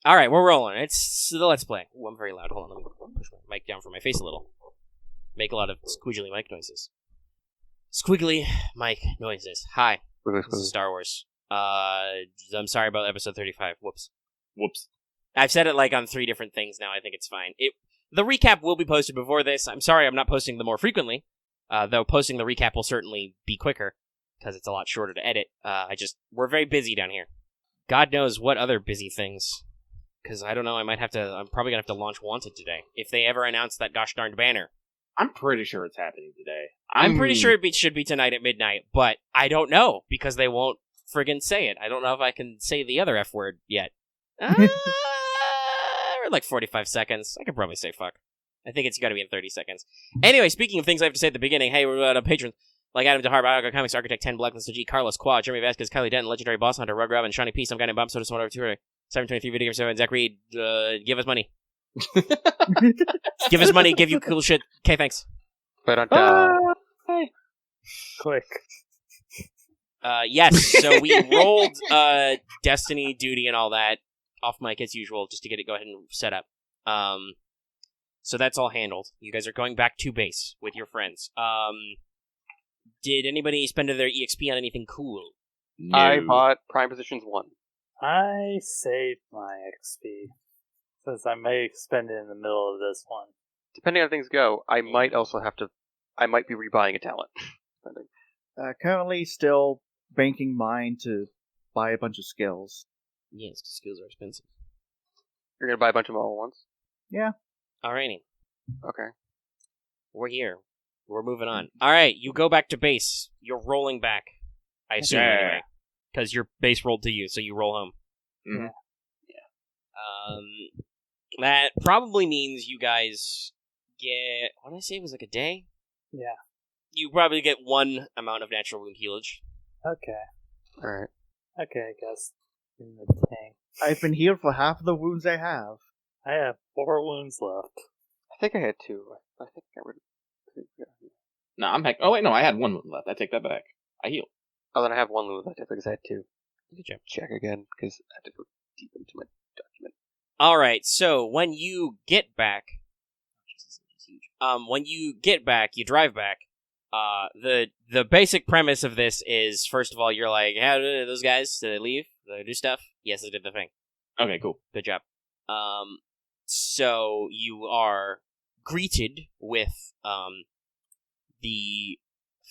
All right, we're rolling. It's the Let's Play. Ooh, I'm very loud. Hold on, let me push my mic down from my face a little. Make a lot of squiggly mic noises. Squiggly mic noises. Hi, this is Star Wars. I'm sorry about episode 35. Whoops. I've said it like on 3 different things now. I think it's fine. The recap will be posted before this. I'm sorry I'm not posting them more frequently, though posting the recap will certainly be quicker, because it's a lot shorter to edit. We're very busy down here. God knows what other busy things. Because I don't know, I'm probably going to have to launch Wanted today. If they ever announce that gosh darned banner. I'm pretty sure it's happening today. I'm pretty sure it should be tonight at midnight, but I don't know, because they won't friggin' say it. I don't know if I can say the other F word yet. We're like 45 seconds. I could probably say fuck. I think it's got to be in 30 seconds. Anyway, speaking of things I have to say at the beginning, hey, we're a patron. Like Adam DeHart, Biography Comics, Architect 10, Blacklist G, Carlos Quad, Jeremy Vasquez, Kylie Denton, Legendary Boss Hunter, Rug Robin, Shawnee P, Some Guy Named Bob, Soda, Someone Over 2, 723 Video Game 7, Zach Reed, give us money. Give us money, give you cool shit. Okay, thanks. But Quick. Yes, so we rolled Destiny, Duty, and all that off mic as usual, just to get it go ahead and set up. So that's all handled. You guys are going back to base with your friends. Did anybody spend their EXP on anything cool? No. I bought Prime Positions 1. I saved my XP, since I may spend it in the middle of this one. Depending on how things go, I might be rebuying a talent. Currently still banking mine to buy a bunch of skills. Yes, because skills are expensive. You're going to buy a bunch of them all at once? Yeah. Alrighty. Okay. We're here. We're moving on. Alright, you go back to base. You're rolling back. I assume, anyway. Because your base rolled to you, so you roll home. Mm-hmm. Yeah. That probably means you guys get... What did I say? It was like a day? Yeah. You probably get 1 amount of natural wound healage. Okay. Alright. Okay, I guess. In the tank. I've been healed for half of the wounds I have. I have 4 wounds left. I think I had 2. I think I got rid of 2. No, I'm back. Oh, wait, no, I had 1 wound left. I take that back. I heal. Oh, then I have 1 wound left. I think I had 2. Good job. Check again, because I have to go deep into my document. Alright, so when you get back... when you get back, you drive back. The basic premise of this is, first of all, you're like, how did those guys, did they leave? Did they do stuff? Yes, they did the thing. Okay, cool. Good job. So you are greeted with, the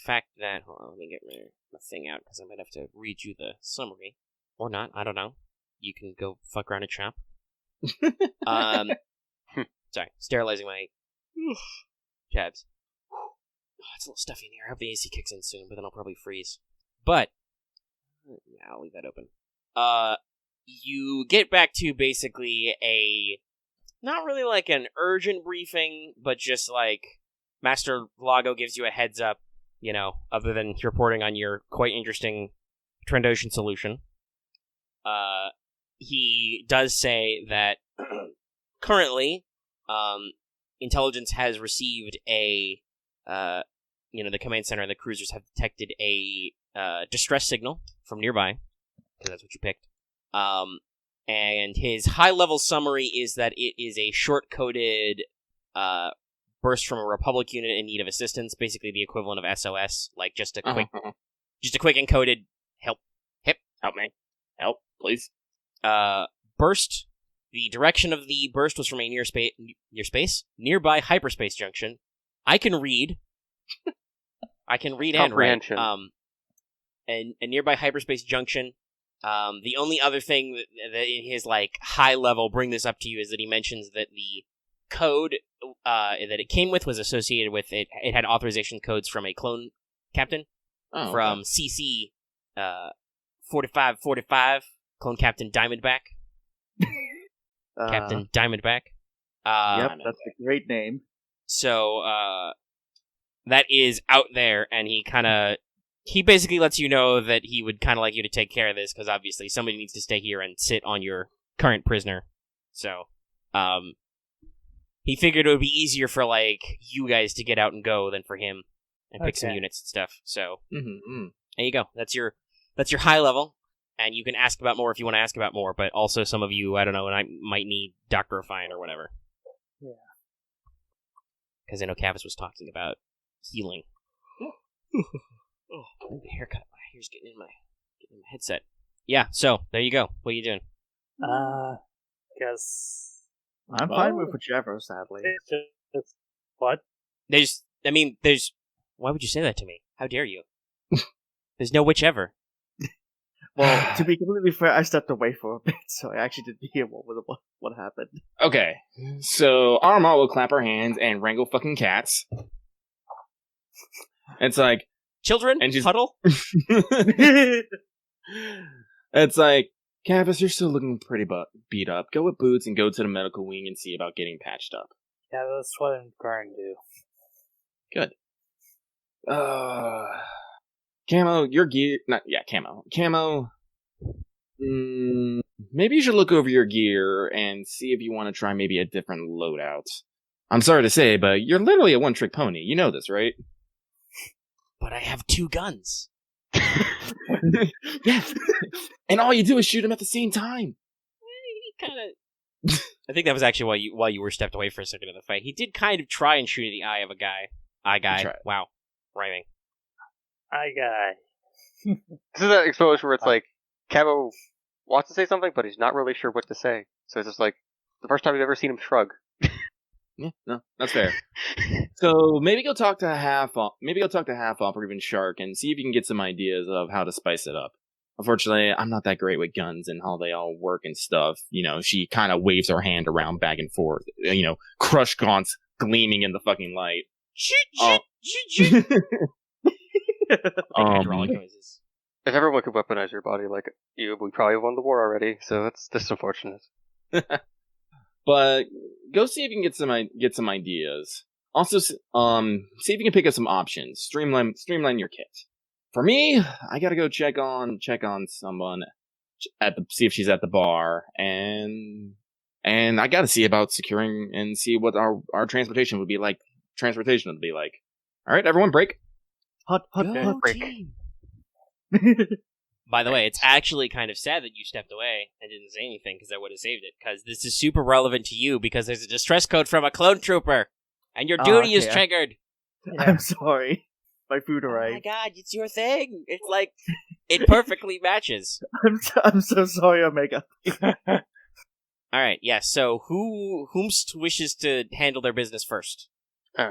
fact that, hold on, let me get my thing out, because I might have to read you the summary. Or not, I don't know. You can go fuck around and chop. Sorry, sterilizing my tabs. Oh, it's a little stuffy in here. I hope the AC kicks in soon, but then I'll probably freeze. But, yeah, I'll leave that open. You get back to basically not really like an urgent briefing, but just like Master Lago gives you a heads up, other than reporting on your quite interesting Trandoshan solution. He does say that currently, intelligence has received the command center and the cruisers have detected a distress signal from nearby, because that's what you picked. And his high-level summary is that it is a short-coded burst from a Republic unit in need of assistance, basically the equivalent of SOS, like just a quick encoded help me, help, please. Burst. The direction of the burst was from a nearby hyperspace junction. I can read and write. A nearby hyperspace junction. The only other thing that in his high level bring this up to you is that he mentions that the code that it came with was associated with it. It had authorization codes from a clone captain from CC 4545, clone captain Diamondback. Captain Diamondback. Yep, that's a great name. So that is out there, and he basically lets you know that he would kind of like you to take care of this, because obviously somebody needs to stay here and sit on your current prisoner. So, he figured it would be easier for, you guys to get out and go than for him and pick some units and stuff. So, there you go. That's your high level. and you can ask about more if you want to ask about more, but also some of you, I don't know, and I might need Doctorifying or whatever. Yeah. Because I know Kavis was talking about healing. Oh, I need a haircut. My hair's getting in my headset. Yeah, so, there you go. What are you doing? Guess... I'm fine with whichever, sadly. It's what? There's... Why would you say that to me? How dare you? There's no whichever. Well, to be completely fair, I stepped away for a bit, so I actually didn't hear what happened. Okay, so Aramaa will clap her hands and wrangle fucking cats. It's like... Children, and she's... huddle. It's like, Kavis, you're still looking pretty beat up. Go with Boots and go to the medical wing and see about getting patched up. Yeah, that's what I'm going to do. Good. Camo, your gear... Camo. Camo, maybe you should look over your gear and see if you want to try maybe a different loadout. I'm sorry to say, but you're literally a one-trick pony. You know this, right? But I have 2 guns. Yes. And all you do is shoot them at the same time. He kind of... I think that was actually why you were stepped away for a second of the fight. He did kind of try and shoot in the eye of a guy. Eye guy. Wow. Rhyming. Eye guy. This is that exposure where it's like, Camo wants to say something, but he's not really sure what to say. So it's just like, the first time we've ever seen him shrug. Yeah, no, that's fair. So maybe go talk to Half Off or even Shark and see if you can get some ideas of how to spice it up. Unfortunately, I'm not that great with guns and how they all work and stuff. You know, she kind of waves her hand around back and forth. You know, crush gaunts gleaming in the fucking light. Hydraulic noises. If everyone could weaponize your body like you, we probably won the war already, so that's unfortunate. But go see if you can get some ideas. Also, see if you can pick up some options. Streamline your kit. For me, I gotta go check on someone see if she's at the bar, and I gotta see about securing and see what our transportation would be like. All right, everyone, break. Hot break. Team. By the way, it's actually kind of sad that you stepped away and didn't say anything, because I would have saved it, because this is super relevant to you, because there's a distress code from a clone trooper, and your duty is triggered. Yeah. I'm sorry. My food Oh arrived. my god, it's your thing. It's like, it perfectly matches. I'm so sorry, Omega. Alright, yeah, so whomst wishes to handle their business first? Guess.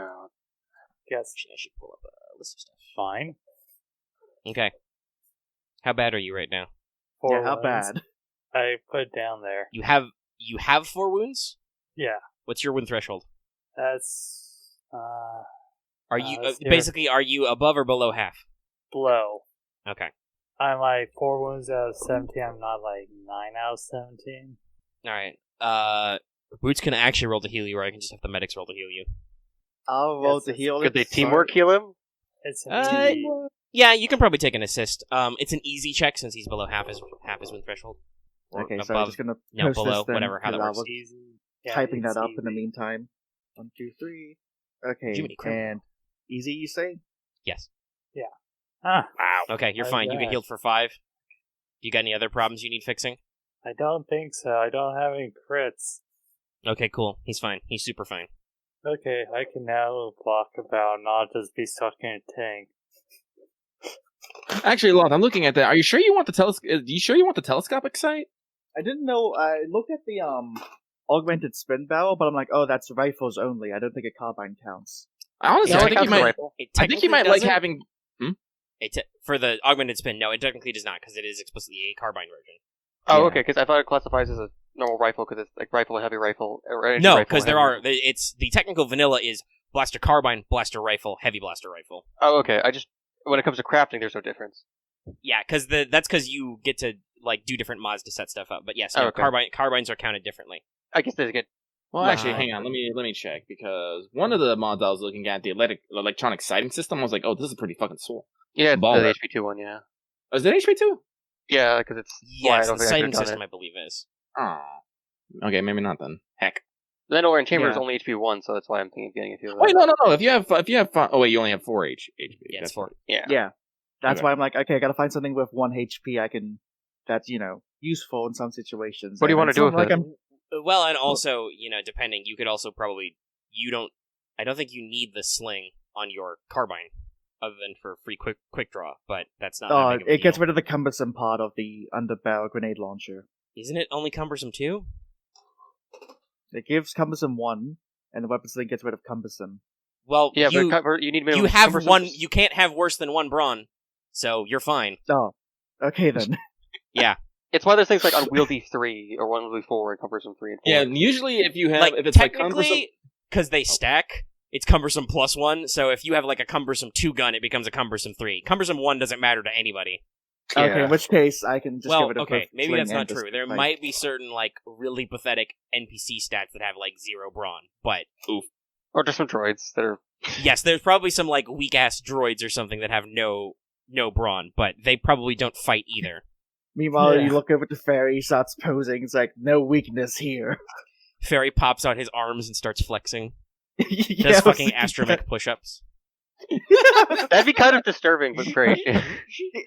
I should pull up a list of stuff. Fine. Okay. How bad are you right now? 4 how wounds. bad? I put it down there. You have 4 wounds? Yeah. What's your wound threshold? That's, Are you let's do basically are you above or below half? below. Okay. I'm like 4 wounds out of 17. I'm not like 9 out of 17. All right. Boots can actually roll to heal you, or I can just have the medics roll to heal you. I'll roll Yes, to it's- heal. Could they teamwork heal him? It's an easy. Yeah, you can probably take an assist. It's an easy check since he's below half his wound threshold. Or Okay, so I'm above, just gonna no, post below, this then, whatever, how that 'cause I works. was Easy. Yeah, typing it's that up in the easy. meantime. 1, 2, 3. Okay, Jiminy Criminal. and easy, you say? Yes. Ah, Wow. Okay, you're I fine. You get guess. healed for 5. You got any other problems you need fixing? I don't think so. I don't have any crits. Okay, cool. He's fine. He's super fine. Okay, I can now block about not just be stuck in a tank. Actually, Loth, I'm looking at that. Are you sure you want the telescopic sight? I didn't know. I looked at the augmented spin barrel, but I'm like, oh, that's rifles only. I don't think a carbine counts. Honestly, Yeah, I like think you might. rifle. I think you might like having. For the augmented spin. No, it technically does not, because it is explicitly a carbine version. Oh, Yeah. okay, because I thought it classifies as a normal rifle because it's like rifle, heavy rifle, or energy No, rifle, because heavy there are. rifle. It's the technical vanilla is blaster carbine, blaster rifle, heavy blaster rifle. Oh, okay. When it comes to crafting, there's no difference. Yeah, because that's because you get to like do different mods to set stuff up. But yes, no, Oh, okay. carbines are counted differently. I guess they get. Well, Wow. actually, hang on. Let me check, because one of the mods I was looking at, the electronic sighting system, I was like, oh, this is pretty fucking cool. Yeah, Baller. the HP2 one, yeah. Oh, is it HP 2? Yeah, because it's. Yes, I don't the think I sighting clicked on system, it. I believe, is. Oh. Okay, maybe not then. Heck. Then over in chamber is Yeah. only HP1, so that's why I'm thinking of getting a few of Wait, those. no. If you have five, oh wait, you only have 4 HP. Yeah, it's That's 4. Yeah. Yeah, that's Okay. why I'm like, okay, I gotta find something with 1 HP I can that's useful in some situations. What do you want to do with it? Well, and also, depending, you could also probably I don't think you need the sling on your carbine, other than for free quick draw. But that's not. That big of a It gets deal. rid of the cumbersome part of the underbarrel grenade launcher. Isn't it only cumbersome too? It gives cumbersome 1, and the weapon sling gets rid of cumbersome. Well, Yeah, you but you need minimum. have cumbersome- one. You can't have worse than 1 brawn, so you're fine. Oh, okay then. It's one of those things like unwieldy 3 or unwieldy 4 and cumbersome 3 and 4. Yeah, and usually if you have Like if it's like cumbersome, technically, because they stack, it's cumbersome +1. So if you have like a cumbersome 2 gun, it becomes a cumbersome 3. Cumbersome 1 doesn't matter to anybody. Okay, Yeah. in which case I can just Well, give it a okay, maybe sling that's not and just, true. There like- might be certain like really pathetic NPC stats that have like 0 brawn, but Or just some droids that are. yes, there's probably some like weak ass droids or something that have no brawn, but they probably don't fight either. Meanwhile, Yeah. you look over to Fairy, starts posing. It's like no weakness here. Fairy pops out his arms and starts flexing. Yeah, Does fucking astromech push-ups. That'd be kind of disturbing, but great.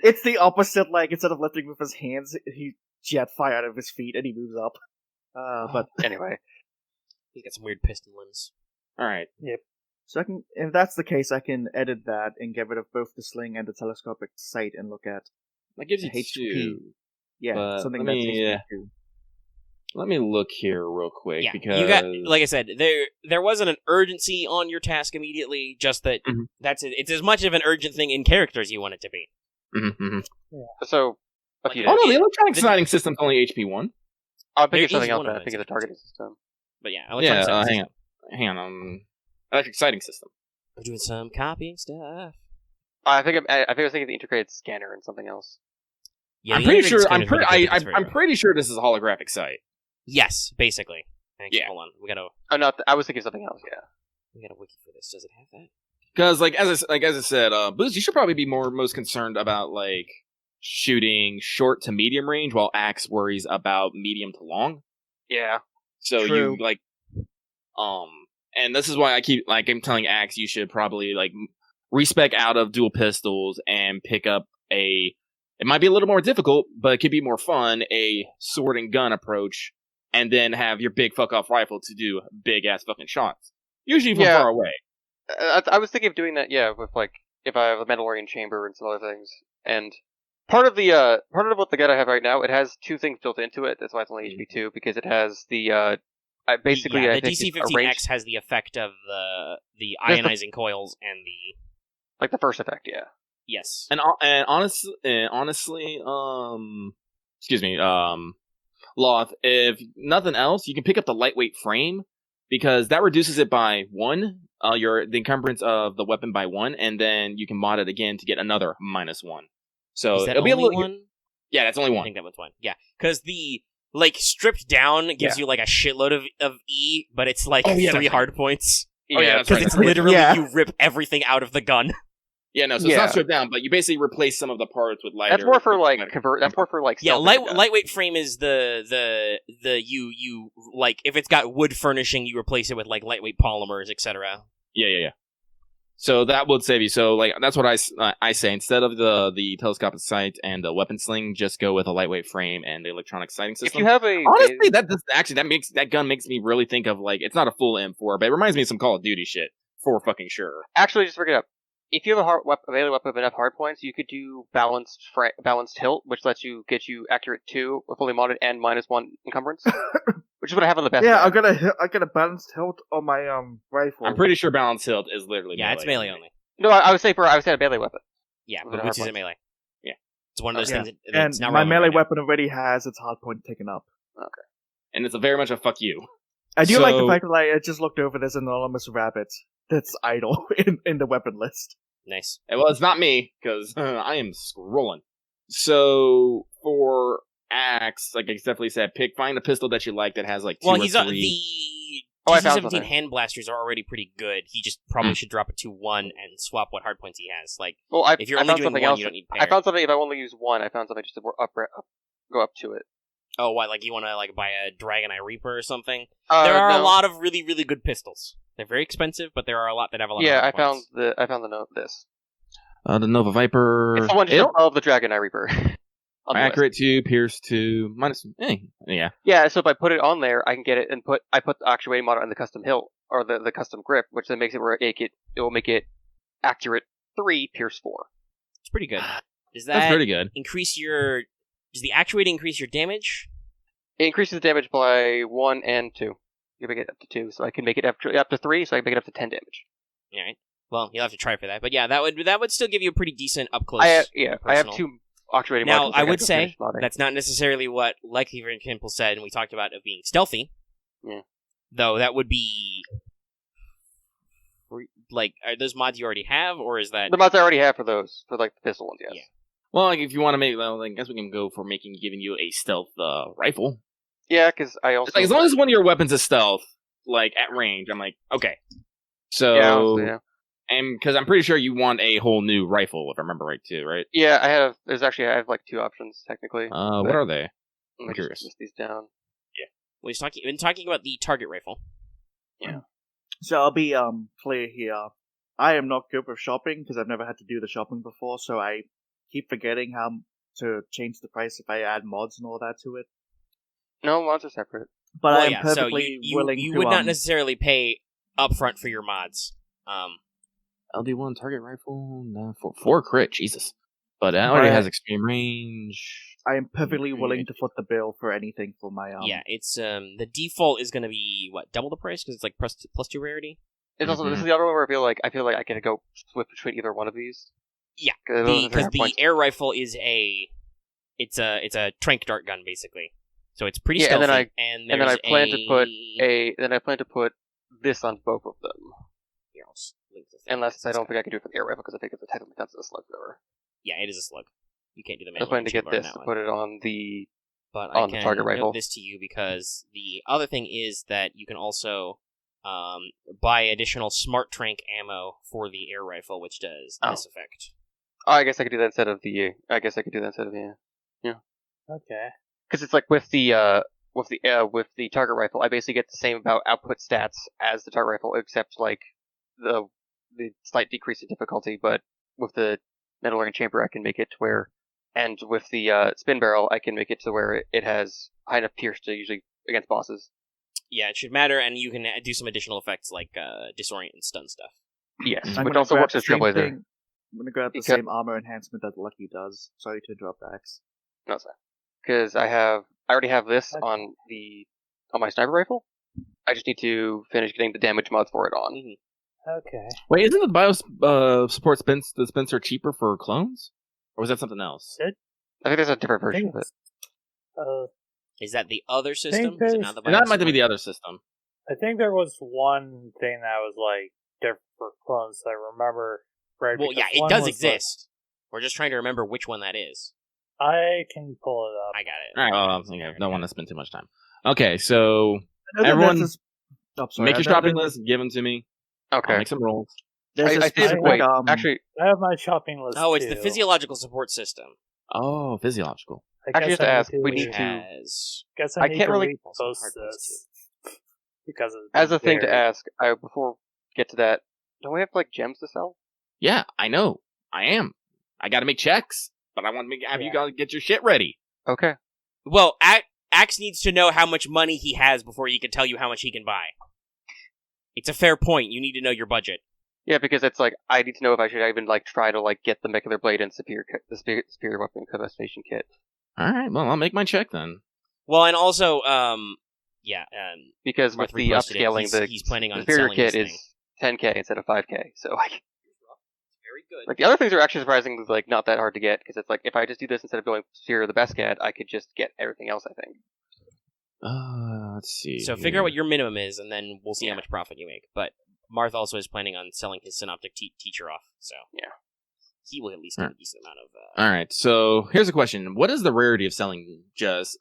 It's the opposite. Like instead of lifting with his hands, he jet fire out of his feet and he moves up. But Anyway. He's got some weird piston limbs. all right. so if that's the case, I can edit that and get rid of both the sling and the telescopic sight and look at That gives you HP. 2. Yeah, But something let that's me, HP too. Let me look here real quick Yeah, because you got, like I said, there wasn't an urgency on your task immediately. Just that Mhm. that's it. It's as much of an urgent thing in character as you want it to be. Mhm, mhm. So, a few Oh days. no, the electronic The- sighting system's only HP 1. I'm There thinking is something else. one of I'm those thinking the targeting system. But yeah, Yeah, electronic sighting hang system. on, hang on. Electric sighting system. We're doing some copying stuff. I think I was thinking of the integrated scanner and something else. Yeah, I'm the pretty integrated sure. scanner's really good because it's very I'm rare. pretty sure this is a holographic sight. Yes, basically. Actually, Yeah. hold on. We gotta I was thinking of something else. Yeah. wiki for this. Does it have that? Because as I said, Booz, you should probably be most concerned about like shooting short to medium range, while Axe worries about medium to long. Yeah. So True. you like, and this is why I'm telling Axe you should probably like respec out of dual pistols and pick up it might be a little more difficult, but it could be more fun, a sword and gun approach, and then have your big fuck off rifle to do big ass fucking shots. Usually from Yeah. far away. I was thinking of doing that. Yeah, with like if I have a Mandalorian chamber and some other things. And part of what the gun I have right now, it has 2 things built into it. That's why it's only HP 2 because it has the basically yeah, I the think it's a DC-15X range, has the effect of the There's the- ionizing coils and the like the first effect. Yeah. yes. And honestly, excuse me, Loth, if nothing else, you can pick up the lightweight frame because that reduces it by 1, the encumbrance of the weapon by 1, and then you can mod it again to get another -1. So Is that it'll be a only little. one? Yeah, that's only I one. think that one's one. Yeah, because the like stripped down gives you like a shitload of E, but it's like Oh, yeah, 3 that's hard points. Oh, yeah, that's Because right. it's literally Yeah. you rip everything out of the gun. Yeah, no, so Yeah. it's not stripped down, but you basically replace some of the parts with lighter. That's more for like lighter- convert. That's more for like Yeah, stealth gun. lightweight frame is the you like if it's got wood furnishing, you replace it with like lightweight polymers, etc. Yeah. So that would save you. So like that's what I say. Instead of the telescopic sight and the weapon sling, just go with a lightweight frame and the electronic sighting If system. you have a Honestly, that gun makes me really think of like it's not a full M4, but it reminds me of some Call of Duty shit for fucking sure. actually just look it up. If you have a melee weapon with enough hard points, you could do balanced hilt, which lets you get you accurate 2 with fully modded and -1 encumbrance, which is what I have on the best. Yeah, gun. I got a balanced hilt on my rifle. I'm pretty sure Balance Hilt is literally Yeah, it's melee only. No, I would say a melee weapon. Yeah, With the which is hard a melee. Yeah. It's one of those Yeah. things and that's not my relevant melee right now. weapon already has its hard point taken up. and it's a very much a fuck you. I do like the So- fact that I just looked over this anonymous rabbit that's idle in the weapon list. Nice. Well, it's not me because I am scrolling. So for Axe, like I definitely said, find a pistol that you like that has like 2 Well, or he's 3. the Oh, I found DC-17 something. hand blasters are already pretty good. He just probably should drop it to 1 and swap what hard points he has. Like Well, if you're I only found doing something 1, else. you don't need I pair. found something if I only use 1. I found something just to go up to it. Oh, what? Like you want to like buy a Dragon Eye Reaper or something? There are no. a lot of really, really good pistols. They're very expensive, but there are a lot that have a lot. Yeah, of I hard found points. the note. This. The Nova Viper. It's the one just above the Dragon Eye Reaper. On the list. Accurate 2, Pierce 2, minus... yeah. Yeah, so if I put it on there, I can get it and I put the actuating model in the custom hilt, or the custom grip, which then makes it where it will make it accurate 3, Pierce 4. It's pretty good. Does That's that pretty good. increase your... Does the actuating increase your damage? It increases the damage by 1 and 2. You make it up to 2, so I can make it up to 3, so I can make it up to 10 damage. Alright. Well, you'll have to try for that. But yeah, that would still give you a pretty decent up-close. I have 2 actuating Now, modules. I would say that's not necessarily what Likelihood and Kimple said, and we talked about of being stealthy. Yeah. Though that would be... Like, are those mods you already have, or is that... The mods I already have for those, for like the pistol ones, yes. Yeah. Well, like, if you want to make... Well, I guess we can go for giving you a stealth rifle. Yeah, because I also... Like, as long as one of your weapons is stealth, like, at range, I'm like, okay. So... Yeah, honestly, yeah. And because I'm pretty sure you want a whole new rifle, if I remember right, too, right? Yeah, I have like 2 options, technically. What are they? Let me curious. just list these down. Well, he's been talking about the target rifle. Yeah. So I'll be clear here. I am not good with shopping because I've never had to do the shopping before, so I keep forgetting how to change the price if I add mods and all that to it. No, mods are separate. But Well, I am yeah, perfectly willing you to... would not necessarily pay upfront for your mods. LD1 target rifle, 4 crit, Jesus. But it already has extreme range. I am perfectly willing to foot the bill for anything for my Yeah, it's the default is going to be what, double the price because it's like plus 2 rarity. It's also this is the other one where I feel like I can go switch between either one of these. Yeah, Because the air rifle is a trank dart gun basically, so it's pretty stealthy. And then I plan to put this on both of them. Here, I'll just link this. Unless I don't think I can do it for the air rifle because I think it's technically counts as a slug thrower. Yeah, it is a slug. You can't do the I was planning to get this to put it on the target rifle. Note this to you because the other thing is that you can also buy additional smart trank ammo for the air rifle, which does this effect. Oh, I guess I could do that instead of the. Yeah. Okay. Because it's like with the target rifle, I basically get the same about output stats as the target rifle, except like the slight decrease in difficulty. But with the metal chamber, I can make it to where, and with the spin barrel, I can make it to where it has high enough pierce to usually against bosses. Yeah, it should matter, and you can do some additional effects like disorient and stun stuff. Yes, I'm which gonna also grab works as the same Trailblazer. thing. I'm gonna grab the same armor enhancement that Lucky does. Sorry to interrupt, Axe. No, sorry. Because I already have this on my sniper rifle. I just need to finish getting the damage mods for it on. Mm-hmm. Okay. Wait, isn't the bio support dispenser cheaper for clones? Or was that something else? I think there's a different version of it. Is that the other system? there's- Is it not the That might be Biosword? the other system. I think there was one thing that was like different for clones. I remember right. Well, because yeah, it one does was, exist. We're just trying to remember which one that is. I can pull it up. I got it. Alright, well, I don't want to spend too much time. Okay, so I know that everyone, that's sorry, make I your know shopping that list, give them to me. Okay. I'll make some rolls. There's a I did. specific, Wait, actually, I have my shopping list. Oh, it's the too. physiological support system. Oh, physiological. I Actually, guess just to I ask, we to- need Which to- has... Guess I need can't to really- repost Hard this because of as a thing to very- ask, before we get to that, don't we have like gems to sell? Yeah, I know. I am. I gotta make checks, but I want to have you Yeah. guys get your shit ready. Okay. Well, Axe needs to know how much money he has before he can tell you how much he can buy. It's a fair point. You need to know your budget. Yeah, because it's like I need to know if I should even like try to like get the Molecular Blade and superior weapon customization kit. Alright, well, I'll make my check then. Well, and also, Because Marth with the reposted it. upscaling, He's planning on superior selling kit this is thing. 10k instead of 5k. So like, Very good. like the other things are actually surprisingly like not that hard to get because it's like if I just do this instead of going superior the best cat, I could just get everything else. I think. Let's see. So figure out what your minimum is, and then we'll see Yeah. how much profit you make. But Marth also is planning on selling his synoptic teacher off, so Yeah. he will at least get a decent amount of. Alright, so here's a question. What is the rarity of selling just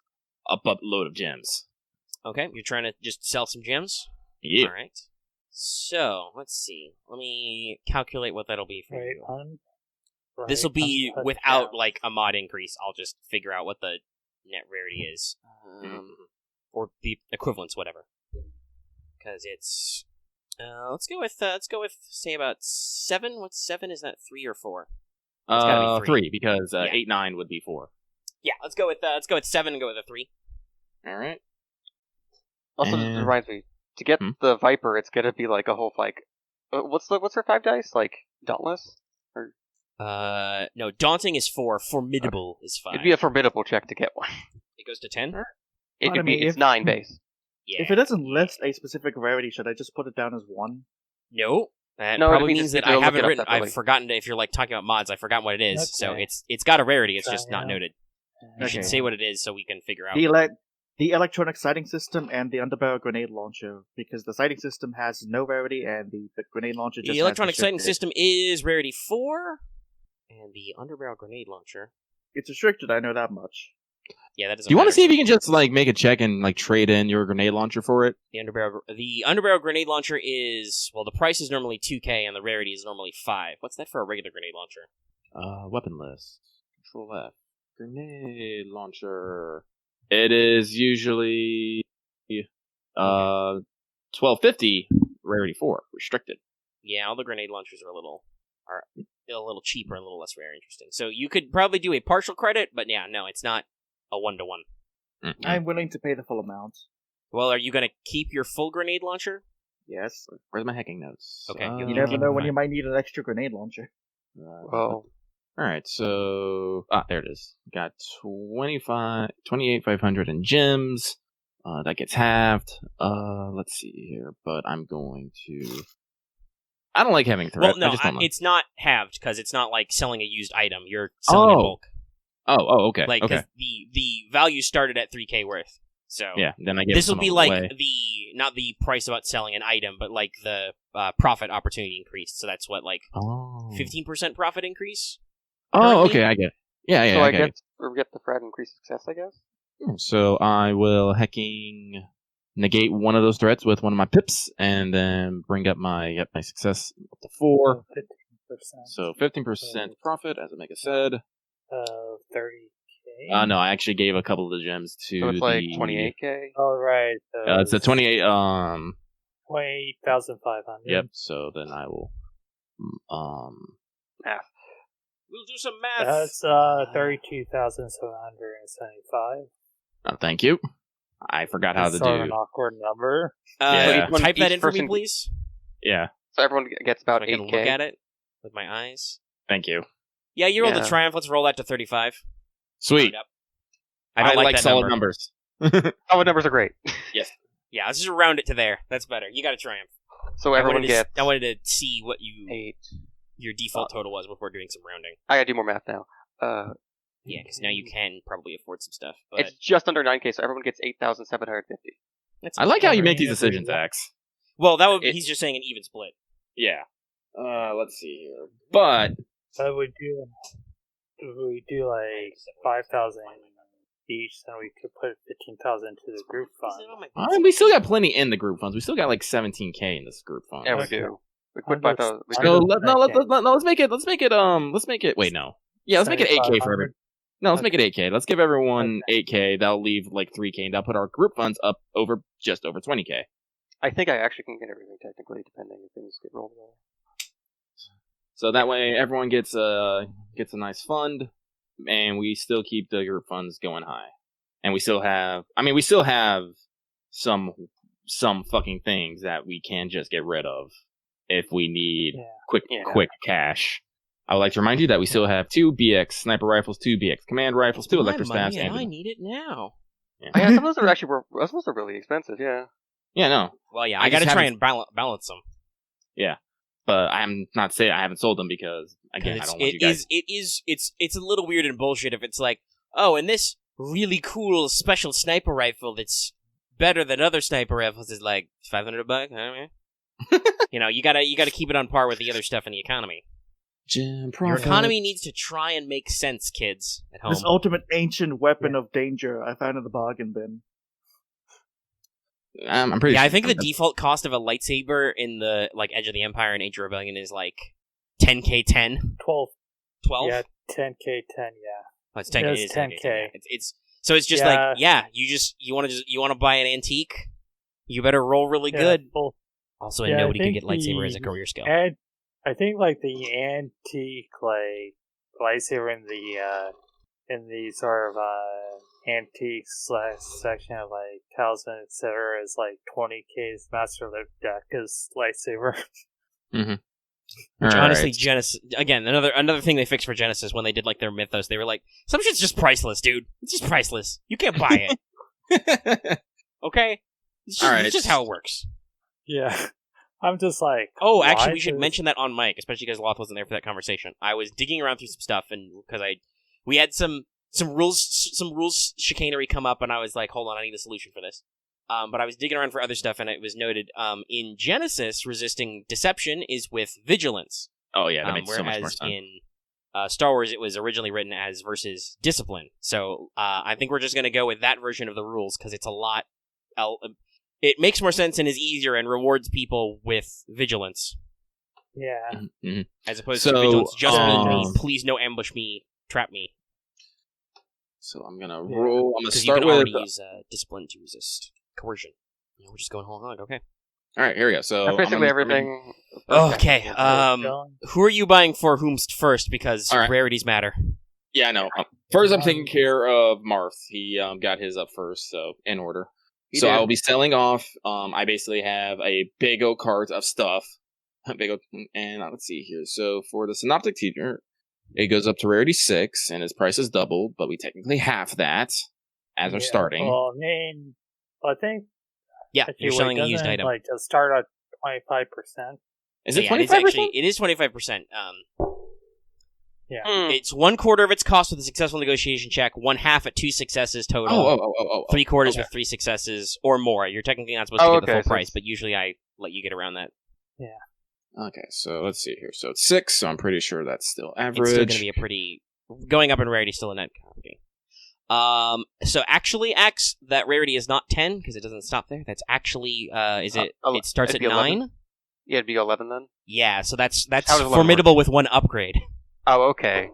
a buttload of gems? Okay, you're trying to just sell some gems. Yeah. All right. So let's see. Let me calculate what that'll be for Right you. on. This will be Right, without yeah. like a mod increase. I'll just figure out what the net rarity is, or the equivalence, whatever. Because it's let's go with say about 7. What's 7? Is that 3 or 4? It's gotta be 3. 3 because Yeah. 8, 9 would be 4. Yeah, let's go with 7 and go with a 3. All right. Also, And- it reminds me, to get the Viper, it's gonna be like a whole, like... what's her 5 dice? Like, Dauntless? Or... No, daunting is 4, formidable is 5. It'd be a formidable check to get one. It goes to 10? It could be, mean, it's 9 base. Yeah. If it doesn't list a specific rarity, should I just put it down as 1? No. That No, it probably means means it's- that I it'll look haven't it up written. separately. I've forgotten if you're like talking about mods. I've forgotten what it is. So Okay. it's got a rarity. It's just So, not yeah. noted. You should Okay. say what it is so we can figure out. The electronic sighting system and the underbarrel grenade launcher, because the sighting system has no rarity and the grenade launcher just The has electronic sighting restricted. system is rarity 4, and the underbarrel grenade launcher. It's restricted, I know that much. Yeah, that doesn't. Do you want to matter. see if you can just like make a check and like trade in your grenade launcher for it? The underbarrel grenade launcher is, well, the price is normally 2K and the rarity is normally 5. What's that for a regular grenade launcher? Weapon list. Control F. Grenade launcher. It is usually 1250, rarity 4, restricted. Yeah, all the grenade launchers are a little cheaper and a little less rare. Interesting. So you could probably do a partial credit, but yeah, no, it's not a 1-to-1. Mm-hmm. I'm willing to pay the full amount. Well, are you going to keep your full grenade launcher? Yes. Where's my hacking notes? Okay, You never know when you might need an extra grenade launcher. Well, Alright, so... there it is. Got 28,500 in gems. That gets halved. Let's see here, but I'm going to... I don't like having threat. Well, no, I just don't like... it's not halved because it's not like selling a used item. You're selling in bulk. Okay. Like, okay. 'cause the value started at 3K worth. So Yeah, then I get this will some be on the like way. not the price about selling an item, but like the profit opportunity increased. So that's what, like 15% profit increase. Oh, currently. okay, I get it. Yeah, so I I get guess we get the Fred increased success, I guess? it. So I will hacking negate one of those threats with one of my pips, and then bring up my success up to 4. 15%. So 15% profit, as Omega said. 30K. No, I actually gave a couple of the gems to So it's like the 28k? Oh, right. It's a 28. 28,500. Yep. So then I will. We'll do some math. That's 32,775. Thank you. I forgot how to That's sort of do. an awkward number. Yeah. Type that Each in for me, person- please. Yeah. So everyone gets So about I can 8k. look at it with my eyes. Thank you. Yeah, you rolled a Yeah. triumph. Let's roll that to 35. Sweet. Round up. I don't like that solid number. numbers. Oh, numbers are great. Yeah, let's just round it to there. That's better. You got a triumph. So everyone gets I wanted to see what 8. your default total was before doing some rounding. I gotta do more math now. Yeah, because now you can probably afford some stuff. But It's just under 9k, so everyone gets 8,750. that's I like how you make these Yeah, decisions, yeah. Axe. Well, that would It- he's just saying an even split. Yeah. Let's see here. But So we do like 5,000 each, then we could put 15,000 into the group fund. we still got plenty in the group funds. We still got like 17k in this group fund. Yeah, we Okay. do. We put 5,000. we So could- So Let's let's make it. Wait, no. Yeah, let's make it 8k for everyone. No, let's make it 8k. Let's give everyone 8k. That'll leave like 3k, and that'll put our group funds up just over 20k. I think I actually can get everything technically, depending if things get rolled well. So that way, everyone gets a nice fund, and we still keep the group funds going high. And we still have some fucking things that we can just get rid of if we need Yeah. quick cash. I would like to remind you that we still have 2 BX sniper rifles, 2 BX command rifles, 2 electrostaffs, and I and need it now. Yeah, some of those are actually those are really expensive. Yeah. yeah, no. Well, yeah, I I got to just try haven't- and balance them. But I'm not saying I haven't sold them because again, I don't want you guys. It's a little weird and bullshit if it's like, oh, and this really cool special sniper rifle that's better than other sniper rifles is like $500. I don't know. You gotta keep it on par with the other stuff in the economy. Gem Your profit. economy needs to try and make sense, kids at home. This ultimate ancient weapon of danger I found in the bargain bin. I'm pretty. Yeah, sure I think the default cost of a lightsaber in the like Edge of the Empire and Age of Rebellion is like 10k 10, 12. 12. Yeah, 10K 10, yeah. Oh, it's 10k. Yeah, It it's is 10k. 10K. It's so it's just Yeah. like you want to buy an antique. You better roll really Yeah, good. full- Also, Yeah, I nobody can think get lightsaber as a the career skill. And I think like the antique like lightsaber in the in the sort of antiques section of like talisman, etc. is like 20K's Master Lift deck is lightsaber. Mm-hmm. Which honestly, Genesis again, another thing they fixed for Genesis when they did like their Mythos, they were like, some shit's just priceless, dude. It's just priceless. You can't buy it. Okay? It's just how it works. Yeah. I'm just like, oh, actually, we should mention that on mic, especially because Loth wasn't there for that conversation. I was digging around through some stuff, and because we had some rules chicanery come up, and I was like, hold on, I need a solution for this. But I was digging around for other stuff, and it was noted in Genesis, resisting deception is with vigilance. Oh yeah, that makes so much more whereas sense. in Star Wars, it was originally written as versus discipline. So I think we're just going to go with that version of the rules because it's a lot. It makes more sense and is easier and rewards people with vigilance. Yeah. Mm-hmm. As opposed to vigilance just means please no ambush me, trap me. So I'm gonna roll. I'm gonna Because start you can with already use discipline to resist coercion. We're just going whole hog. Okay. All right, here we go. So That's basically everything. Okay. Who are you buying for whom first? Because right. rarities matter. Yeah, I know. First, I'm taking care of Marth. He got his up first, so in order. So I will be selling off. I basically have a big old cart of stuff. And let's see here. So for the Synoptic Teacher, it goes up to rarity 6, and its price is doubled, but we technically half that as we're starting. Well, I mean, I think. Yeah, you're selling a used item. Like just start at 25%. Is it 25%? It is 25%. Yeah. It's 1/4 of its cost with a successful negotiation check, 1/2 at 2 successes total. Oh. 3/4 with 3 successes or more. You're technically not supposed to get the full price, but usually I let you get around that. Yeah. Okay, so let's see here. So it's 6, so I'm pretty sure that's still average. It's still going to be a pretty... Going up in rarity, still a net copy. So actually, X, that rarity is not 10, because it doesn't stop there. That's actually, it starts at 9? 11? Yeah, it'd be 11 then? Yeah, so that's formidable with 1 upgrade. Oh, okay.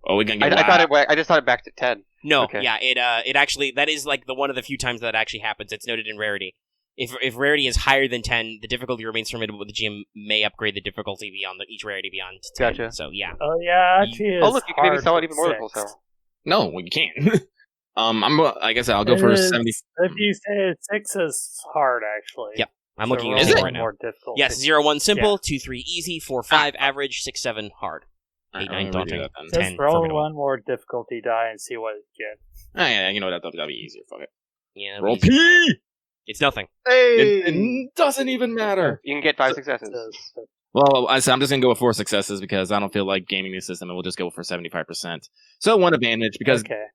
Oh, we're gonna get I just thought it back to 10. No, okay. Yeah, it actually, that is like one of the few times that actually happens. It's noted in rarity. If rarity is higher than 10, the difficulty remains formidable, but the GM may upgrade the difficulty beyond each rarity beyond 10. Gotcha. So, yeah. Oh, yeah, actually Oh, look, you can maybe sell it even more than full sell. No, well, you can't. I guess I'll go for 70. If you say 6 is hard, actually. Yep. I'm looking at it it right now. More difficult. Yes, 0-1 simple, 2-3 easy, 4-5 average, 6-7 hard. 8-9 daunting. Just roll one more difficulty die and see what it gets. Oh, yeah, you know what? That'll be easier. Fuck it. Yeah. Roll P! It's nothing. Hey! It doesn't even matter. You can get 5 successes. Well, I'm just going to go with 4 successes because I don't feel like gaming the system, and we'll just go for 75%. So 1 advantage because... Okay.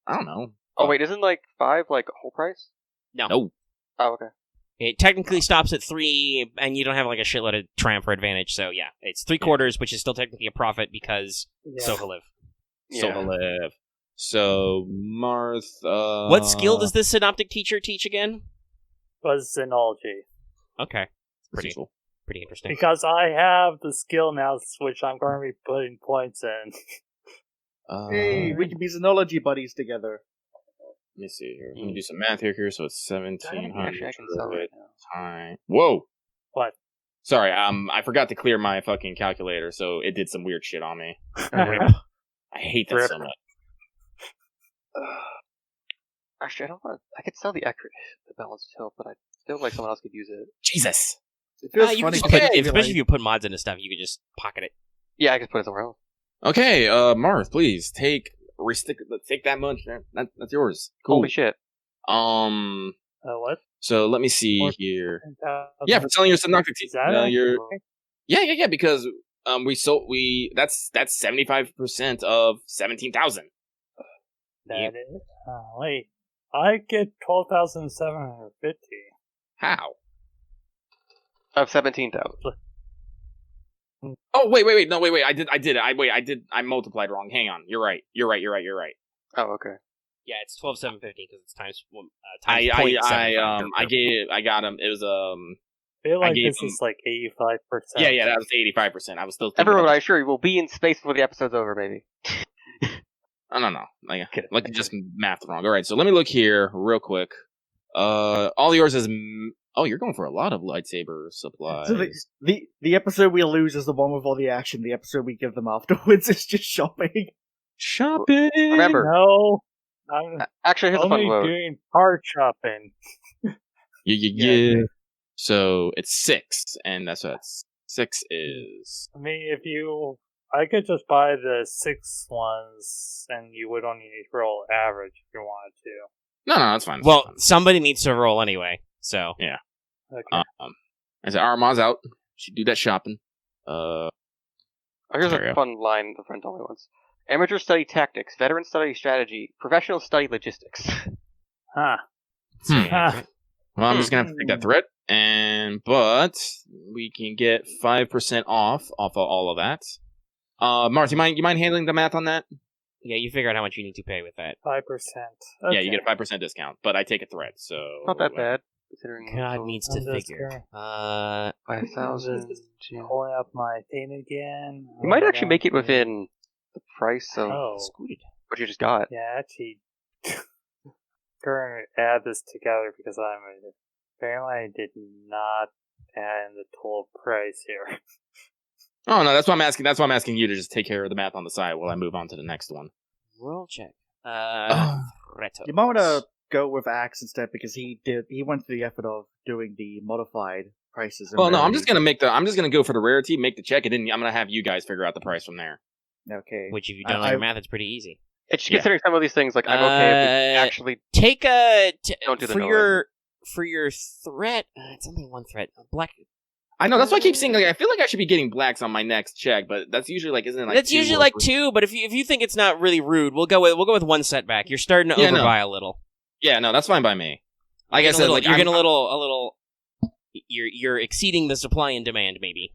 I don't know. Oh, wait, isn't 5 whole price? No. Oh, okay. It technically stops at 3, and you don't have a shitload of triumph or advantage, so yeah. It's 3/4, which is still technically a profit because Soha live. Soha live. So, Marth... What skill does this Synoptic Teacher teach again? Was Xenology. Okay. Pretty interesting. Because I have the skill now, which I'm going to be putting points in. Hey, we can be Xenology buddies together. Let me see here. Let me do some math here. So it's 1,700. Actually, I can sell right now. Whoa! What? Sorry, I forgot to clear my fucking calculator, so it did some weird shit on me. I hate that so much. Actually, I don't want. I could sell the balanced tilt, but I feel like someone else could use it. Jesus. It feels you funny. especially if you put mods into stuff, you could just pocket it. Yeah, I could put it somewhere else. Okay, Marth, please take that much. That's yours. Cool. Holy shit. What? So let me see here. Yeah, for selling your Synoptic Teacher. Yeah, because that's 75% of 17,000. That is. Wait, I get 12,750. How? Of 17,000. Oh wait. No, wait. I did it. I multiplied wrong. Hang on. You're right. Oh, okay. Yeah, it's 12,750 because it's times I got him. It was I feel like this is 85%. Yeah, that was 85%. I was still thinking everyone, I assure you, will be in space before the episode's over, maybe. I don't know. Like just math wrong. All right, so let me look here real quick. All yours is. Oh, you're going for a lot of lightsaber supplies. So the episode we lose is the one with all the action. The episode we give them afterwards is just shopping. Shopping. Remember, No, I'm actually, here's a fun only quote. doing part shopping. Yeah. So it's 6, and that's what 6 is. I mean, I could just buy the 6 ones, and you would only need to roll average if you wanted to. No, that's fine. Well, somebody needs to roll anyway, so. Okay. I said Aramaa's out. Should do that shopping. Here's There you a fun line the friend told me once. Amateurs study tactics, veterans study strategy, professionals study logistics. Huh. Yeah. Well, I'm just gonna have to take that threat, but we can get 5% off of all of that. Marth, you mind handling the math on that? Yeah, you figure out how much you need to pay with that. 5%. Okay. Yeah, you get a 5% discount, but I take a threat, so Not that bad, considering God needs to I'm just figure. 5,000. Pulling up my thing again. You might actually make it within the price of Scooted. what you just got. Yeah, actually, going to add this together because apparently I did not add in the total price here. Oh no, that's why I'm asking. That's why I'm asking you to just take care of the math on the side while I move on to the next one. Roll check. Reto. You might want to go with Axe instead because he went through the effort of doing the modified prices. Well, no, I'm just gonna go for the rarity, make the check, and then I'm gonna have you guys figure out the price from there. Okay. Which, if you've done all your math, it's pretty easy. It's just considering some of these things, like I'm okay if we actually Take a don't do the for your threat. It's only one threat. Black. I know that's why I keep saying like I feel like I should be getting blacks on my next check, but that's usually like isn't it like That's 2 usually or like 3? 2, but if you think it's not really rude, we'll go with one setback. You're starting to overbuy a little. Yeah, no, that's fine by me. Like I said, little, like you're getting a little. You're exceeding the supply and demand, maybe.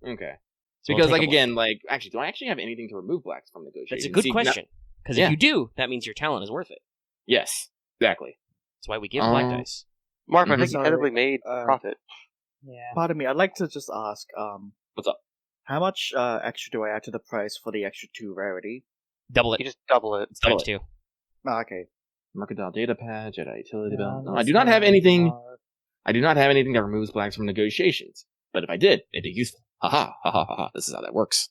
Okay. So Because we'll like take a again, like actually, do I actually have anything to remove blacks from negotiations? That's a good question. Because if you do, that means your talent is worth it. Yes, exactly. That's why we give black dice. Marth, I think you Sorry, technically made profit. Yeah. Pardon me, I'd like to just ask, What's up? how much extra do I add to the price for the extra 2 rarity? Double it. You just double it. It's times 2. Oh, okay. Mercantile data pad, Jedi utility Yeah, belt. No, I that's do not have anything. hard. I do not have anything that removes blacks from negotiations. But if I did, it'd be useful. Ha ha ha ha ha. This is how that works.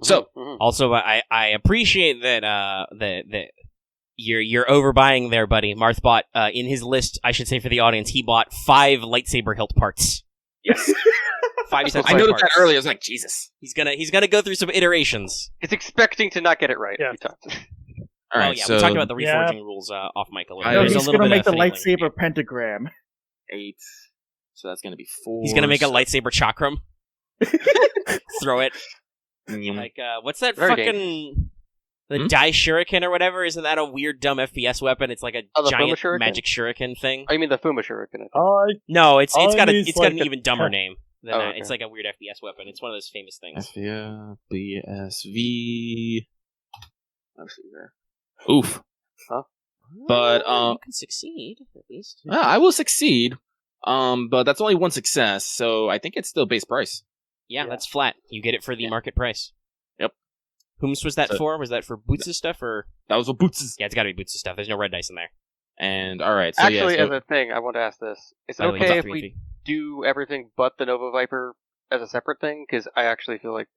So, Also, I appreciate that you're overbuying there, buddy. Marth bought in his list. I should say for the audience, he bought 5 lightsaber hilt parts. yes. 5 sets I of noticed parts. that earlier. I was like, Jesus. He's gonna go through some iterations. It's expecting to not get it right. Yeah. We talked. All right, yeah, so we talked about the Yeah. reforging rules off mic a little I- bit. No, There's he's a little gonna bit make the of finagling. lightsaber pentagram. 8. So that's gonna be 4. He's gonna make a so- lightsaber chakram. Throw it. Mm. Like, what's that Very fucking... The Dai Shuriken or whatever? Isn't that a weird, dumb FPS weapon? It's like a Oh, the giant Fuma Shuriken? magic shuriken thing. Oh, you mean the Fuma Shuriken? No, it's Oh, got he's got an like a even dumber tech- name than Oh, that. okay. It's like a weird FPS weapon. It's one of those famous things. BSV. Let's see there. Oof. But, You can succeed, at least. I will succeed. But that's only one success, so I think it's still base price. Yeah, that's flat. You get it for the market price. Yep. Whom's was that So- for? Was that for Boots' stuff, or...? That was what Boots is. Yeah, it's gotta be Boots' stuff. There's no red dice in there. And alright, so Actually, yeah. as a thing, I want to ask this: is it By the way, okay it's if 3 we feet. do everything but the Nova Viper as a separate thing? Because I actually feel like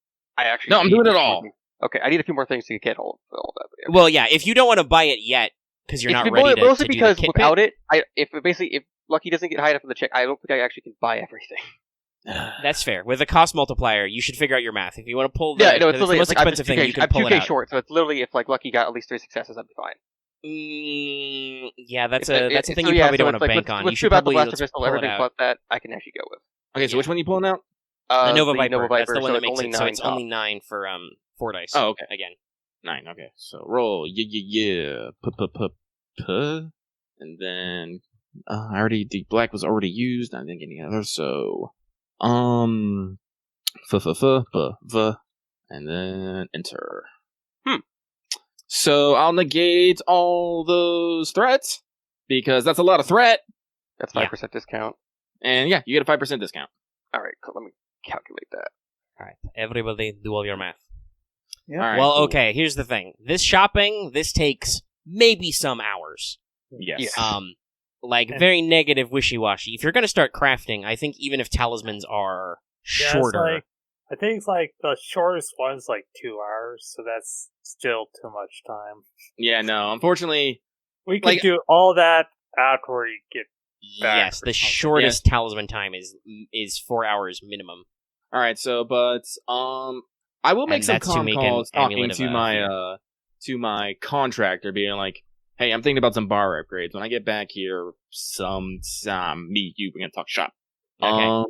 No, I'm need doing it a few all. more things. Okay, I need a few more things to get all that. But yeah. Well, yeah, if you don't want to buy it yet, because you're not It's ready to mostly do because the kit without bit, it, if Lucky doesn't get high enough in the check, I don't think I actually can buy everything. that's fair. With a cost multiplier, you should figure out your math. If you want to pull the, Yeah, no, it's the literally most like, I'm expensive just thing, you can I'm pull it 2K out. short, so it's literally if like Lucky got at least 3 successes, I'd be fine. Yeah, that's If- a thing so you yeah, probably so don't want it's to like, bank let's- on. Let's You do should about the probably Blaster let's Pistol, pull it everything out. but that I can actually go with. Okay, so which one are you pulling out? The Nova Viper. Nova That's the Viper, one so that it's makes only it. So 9 it's top. only 9 for 4 dice. Oh, okay. Again. 9, okay. So roll, yeah. And then, the black was already used, I didn't get any other, so, and then enter. So I'll negate all those threats, because that's a lot of threat, That's Yeah. 5% discount. and yeah, you get a 5% discount. All right, cool. Let me calculate that. All right, everybody do all your math. Yeah. All right, Well, cool. okay. Here's the thing. This shopping, this takes maybe some hours. Yes. Yeah. Like Yeah. very negative, wishy-washy. If you're going to start crafting, I think even if talismans are Yeah, shorter, I think it's like the shortest one's like 2 hours, so that's still too much time. Yeah, no, unfortunately. We could do all that after we get back. Yes, the shortest talisman time is 4 hours minimum. All right, so I will make some calls talking to my contractor, being like, "Hey, I'm thinking about some bar upgrades. When I get back here, me, we're gonna talk shop." Okay.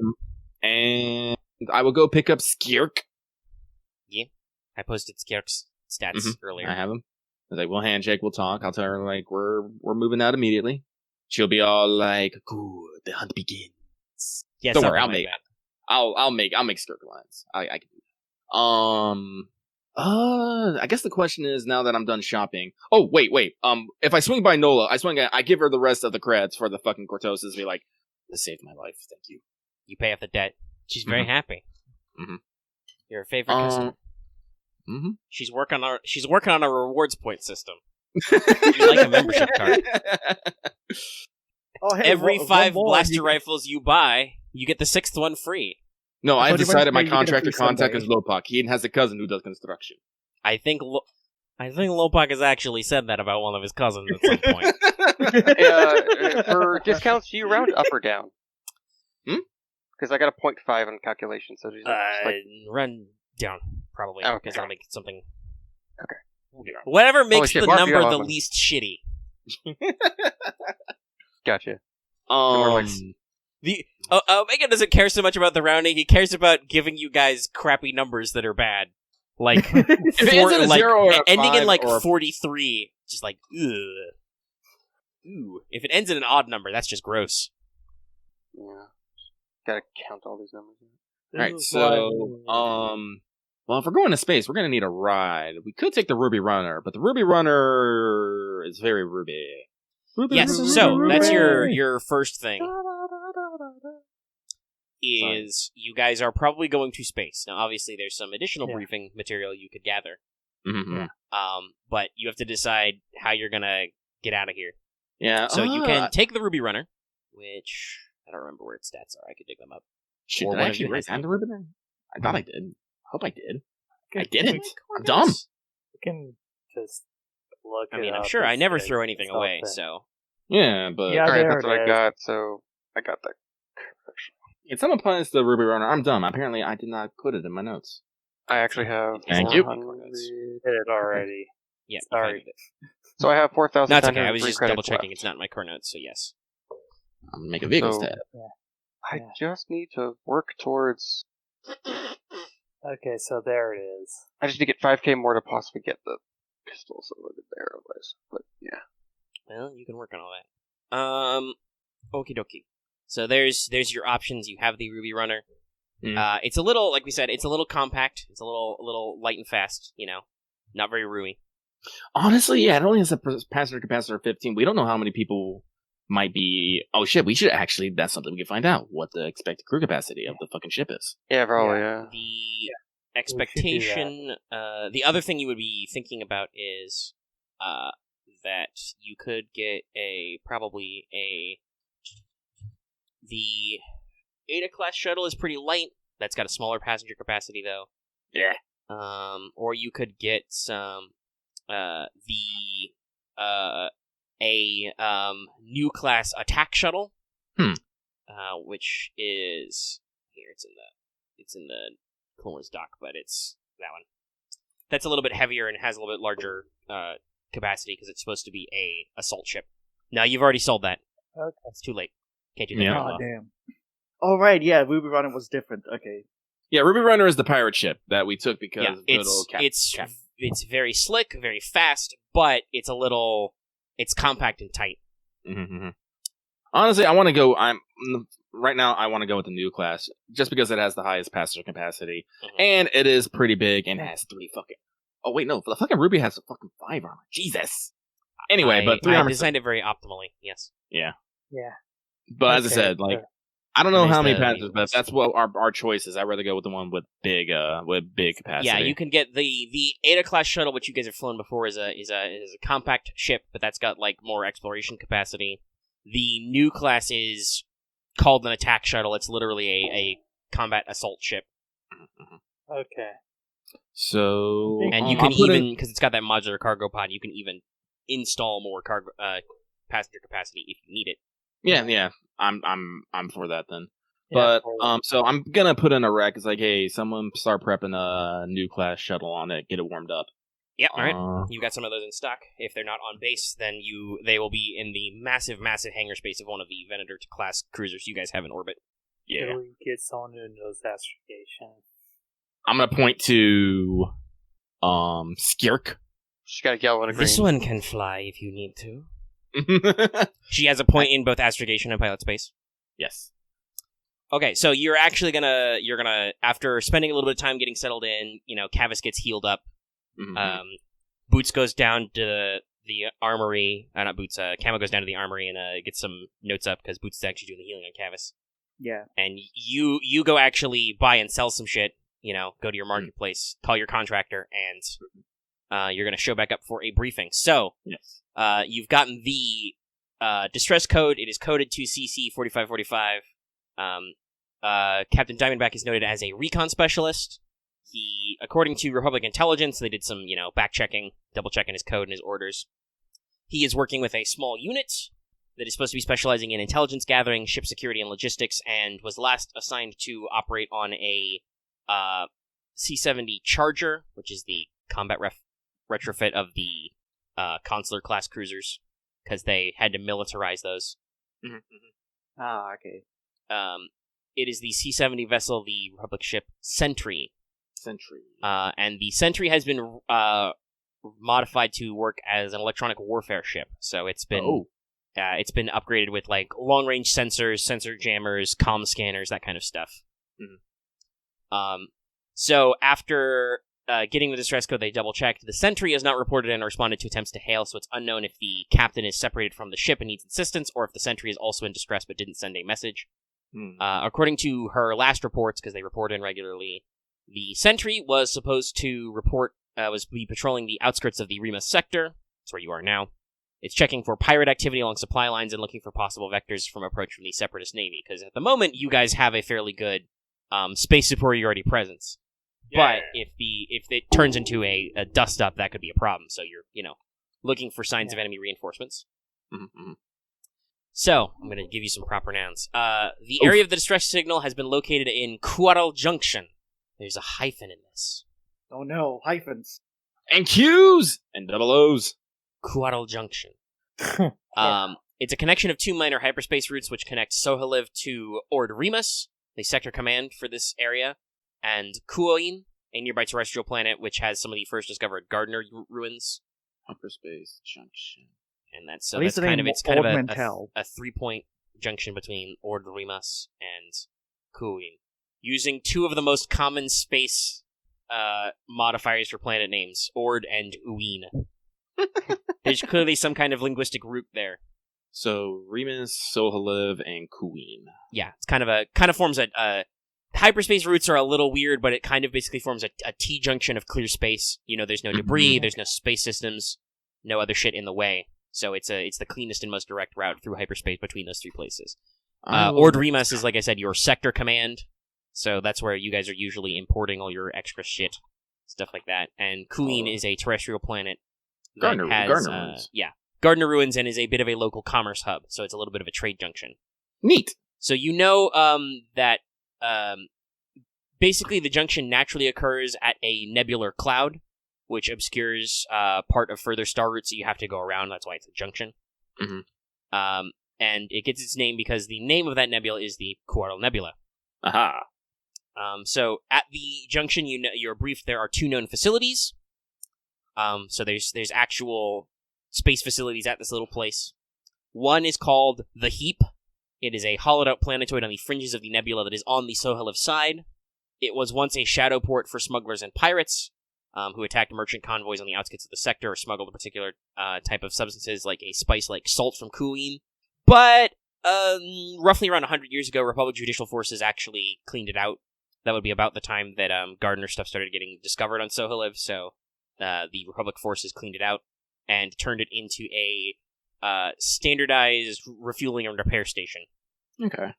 And I will go pick up Skirk. Yeah, I posted Skirk's stats earlier. I have them. I was like, "We'll handshake, we'll talk." I'll tell her like we're moving out immediately. She'll be all like, "Good, the hunt begins." Yeah, don't worry, I'll make Skirk lines. I can do that. I guess the question is, now that I'm done shopping. Oh, wait. If I swing by Nola, I give her the rest of the credits for the fucking Cortoses. Be like, "This saved my life. Thank you." You pay off the debt. She's very happy. Mm-hmm. You're a favorite customer. Mm-hmm. She's working on a rewards point system. You like a membership card. Oh, hey, Every one 5 more, blaster rifles you buy, you get the 6th one free. No, I've decided my you get a contractor free contact Sunday. is Lopak. He has a cousin who does construction. I think Lopak has actually said that about one of his cousins at some point. For discounts, do you round up or down? Because I got a 0.5 on calculation, so just Run down, probably, Okay. because I'll make it something... Okay. Whatever makes shit, the Marth, number you got the one. least shitty. Gotcha. The Omega doesn't care so much about the rounding. He cares about giving you guys crappy numbers that are bad, like If it ends in a 0 or a ending 5 in like or a 43. Just like ugh. Ooh. If it ends in an odd number, that's just gross. Yeah. Gotta count all these numbers. Alright, so, well, if we're going to space, we're going to need a ride. We could take the Ruby Runner, but the Ruby Runner is very Ruby. Yes, so that's your first thing. Is you guys are probably going to space. Now, obviously, there's some additional briefing material you could gather. Mm-hmm. But you have to decide how you're gonna get out of here. Yeah. So you can take the Ruby Runner, which I don't remember where its stats are. I could dig them up. Shit, Or did one I of actually you raise has the them. Ruby Runner? I thought I did. Hope I did. I We didn't. I'm dumb. can just look. I mean, it I'm up sure I and never see throw anything away, something. so... Yeah, but Yeah, Alright, there that's what it I is. got, so I got that. if someone plans the Ruby Runner, I'm dumb. Apparently, I did not put it in my notes. I actually have. Thank you. 400 Did it already. Yeah, Sorry. you found it. So I have 4,000. No, it's okay. I was just double-checking. It's not in my core notes, so yes. I'm gonna make a vehicles So- tab. I just need to work towards. Okay, so there it is. I just need to get 5k more to possibly get the pistols that would there otherwise. But yeah. Well, you can work on all that. Okie dokie. So there's your options. You have the Ruby Runner. It's a little, like we said, it's a little compact. It's a little light and fast. You know, not very roomy. Honestly, yeah, it only has a passenger capacity of 15. We don't know how many people might be. Oh shit, we should actually. That's something we can find out. What the expected crew capacity of the fucking ship is. Yeah, probably, yeah. The expectation. The other thing you would be thinking about is that you could get the Ada class shuttle is pretty light. That's got a smaller passenger capacity though. Yeah. Or you could get some new class attack shuttle. Which is here. It's in the Clone Wars dock, but it's that one. That's a little bit heavier and has a little bit larger capacity because it's supposed to be a assault ship. No, you've already sold that. Okay. It's too late. Can't do that. Yeah. Oh, damn. Oh, right, yeah, Ruby Runner was different. Okay. Yeah, Ruby Runner is the pirate ship that we took because Yeah, of good old Cap. it's very slick, very fast, but it's compact and tight. Mm-hmm. Honestly, I want to go. Right now. I want to go with the new class just because it has the highest passenger capacity and it is pretty big and has 3 fucking. Oh wait, no, the fucking Ruby has a fucking 5 armor. Jesus. Anyway, but 3 I armor. designed it very optimally. Yes. Yeah. But as I Okay, said, like sure. I don't know Nice how many to passengers, be but that's what our choice is. I'd rather go with the one with big capacity. Yeah, you can get the Ada class shuttle, which you guys have flown before, is a compact ship, but that's got like more exploration capacity. The new class is called an attack shuttle. It's literally a combat assault ship. Okay. So, And you can even, because it's got that modular cargo pod, you can even install more cargo passenger capacity if you need it. Yeah. I'm for that then. Yeah, But so I'm gonna put in a rec. It's like, hey, someone start prepping a new class shuttle on it, get it warmed up. Yep, alright. You've got some of those in stock. If they're not on base, then they will be in the massive hangar space of one of the Venator class cruisers you guys have in orbit. Yeah. Can we get someone who knows astrogation? I'm gonna point to Skirk. She's got a yellow and a green. This one can fly if you need to. She has a point in both astrogation and pilot space. Yes. Okay, so you're gonna after spending a little bit of time getting settled in, Kavis gets healed up. Mm-hmm. Boots goes down to the armory. Not Boots. Camo goes down to the armory and gets some notes up because Boots is actually doing the healing on Kavis. Yeah. And you go actually buy and sell some shit. Go to your marketplace, call your contractor, and you're gonna show back up for a briefing. So yes, you've gotten the distress code. It is coded to CC 4545. Captain Diamondback is noted as a recon specialist. He, according to Republic Intelligence, they did some, back-checking, double-checking his code and his orders. He is working with a small unit that is supposed to be specializing in intelligence gathering, ship security, and logistics, and was last assigned to operate on a C-70 Charger, which is the combat retrofit of the consular-class cruisers, because they had to militarize those. Ah, okay. It is the C-70 vessel, the Republic ship Sentry. And the Sentry has been modified to work as an electronic warfare ship. So it's been upgraded with like long range sensors, sensor jammers, comm scanners, that kind of stuff. So after getting the distress code, they double checked. The Sentry has not reported and responded to attempts to hail, so it's unknown if the captain is separated from the ship and needs assistance, or if the Sentry is also in distress but didn't send a message. According to her last reports, because they report in regularly, the Sentry was supposed to be patrolling the outskirts of the Remus sector. That's where you are now. It's checking for pirate activity along supply lines and looking for possible vectors from approach from the Separatist Navy, because at the moment, you guys have a fairly good space superiority presence. Yeah. But if it turns into a dust-up, that could be a problem. So you're, looking for signs of enemy reinforcements. So, I'm going to give you some proper nouns. The area of the distress signal has been located in Vuull Junction. There's a hyphen in this. Oh no, hyphens. And Q's! And double O's. Vuull Junction. It's a connection of two minor hyperspace routes which connect Sohaliv to Ord Remus, the sector command for this area, and Kuoin, a nearby terrestrial planet which has some of the first discovered Gardner ruins. Hyperspace Junction. And that's kind of a 3-point junction between Ord Remus and Kuoin, using two of the most common space modifiers for planet names, Ord and Uin. There's clearly some kind of linguistic root there. So Remus, Sohaliv, and Kuoin. Yeah, it's kind of forms a hyperspace routes are a little weird, but it kind of basically forms a T junction of clear space. There's no debris, there's no space systems, no other shit in the way. So it's the cleanest and most direct route through hyperspace between those three places. Ord Remus is, like I said, your sector command. So that's where you guys are usually importing all your extra shit, stuff like that. And Kuoin is a terrestrial planet that Gardner Ruins. Yeah, Gardner Ruins, and is a bit of a local commerce hub. So it's a little bit of a trade junction. Neat. So that basically the junction naturally occurs at a nebular cloud, which obscures part of further star routes that you have to go around. That's why it's a junction. And it gets its name because the name of that nebula is the Vuull Nebula. Aha. So at the junction, you're briefed there are two known facilities. So there's actual space facilities at this little place. One is called the Heap. It is a hollowed-out planetoid on the fringes of the nebula that is on the Sohaliv side. It was once a shadow port for smugglers and pirates, who attacked merchant convoys on the outskirts of the sector or smuggled a particular type of substances like a spice like salt from Kuoin. But roughly around 100 years ago, Republic Judicial Forces actually cleaned it out. That would be about the time that Gardner stuff started getting discovered on Sohaliv, so the Republic forces cleaned it out and turned it into a standardized refueling and repair station. Okay.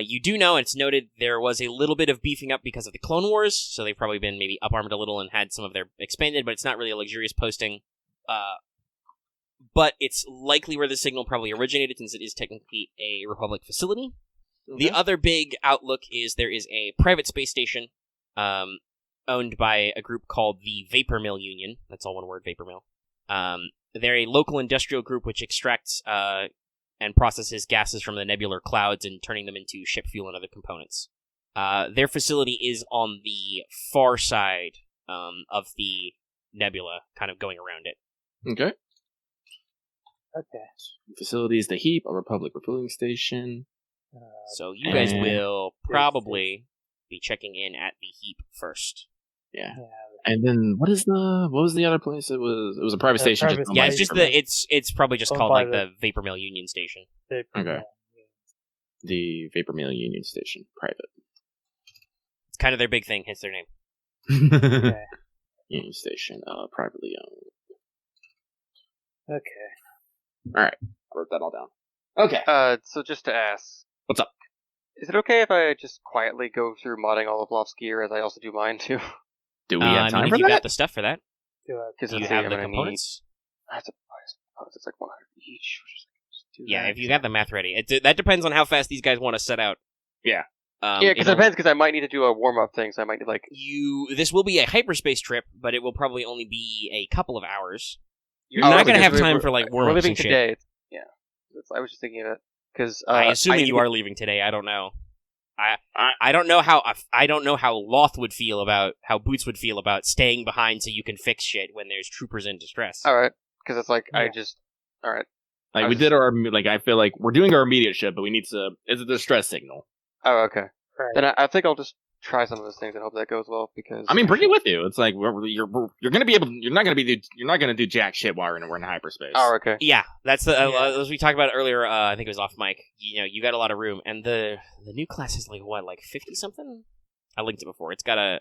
You do know, and it's noted, there was a little bit of beefing up because of the Clone Wars, so they've probably been maybe up-armored a little and had some of their expanded, but it's not really a luxurious posting. But it's likely where the signal probably originated, since it is technically a Republic facility. Okay. The other big outlook is there is a private space station owned by a group called the Vapor Mill Union. That's all one word, Vapor Mill. They're a local industrial group which extracts and processes gases from the nebular clouds and turning them into ship fuel and other components. Their facility is on the far side of the nebula, kind of going around it. Okay. Okay. Facility is the Heap, a Republic refueling station. So you guys will probably be checking in at the Heap first. Yeah. And then what was the other place? It was a private station. It's just it's probably just called like the Vapor Mill Union Station. Okay. The Vapor Mill Union Station, private. It's kind of their big thing. Hence their name. Okay. Union Station, privately owned. Okay. All right, I wrote that all down. Okay. So just to ask, what's up? Is it okay if I just quietly go through modding all of Loth's gear as I also do mine too? Do we have time if for you that? got the stuff for that. Because you have the components. I have to buy some components. It's like 100 each. Yeah, if you got the math ready. That depends on how fast these guys want to set out. Yeah. Yeah, because it depends, because I might need to do a warm-up thing, so I might need, like... This will be a hyperspace trip, but it will probably only be a couple of hours. You're not going to have time for, like, warm-ups and shit. We're leaving today. Yeah. I was just thinking of it. Because I assume you are leaving today. I don't know. I don't know how Loth would feel about, how Boots would feel about staying behind so you can fix shit when there's troopers in distress. Alright. Because it's like, yeah. Alright. Like, did our, like, I feel like we're doing our immediate shit, but we need to, it's a distress signal. Oh, okay. Right. Then I think I'll just try some of those things and hope that goes well, because... I mean, bring it with you. It's like, you're gonna be able, you're not gonna do jack shit while we're in hyperspace. Oh, okay. Yeah, that's as we talked about earlier, I think it was off mic, you got a lot of room, and the new class is like 50-something? I linked it before. It's got a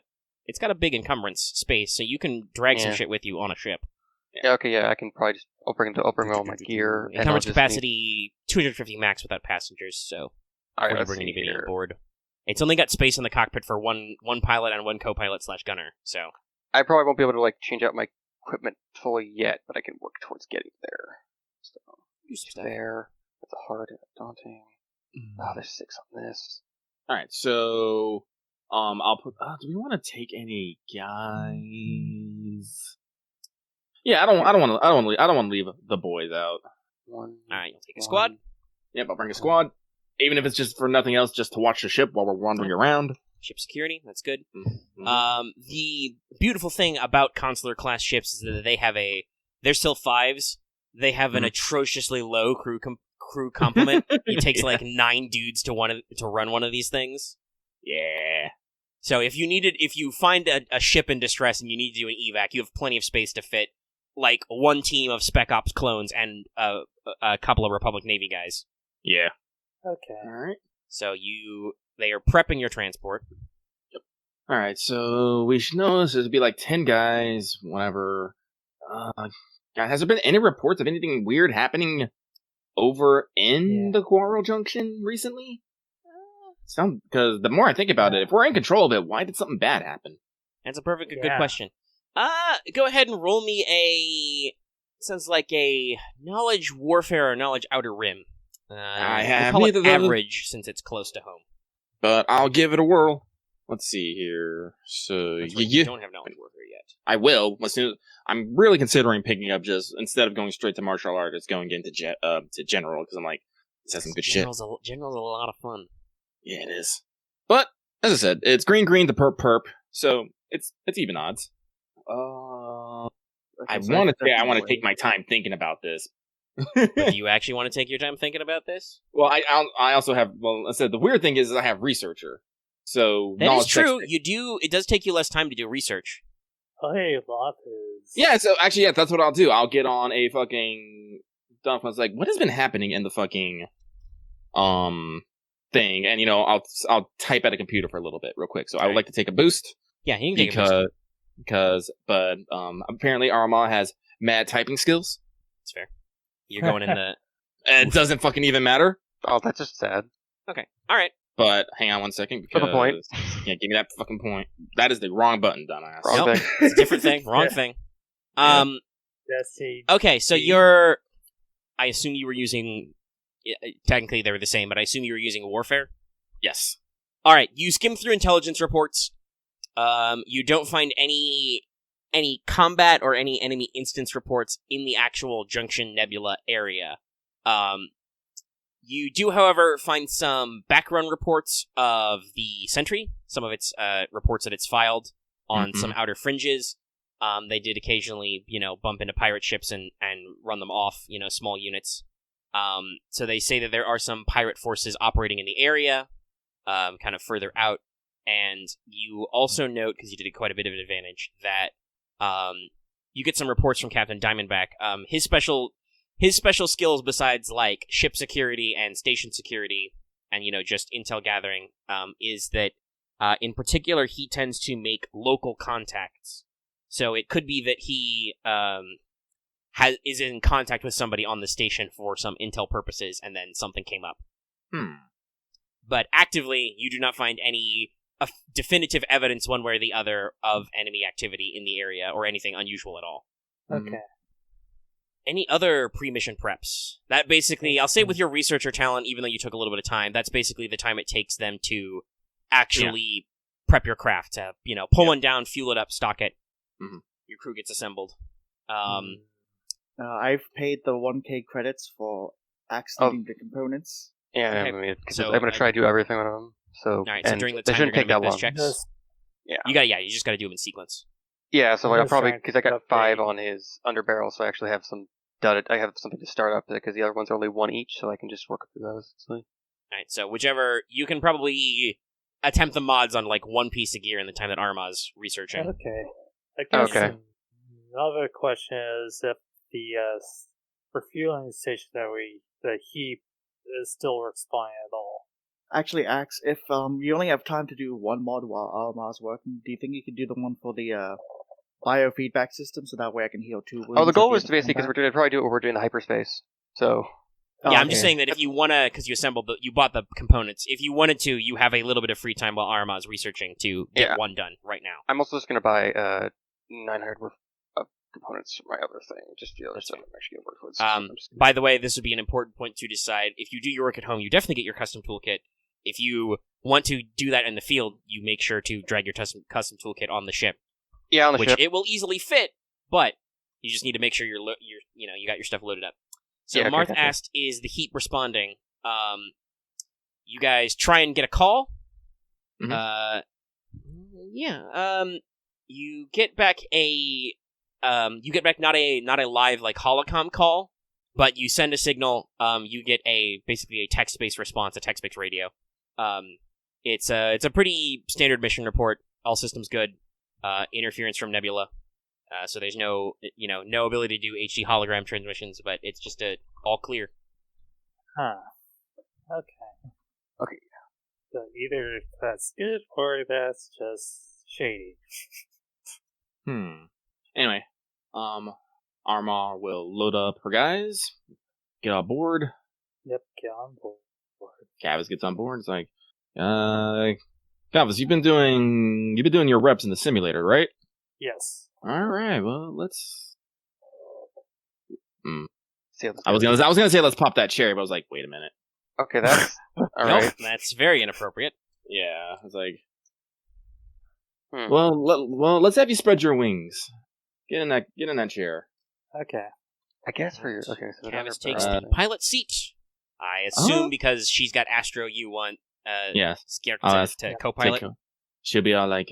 big encumbrance space, so you can drag some shit with you on a ship. Yeah, okay, yeah, I can probably just, I'll bring all my gear. Encumbrance capacity, 250 max without passengers, so before you bring anybody on board. It's only got space in the cockpit for one pilot and one co-pilot / gunner, so... I probably won't be able to, like, change out my equipment fully yet, but I can work towards getting there. So, there. That's a hard, daunting. There's 6 on this. Alright, so... I'll put... do we want to take any guys? Yeah, I don't want to leave the boys out. Alright, you'll take a squad? Yep, I'll bring a squad. Even if it's just for nothing else, just to watch the ship while we're wandering around. Ship security, that's good. Mm-hmm. The beautiful thing about consular class ships is that they're still 5s. They have an atrociously low crew complement. It takes like 9 dudes to run one of these things. Yeah. So if you find a ship in distress and you need to do an evac, you have plenty of space to fit like one team of Spec Ops clones and a couple of Republic Navy guys. Yeah. Okay. Alright. So they are prepping your transport. Yep. Alright, so we should know this would be like 10 guys, whatever. Has there been any reports of anything weird happening over in the Quarrel Junction recently? Because the more I think about it, if we're in control of it, why did something bad happen? That's a good question. Go ahead and roll me sounds like a knowledge warfare or knowledge outer rim. I have call neither it average since it's close to home. But I'll give it a whirl. Let's see here. So you don't have knowledge warfare yet. I will. I'm really considering picking up just instead of going straight to martial arts, going into to general because I'm like, this has some good General's a lot of fun. Yeah, it is. But as I said, it's green to perp, so it's even odds. I want to take my time thinking about this. Do you actually want to take your time thinking about this? Well, I also have. Well, I said the weird thing is I have researcher, so that is true. You do. It does take you less time to do research. Oh, hey, Loth is. Yeah. So actually, yeah, that's what I'll do. I'll get on a fucking dump. I was like, what has been happening in the fucking thing? And I'll type at a computer for a little bit, real quick. So I would like to take a boost. Yeah, you can take a boost. But apparently Aramaa has mad typing skills. That's fair. You're going in the... It doesn't fucking even matter. Oh, that's just sad. Okay. All right. But hang on one second, because Flip a point. Yeah, give me that fucking point. That is the wrong button, dumbass. Wrong Nope. thing. It's a different thing. Wrong thing. That's the Okay, so you're... I assume you were using... Technically, they were the same, but I assume you were using Warfare? Yes. Alright, you skim through intelligence reports. You don't find any combat or any enemy instance reports in the actual Junction Nebula area. You do, however, find some background reports of the Sentry, some of its reports that it's filed on some outer fringes. They did occasionally, bump into pirate ships and run them off, small units. So they say that there are some pirate forces operating in the area, kind of further out. And you also note, because you did quite a bit of an advantage, that you get some reports from Captain Diamondback. His special skills, besides like ship security and station security, and just intel gathering, is that in particular he tends to make local contacts. So it could be that he is in contact with somebody on the station for some intel purposes, and then something came up. But actively, you do not find any definitive evidence one way or the other of enemy activity in the area or anything unusual at all. okay. Any other pre-mission preps? That basically, I'll say with your researcher talent, even though you took a little bit of time, that's basically the time it takes them to actually prep your craft, to, pull one down, fuel it up, stock it. Your crew gets assembled. I've paid the 1k credits for accessing the components. Yeah, Okay. I mean, So, I'm going to try to do everything on them. So, Alright, so and during the they time you're shouldn't going take to that make those long. checks, Yeah. you just got to do them in sequence. Yeah, so I'll Just probably, trying to because I got upgrade. 5 on his underbarrel, so I actually have some I have something to start up, because the other ones are only 1 each, so I can just work through those. Alright, so whichever, you can probably attempt the mods on like one piece of gear in the time that Armaa's researching. Okay. I guess Okay. another question is if the refueling station the Heap, is still responding at all. Actually, Axe, if you only have time to do one mod while Armaa's working, do you think you could do the one for the biofeedback system, so that way I can heal 2 wounds? Oh, the at goal the was end to of basically, because combat? we're going to probably do what we're doing in the hyperspace. So, Yeah, I'm just okay. saying that if you want to, because you assembled you bought the components, if you wanted to, you have a little bit of free time while Armaa's researching to get Yeah. one done right now. I'm also just going to buy 900 worth of components for my other thing, just the other stuff I'm actually going to work with. So I'm just gonna- By the way, this would be an important point to decide. If you do your work at home, you definitely get your custom toolkit. If you want to do that in the field, you make sure to drag your custom toolkit on the ship, yeah, on the which ship. it will easily fit, but you just need to make sure you got your stuff loaded up. So Yeah, okay, Marth gotcha. asked, "Is the Heap responding?" You guys try and get a call. Mhm. You get back not a live like holocom call, but you send a signal. You get basically a text-based response, a text-based radio. It's a pretty standard mission report. All systems good. Interference from Nebula. So there's no ability to do HD hologram transmissions, but it's just all clear. Huh. Okay. So either that's good or that's just shady. Anyway, Aramaa will load up her guys, get on board. Yep, get on board. Kavis gets on board. It's like, Kavis, you've been doing your reps in the simulator, right? Yes. All right. Well, let's. See how this I was goes. gonna say let's pop that cherry, but I was like, wait a minute. Okay, that's all Nope, right. that's very inappropriate. Yeah, I was like, Hmm. well, let's have you spread your wings. Get in that chair. Okay. I guess for your okay. So Kavis the takes underbarrel- the pilot seat. I assume because she's got Astro, you want Yeah. Scared Oh, that's- to co-pilot. She'll be all like,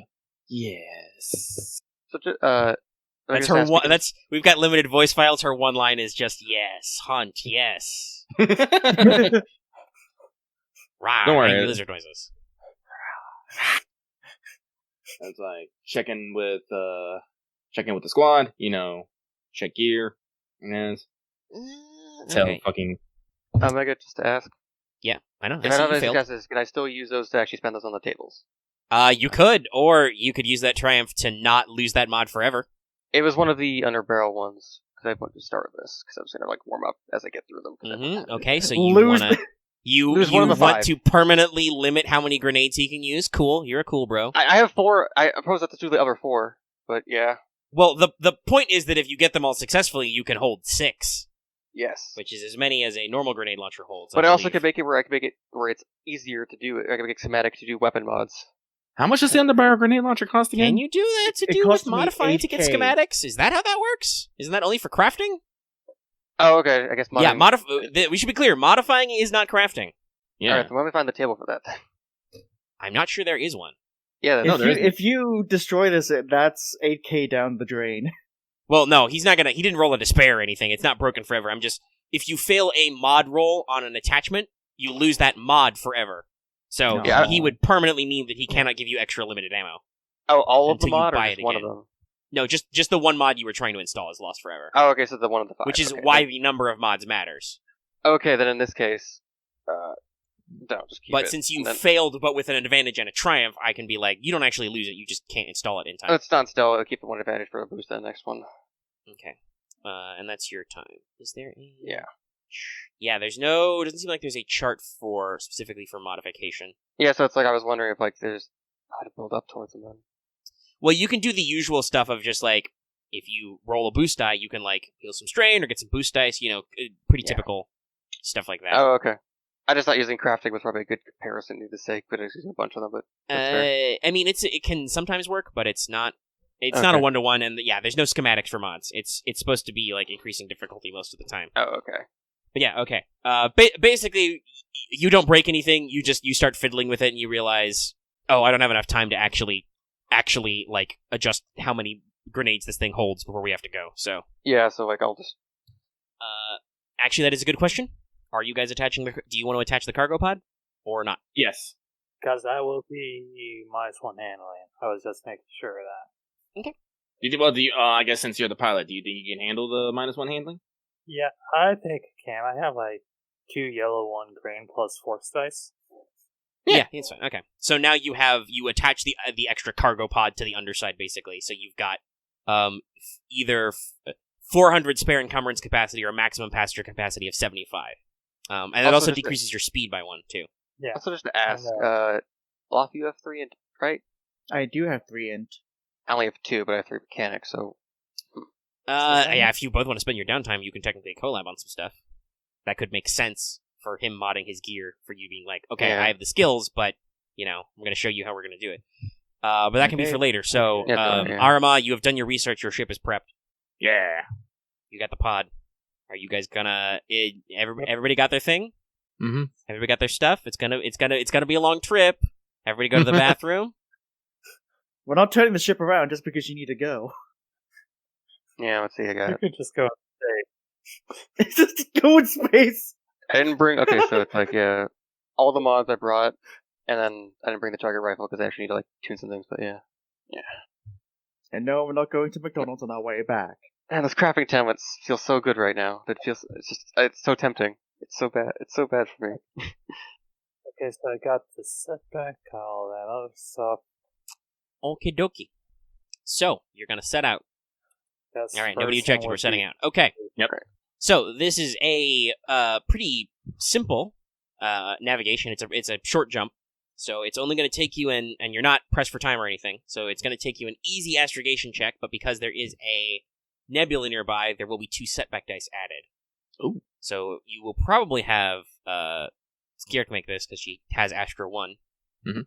yes. So That's her one. We've got limited voice files. Her one line is just yes, hunt, yes. Rah, Don't worry. angry lizard noises. It's like checking with the squad. Check gear. And tell Okay. fucking. Omega, just to ask. Yeah, I know. If I I see don't you have failed. successes, can I still use those to actually spend those on the tables? You could, or you could use that triumph to not lose that mod forever. It was one of the underbarrel ones because I wanted to start with this because I was gonna warm up as I get through them. 'cause I don't have to. Okay, so you Lose wanna You There's one of the want 5. to permanently limit how many grenades he can use? Cool, you're a cool bro. I have 4. I propose that to do the other 4, but yeah. Well, the point is that if you get them all successfully, you can hold 6, Yes. which is as many as a normal grenade launcher holds. But I also believe. could make it where it's easier to do it. I can make it schematic to do weapon mods. How much does the underbarrel grenade launcher cost again? Can you do that to It do with cost me modifying to get 8K. schematics? Is that how that works? Isn't that only for crafting? Oh, okay. I guess modding. Yeah, we should be clear. Modifying is not crafting. Yeah. Alright, then let me find the table for that. I'm not sure there is one. Yeah, No, there isn't. If you destroy this, that's 8K down the drain. Well, no, he's not gonna. He didn't roll a despair or anything. It's not broken forever. If you fail a mod roll on an attachment, you lose that mod forever. So Yeah. he would permanently mean that he cannot give you extra limited ammo. Oh, all of the Until you mod or buy just it one of again. them? No, just the one mod you were trying to install is lost forever. Oh, okay, so the one of the 5. Which is okay. why the number of mods matters. Okay, then in this case, no, just keep it. But since you And then- failed, but with an advantage and a triumph, I can be like, you don't actually lose it. You just can't install it in time. Let's not still. I'll keep the one advantage for a boost in the next one. Okay. And that's your time. Is there a... Yeah. Yeah, it doesn't seem like there's a chart specifically for modification. Yeah, so it's like I was wondering if like there's how to build up towards them then. Well, you can do the usual stuff of just like, if you roll a boost die, you can like heal some strain or get some boost dice, pretty Yeah. typical stuff like that. Oh, okay. I just thought using crafting was probably a good comparison to the sake, but it's using a bunch of them. But that's fair. I mean, it can sometimes work, but it's not a Okay. 1-to-1, and yeah, there's no schematics for mods. It's supposed to be like increasing difficulty most of the time. Oh, okay. But yeah, okay. Basically, you don't break anything. You start fiddling with it, and you realize, oh, I don't have enough time to actually like adjust how many grenades this thing holds before we have to go. So Yeah, so like I'll just. actually, that is a good question. Are you guys attaching do you want to attach the cargo pod or not? Yes. Because that will be -1 handling. I was just making sure of that. I guess since you're the pilot, do you think you can handle the -1 handling? Yeah, I think I can. I have like 2 yellow, 1 green plus force dice. Yeah, it's fine. Okay. So now you attach the extra cargo pod to the underside, basically. So you've got either 400 spare encumbrance capacity or a maximum passenger capacity of 75. And it Also also just decreases your speed by 1 too. Yeah. Also, just to ask, And, Loth, you have 3 int, right? I do have 3 int. I only have 2, but I have 3 mechanics, so. Yeah, if you both want to spend your downtime, you can technically collab on some stuff. That could make sense for him modding his gear, for you being like, okay, Yeah. I have the skills, but, I'm going to show you how we're going to do it. But that can be Okay. for later. So, Yeah, yeah. Aramaa, you have done your research, your ship is prepped. Yeah. You got the pod. Are you guys gonna... everybody got their thing? Mm-hmm. Everybody got their stuff? It's gonna be a long trip. Everybody go to the bathroom? We're not turning the ship around just because you need to go. Yeah, let's see, I got You it. could just go. It's just go in space. I didn't bring. Okay, so it's like, yeah. All the mods I brought, and then I didn't bring the target rifle because I actually need to, like, tune some things, but yeah. And no, we're not going to McDonald's on our way back. Man, this crafting template feels so good right now. It's so tempting. It's so bad. It's so bad for me. Okay, so I got the setback, all that other stuff. Okie dokie. So, you're gonna set out. That's Alright, nobody first thing objected. We're would setting be- out. Okay. Yep. So, this is a pretty simple navigation. It's a short jump. So, it's only going to take you and you're not pressed for time or anything. So, it's going to take you an easy astrogation check, but because there is a nebula nearby, there will be 2 setback dice added. Ooh. So, you will probably have Skier can make this because she has Astro 1. Yes.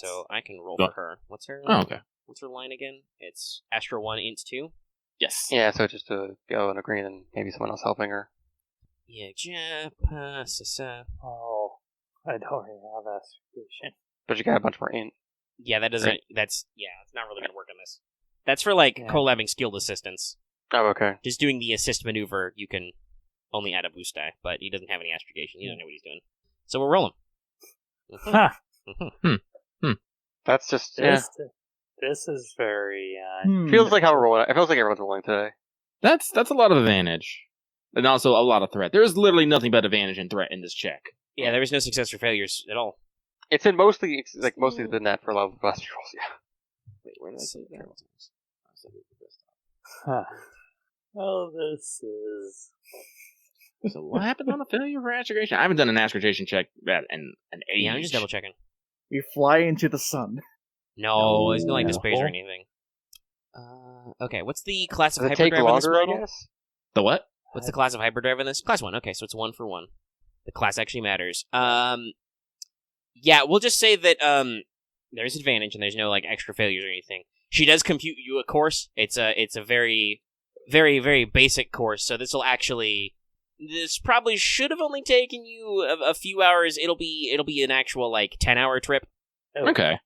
So, I can roll Go. for her. What's her? Oh, okay. What's her line again? It's Astro 1 int 2. Yes. Yeah, so just to go and agree, and maybe someone else helping her. Yeah, Oh, I don't really have astrogation. But you got a bunch more int. yeah, that doesn't. Right. It's not really going to work on this. That's for like Yeah. collabing skilled assistants. Oh, okay. Just doing the assist maneuver, you can only add a boost die, but he doesn't have any astrogation. He doesn't know what he's doing. So we're rolling. Ha! That's just yeah. This is very. Feels like how we're rolling. It feels like everyone's rolling today. That's a lot of advantage. And also a lot of threat. There is literally nothing but advantage and threat in this check. Yeah, there was no success or failures at all. It's in mostly been that for a lot of the last few rolls. Yeah. Wait, where did I say that? Huh. Oh, this is. So what happens on the failure of astrogation? I haven't done an astrogation check in an age. Yeah, I'm just double checking. We fly into the sun. No, it's not like No. displays or anything. Okay, what's the class of Does it take hyperdrive in this longer, I model? guess? The what? What's the class of hyperdrive in this? Class 1. Okay, so it's 1 for 1. The class actually matters. Yeah, we'll just say that there's advantage and there's no like extra failures or anything. She does compute you a course. It's a very, very, very basic course. So this probably should have only taken you a few hours. It'll be an actual like 10-hour trip. Okay.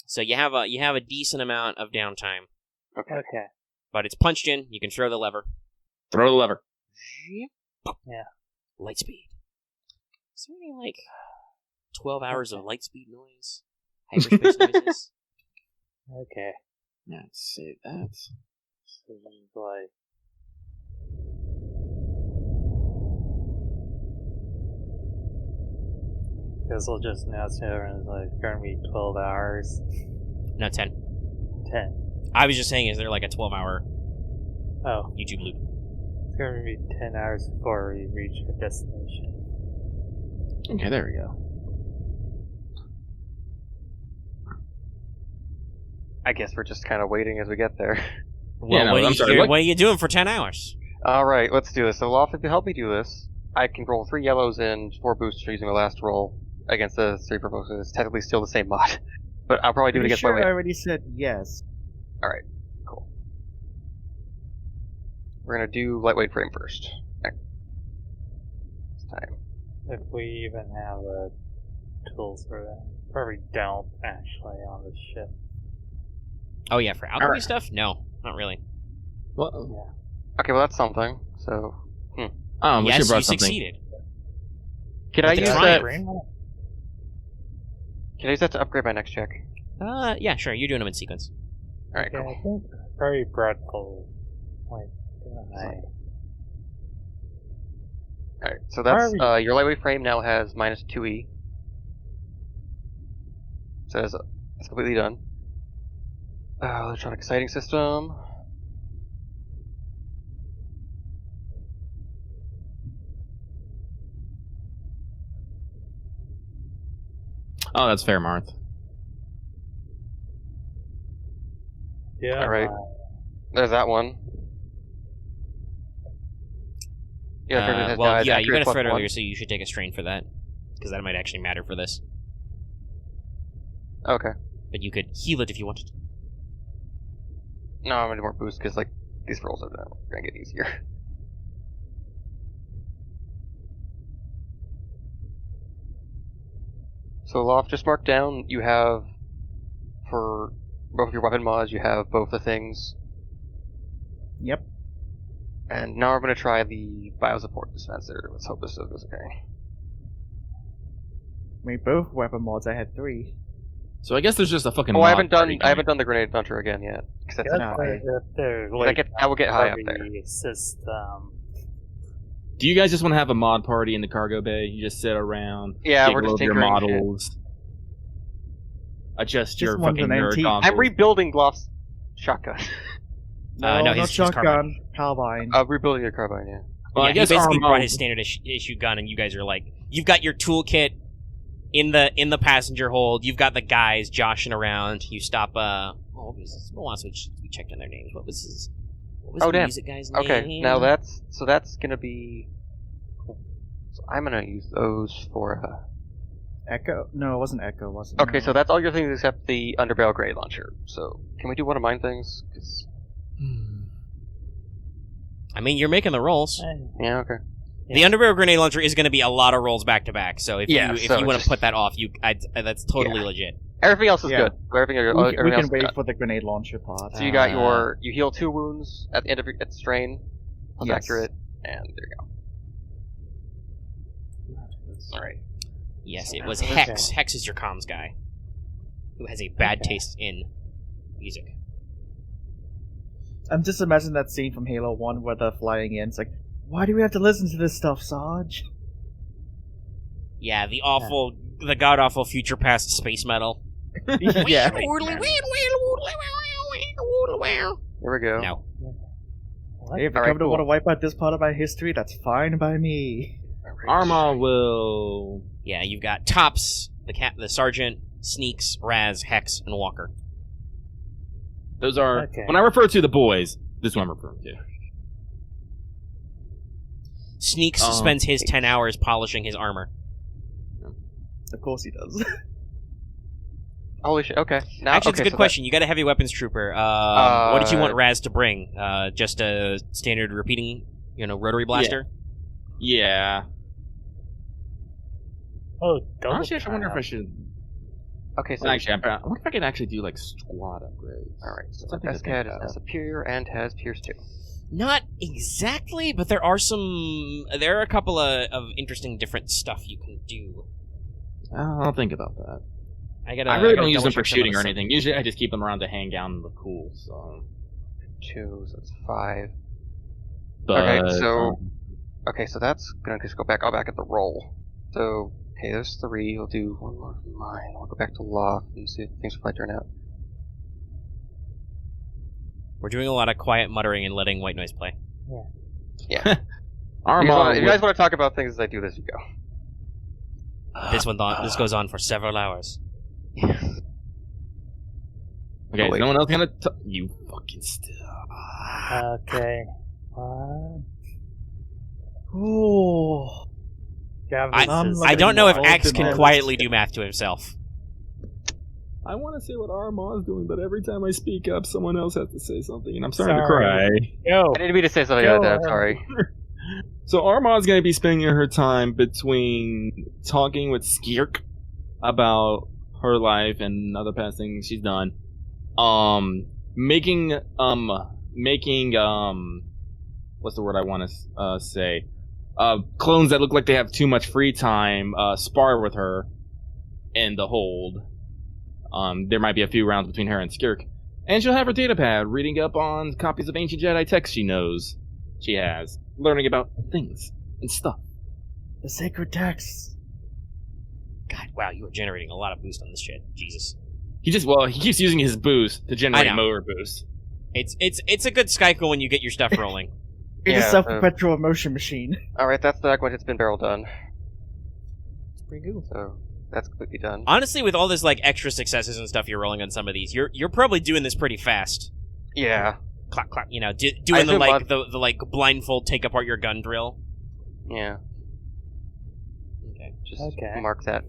So you have a decent amount of downtime. Okay. But it's punched in. You can throw the lever. Throw the lever. Yeah. Light speed. Is there any, like, 12 hours of light speed noise? Hyperspace noises? Okay. Let's save that. So it's like because we'll just announce it and it's like going to be 12 hours. No, 10. 10. I was just saying, is there, like, a 12-hour Oh, YouTube loop? it's going to be 10 hours before we reach our destination. Okay, there we go. I guess we're just kind of waiting as we get there. Well, Yeah, no, I'm sorry, what? what are you doing for 10 hours? Alright, let's do this. So, Loth, if you help me do this, I can roll 3 yellows and 4 boosts using my last roll against the 3 proposals. It's technically still the same mod. But I'll probably do it Pretty against sure my I way. already said yes. Alright, cool. We're gonna do lightweight frame first. This time. If we even have tools for that. Probably don't, actually, on the ship. Oh, yeah, for alchemy Alright. stuff? No, not really. Well, Okay, well that's something. So, we should Yes, have you brought something. succeeded. can I the use triumph. that? Can I use that to upgrade my next check? Yeah, sure, you're doing them in sequence. Alright, Okay, cool. I think probably Bradful. Like, Alright, so that's Why are your lightweight frame now has minus 2e. So it's completely done. Electronic sighting system. Oh, that's fair, Marth. yeah. Alright. There's that one. Yeah, Well, yeah, you got a threat earlier, so you should take a strain for that. Because that might actually matter for this. Okay. But you could heal it if you wanted. No, I'm gonna do more boost because like these rolls are gonna get easier. So Loth, just mark down. You have for both of your weapon mods. You have both the things, Yep. and now we're gonna try the biosupport dispenser. Let's hope this goes okay. I mean, both weapon mods, I had 3. So I guess there's just a fucking. Oh, mod I haven't party done going. the grenade launcher again yet. 'Cause that's No, I will get high up there. System. Do you guys just want to have a mod party in the cargo bay? You just sit around, Yeah, giggle we're just over your tinkering shit. models, adjust Just your one's fucking an nerd antique. console. I'm rebuilding Loth's shotgun. No, not his shotgun, carbine. I'm rebuilding your carbine. Yeah. Well, Yeah, I guess he basically Aramaa- brought his standard issue gun, and you guys are like, you've got your toolkit in the passenger hold. You've got the guys joshing around. You stop. What was this? Hold on, so we checked on their names. What was Oh, the damn. music guy's name? Okay, now that's gonna be. So I'm gonna use those for. Echo? No, it wasn't Echo, was it? Okay, No. so that's all your things except the underbarrel grenade launcher. So can we do one of mine things? 'Cause- I mean, you're making the rolls. yeah, okay. The underbarrel grenade launcher is going to be a lot of rolls back to back. So if Yeah, you so want to just- put that off, that's totally legit. Everything else is Yeah. good. Everything we else can is wait good. for the grenade launcher part. So you got you heal 2 wounds at the end of your strain, plus Yes. accurate, and there you go. All right. Yes, it was Okay. Hex. Hex is your comms guy, who has a bad taste in music. I'm just imagining that scene from Halo 1 where they're flying in. It's like, why do we have to listen to this stuff, Sarge? Yeah, the god awful future past space metal. Yeah. There we go. No. Hey, if the Alright, Covenant cool. want to wipe out this part of my history, that's fine by me. Aramaa will. Yeah, you've got Tops, the Sergeant, Sneaks, Raz, Hex, and Walker. Those are Okay. when I refer to the boys. This is what I'm referring to. Sneaks spends his 10 hours polishing his armor. Of course he does. Holy shit. Okay. Now, Actually, it's okay, a good so question. You got a heavy weapons trooper. What did you want Raz to bring? Just a standard repeating, rotary blaster? Yeah. Oh, double Honestly, I wonder if I tap. should. Okay, so Actually, I wonder if I can actually do like squad upgrades. all right. So Something our to best think cat is about. now superior and has tiers 2. Not exactly, but there are a couple of interesting different stuff you can do. I'll think about that. I really don't use them double for check some of shooting the or stuff. anything. Usually, I just keep them around to hang down and look cool. So. 2, so that's 5. But, Okay, so that's gonna just go back. I'll back at the roll. So, okay, there's 3. We'll do one more from mine. I'll go back to Loth and see if things will turn out. We're doing a lot of quiet muttering and letting white noise play. Yeah. Aramaa. If you guys want to talk about things as I do this, you go. This goes on for several hours. Okay, Oh, is no one else gonna? You fucking still. Okay. Ooh. I don't know if Axe can quietly do math to himself. I want to say what Aramaa is doing, but every time I speak up, someone else has to say something, and I'm starting to Sorry. cry. Yo, I didn't mean to say something Go like that. I'm ahead. sorry. So Aramaa is going to be spending her time between talking with Skirk about her life and other past things she's done, making what's the word I want to say? Clones that look like they have too much free time spar with her in the hold. There might be a few rounds between her and Skirk. And she'll have her datapad reading up on copies of ancient Jedi texts she knows she has, learning about things and stuff. The sacred texts. God, wow, you are generating a lot of boost on this shit. Jesus. He keeps using his boost to I generate know. motor boost. It's a good Skycle when you get your stuff rolling. It's Yeah, a self-perpetual motion machine. Alright, that's the Aqua It's Been Barrel done. It's pretty cool. So, that's completely done. Honestly, with all this extra successes and stuff you're rolling on some of these, you're probably doing this pretty fast. Yeah. Clap, clap. Doing assume the blindfold take apart your gun drill. Yeah. Okay. Just Okay. mark that.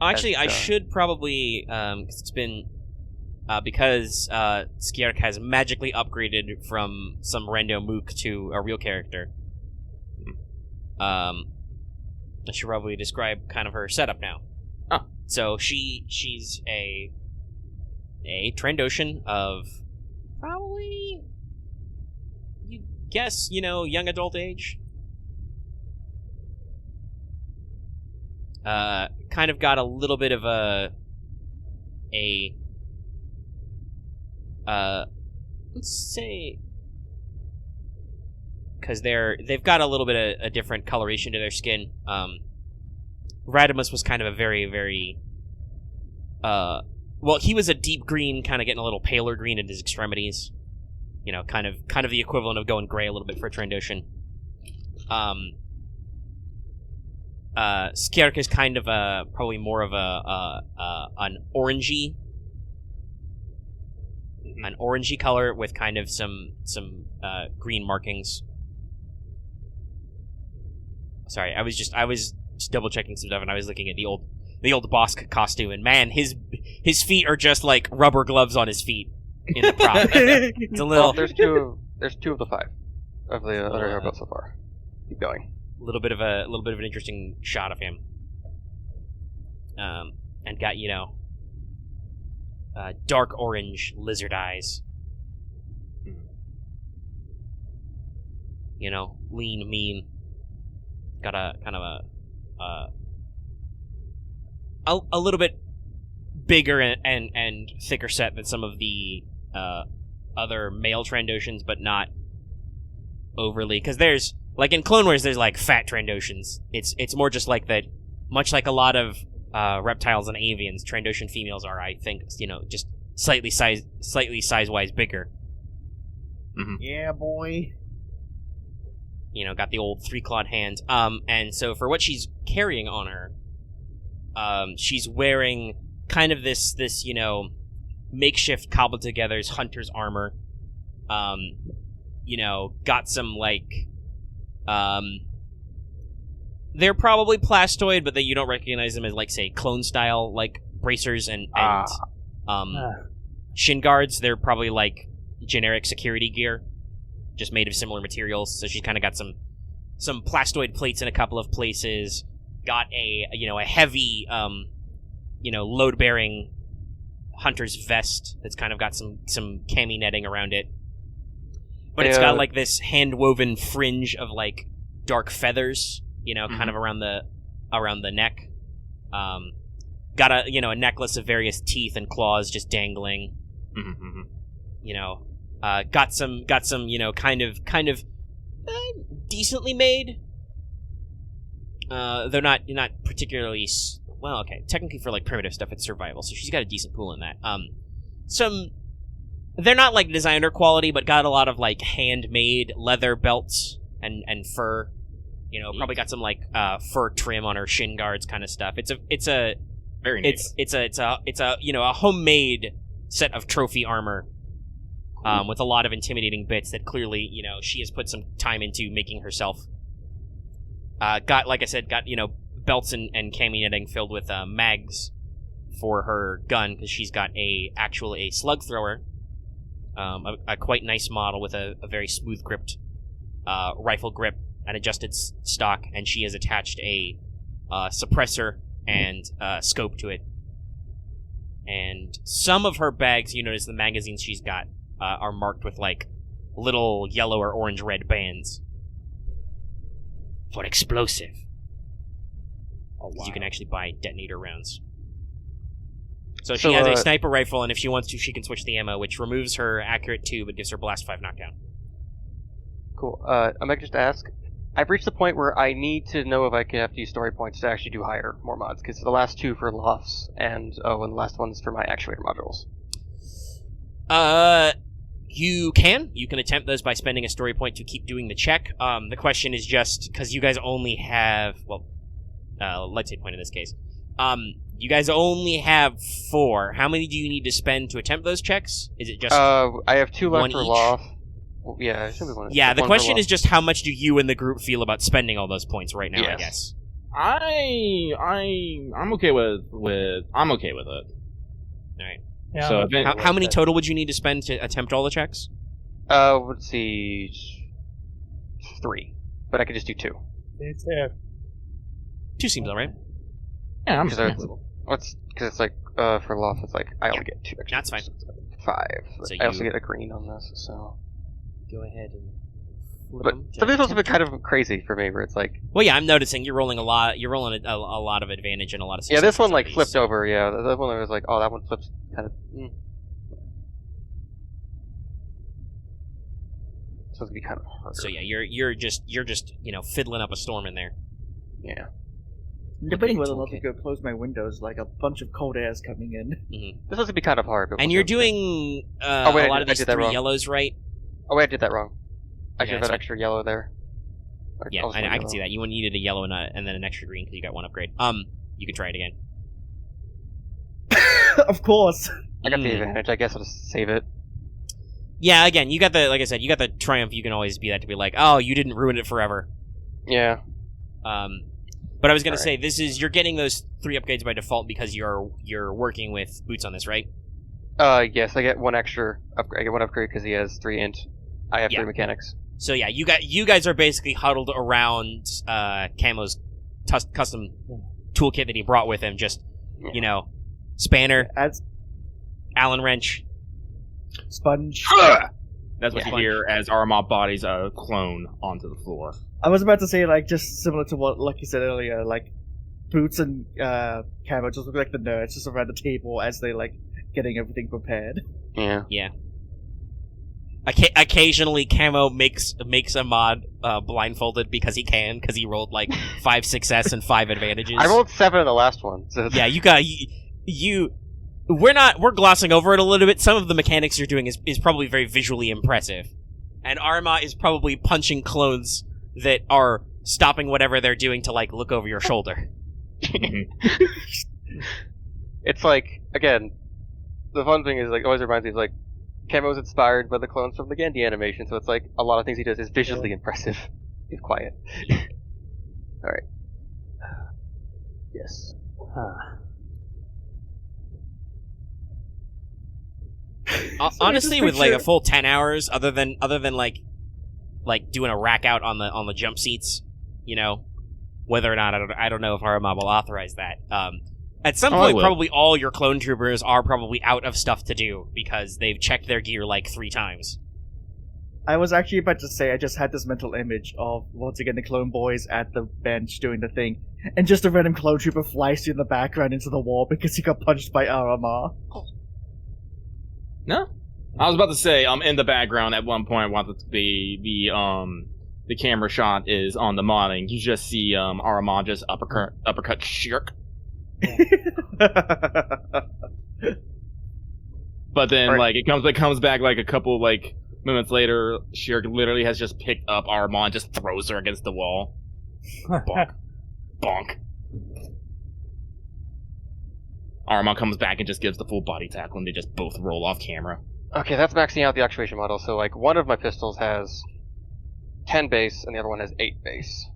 Actually, I That's, should probably because it's been because Skierk has magically upgraded from some rando mook to a real character. I should probably describe kind of her setup now. Oh. So she's a Trandoshan of probably, you guess, young adult age. Kind of got a little bit of let's say, because they've got a little bit of a different coloration to their skin. Radimus was kind of a very, very well, he was a deep green, kind of getting a little paler green at his extremities. Kind of the equivalent of going gray a little bit for a Trandoshan. Skierk is kind of probably more of an orangey color with kind of some green markings. Sorry, I was just double checking some stuff, and I was looking at the old Bosk costume, and man, his feet are just like rubber gloves on his feet in the prop. It's a little. Well, there's two of the 5 of the other hero built so far. Keep going. little bit of an interesting shot of him. And got dark orange lizard eyes. Lean, mean. Got a kind of a little bit bigger and thicker set than some of the other male Trandoshans, but not overly. Because there's in Clone Wars, there's fat Trandoshans. It's more just like that. Much like a lot of reptiles and avians, Trandoshan females are, I think, just slightly size-wise bigger. Yeah, boy. You know, got the old 3-clawed hand. And so for what she's carrying on her, she's wearing kind of this, you know, makeshift cobbled together hunter's armor. You know, got some, like, they're probably plastoid, but you don't recognize them as, like, say, clone-style, like, bracers and shin guards. They're probably, like, generic security gear, just made of similar materials. So she's kind of got some plastoid plates in a couple of places. Got a heavy, load-bearing hunter's vest that's kind of got some cami netting around it. But it's got, like, this hand-woven fringe of, like, dark feathers, you know, kind of around the neck. Got a necklace of various teeth and claws just dangling. You know, got some you know, kind of decently made. They're not particularly well. Okay, technically for like primitive stuff, it's survival, so she's got a decent pool in that. They're not like designer quality, but got a lot of like handmade leather belts and fur. You know, probably got some like fur trim on her shin guards, kind of stuff. It's a Very neat. It's a you know, a homemade set of trophy armor. With a lot of intimidating bits that clearly, you know, she has put some time into making herself. Got, like I said, you know, belts and cami netting filled with mags for her gun, because she's got a slug thrower, a quite nice model with a very smooth gripped rifle grip and adjusted stock, and she has attached a suppressor and scope to it. And some of her bags, you notice the magazines she's got are marked with, like, little yellow or orange-red bands. For explosive. Oh, wow. You can actually buy detonator rounds. So she has a sniper rifle, and if she wants to, she can switch the ammo, which removes her accurate 2, but gives her blast 5 knockdown. Cool. I might just ask, I've reached the point where I need to know if I can have to use story points to actually do higher, more mods, because the last 2 for Loths, and the last one's for my actuator modules. You can attempt those by spending a story point to keep doing the check. The question is just, because you guys only have, let's say point in this case. You guys only have 4. How many do you need to spend to attempt those checks? Is it just I have 2 left for each? Loth. Well, yeah, it should be one. Yeah, the one question is just how much do you and the group feel about spending all those points right now, Yes. I guess. I'm okay with it. Alright. Yeah, So I'm if How many total would you need to spend to attempt all the checks? Let's see, 3, but I could just do 2. Me too. 2 seems alright. Yeah, I'm Because it's like for Loth, it's like I only get 2 extra. That's fine. So it's like 5. So I also you- get a green on this, so. Go ahead and flip But them. some of these also been kind of crazy for me, where it's like, Well, yeah, I'm noticing you're rolling a lot. You're rolling a lot of advantage and a lot of yeah, successes this one like on these. flipped over. Yeah, the one was like, oh, that one flips kind of. So it's gonna be kind of hard. So yeah, you're just you know, fiddling up a storm in there. Yeah. I'm debating whether or not Okay. to go close my windows, like a bunch of cold air's coming in. This was gonna be kind of hard. But And we'll you're see. doing wait, a lot I of these did that 3 wrong. yellows, right? Oh wait, I did that wrong. I Yeah, should have that's had fine. extra yellow there. Or Yeah, also I can yellow. see that. You needed a yellow and then an extra green because you got 1 upgrade. You can try it again. Of course. I got the Mm. advantage. I guess I'll just save it. Yeah, again, you got the, like I said, you got the triumph. You can always be that to be like, oh, you didn't ruin it forever. Yeah. But I was gonna Alright. say, you're getting those 3 upgrades by default because you're working with Boots on this, right? Yes, I get 1 extra upgrade. I get 1 upgrade because he has 3 int. I have Yeah. 3 mechanics. So yeah, you guys are basically huddled around Camo's custom toolkit that he brought with him. Just you know, spanner, Adds Allen wrench. sponge. That's what Yeah. you hear as Aramaa bodies a clone onto the floor. I was about to say, like, just similar to what Lucky said earlier, like, Boots and Camo just look like the nerds just around the table as they, like, getting everything prepared. Yeah. Yeah. Occasionally, Camo makes a mod blindfolded because he can, because he rolled like 5 success and 5 advantages. I rolled 7 in the last one. So Yeah, you got you. We're glossing over it a little bit. Some of the mechanics you're doing is probably very visually impressive. And Aramaa is probably punching clones that are stopping whatever they're doing to, like, look over your shoulder. It's like, again, the fun thing is, like, always reminds me of, like, Camo's inspired by the clones from the Gandhi animation, so it's like, a lot of things he does is visually impressive. He's quiet. Alright. Yes. Honestly, with like a full 10 hours, other than like doing a rack out on the jump seats, you know, whether or not I don't know if Aramaa will authorize that. At some point, probably all your clone troopers are probably out of stuff to do because they've checked their gear like 3 times. I was actually about to say I just had this mental image of once again the clone boys at the bench doing the thing, and just a random clone trooper flies in the background into the wall because he got punched by Aramaa. No, I was about to say in the background at one point. I wanted to be the camera shot is on the modding. You just see Aramaa just uppercut Shirk. But then like it comes back like a couple like minutes later. Shirk literally has just picked up Aramaa and just throws her against the wall. Bonk. Bonk. Aramaa comes back and just gives the full body tackle, and they just both roll off camera. Okay, that's maxing out the actuation model. So, like, one of my pistols has 10 base, and the other one has 8 base.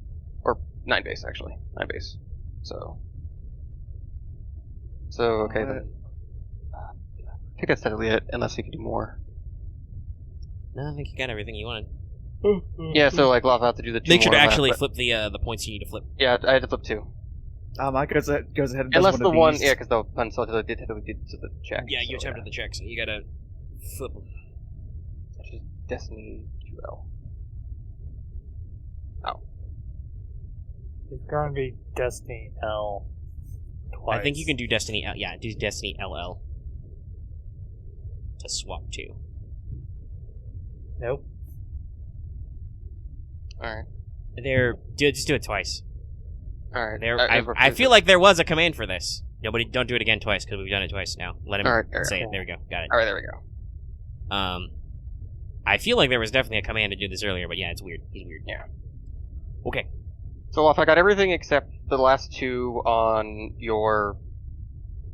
Or 9 base, actually. 9 base. So, okay, then. I think that's technically it, unless we can do more. No, I think you got everything you wanted. Yeah, so, like, Loth, I have to do the 2 Make sure more to on actually that, flip the points you need to flip. Yeah, I had to flip 2. Mike goes ahead and does Unless the one, these. yeah, because the unsolicited did the check. Yeah, you so, attempted the check, so you gotta flip them. Which is Destiny 2L. Oh. It's going to be Destiny L twice. I think you can do Destiny L. Yeah, do Destiny LL to swap to. Nope. Alright. Just do it twice. Alright. I feel like there was a command for this. Nobody, don't do it again twice because we've done it twice now. Let him say it. There we go. Got it. Alright, there we go. I feel like there was definitely a command to do this earlier, but yeah, it's weird. He's weird. Yeah. Okay. So, Loth, I got everything except the last 2 on your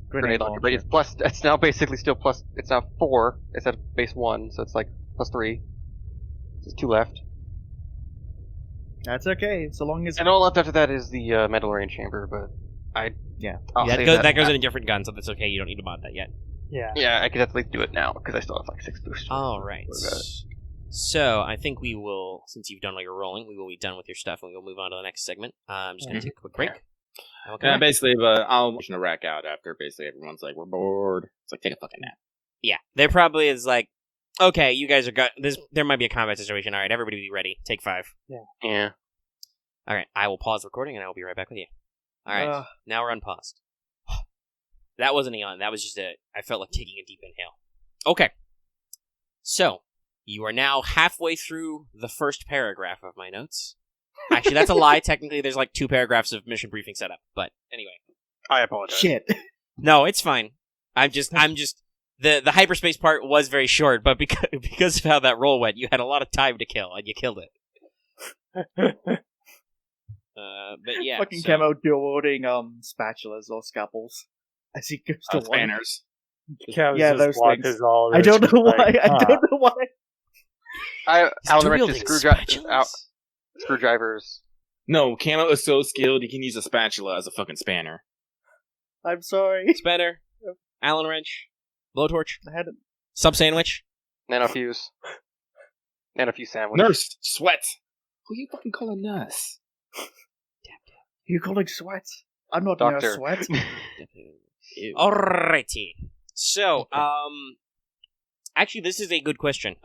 grenade launcher. But it's plus. It's now basically still plus. It's now 4 instead of base 1, so it's like plus 3. There's 2 left. That's okay, so long as... And all left after that is the Mandalorian chamber, but that goes in a different gun, so that's okay. You don't need to mod that yet. Yeah, I could at least do it now, because I still have like 6 boosts. Alright. So, I think we will, since you've done all your rolling, we will be done with your stuff, and we will move on to the next segment. I'm just going to take a quick break. Yeah, basically, but I'll motion a rack out after basically everyone's like, we're bored. It's like, take a fucking nap. Yeah, there probably is like, okay, you guys are there might be a combat situation. Alright, everybody be ready. Take 5. Yeah. Alright, I will pause recording, and I will be right back with you. Alright, now we're unpaused. That wasn't a yawn. That was just I felt like taking a deep inhale. Okay. So, you are now halfway through the first paragraph of my notes. Actually, that's a lie. Technically, there's like 2 paragraphs of mission briefing setup. But anyway. I apologize. Shit. No, it's fine. I'm just the hyperspace part was very short, but because of how that roll went, you had a lot of time to kill, and you killed it. But yeah, fucking Camo dual-wielding spatulas or scalpels as he goes to spanners. Yeah, those things. I don't know why. I don't know why. Alan wrenches, screwdrivers. No, Camo is so skilled he can use a spatula as a fucking spanner. I'm sorry. Spanner, Allen wrench, blowtorch, I had it. sub sandwich, nanofuse sandwich. Nurse, sweat. Who you fucking call a nurse? You calling sweat? I'm not Doctor. Nurse Sweat. Alrighty. So, actually, this is a good question.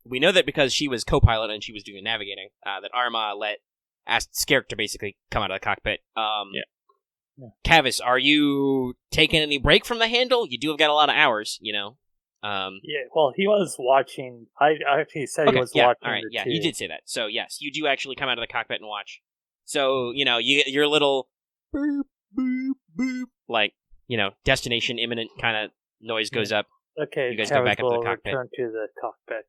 We know that because she was co-pilot and she was doing navigating, that Aramaa asked Skerrick to basically come out of the cockpit. Kavis, are you taking any break from the handle? You do have got a lot of hours, you know. Yeah, well, he was watching. I actually said he was watching. All right, yeah, you did say that. So yes, you do actually come out of the cockpit and watch. So you know, you get your little boop boop boop, like destination imminent kind of noise goes up. Okay, you guys go back up to the cockpit. Return to the cockpit.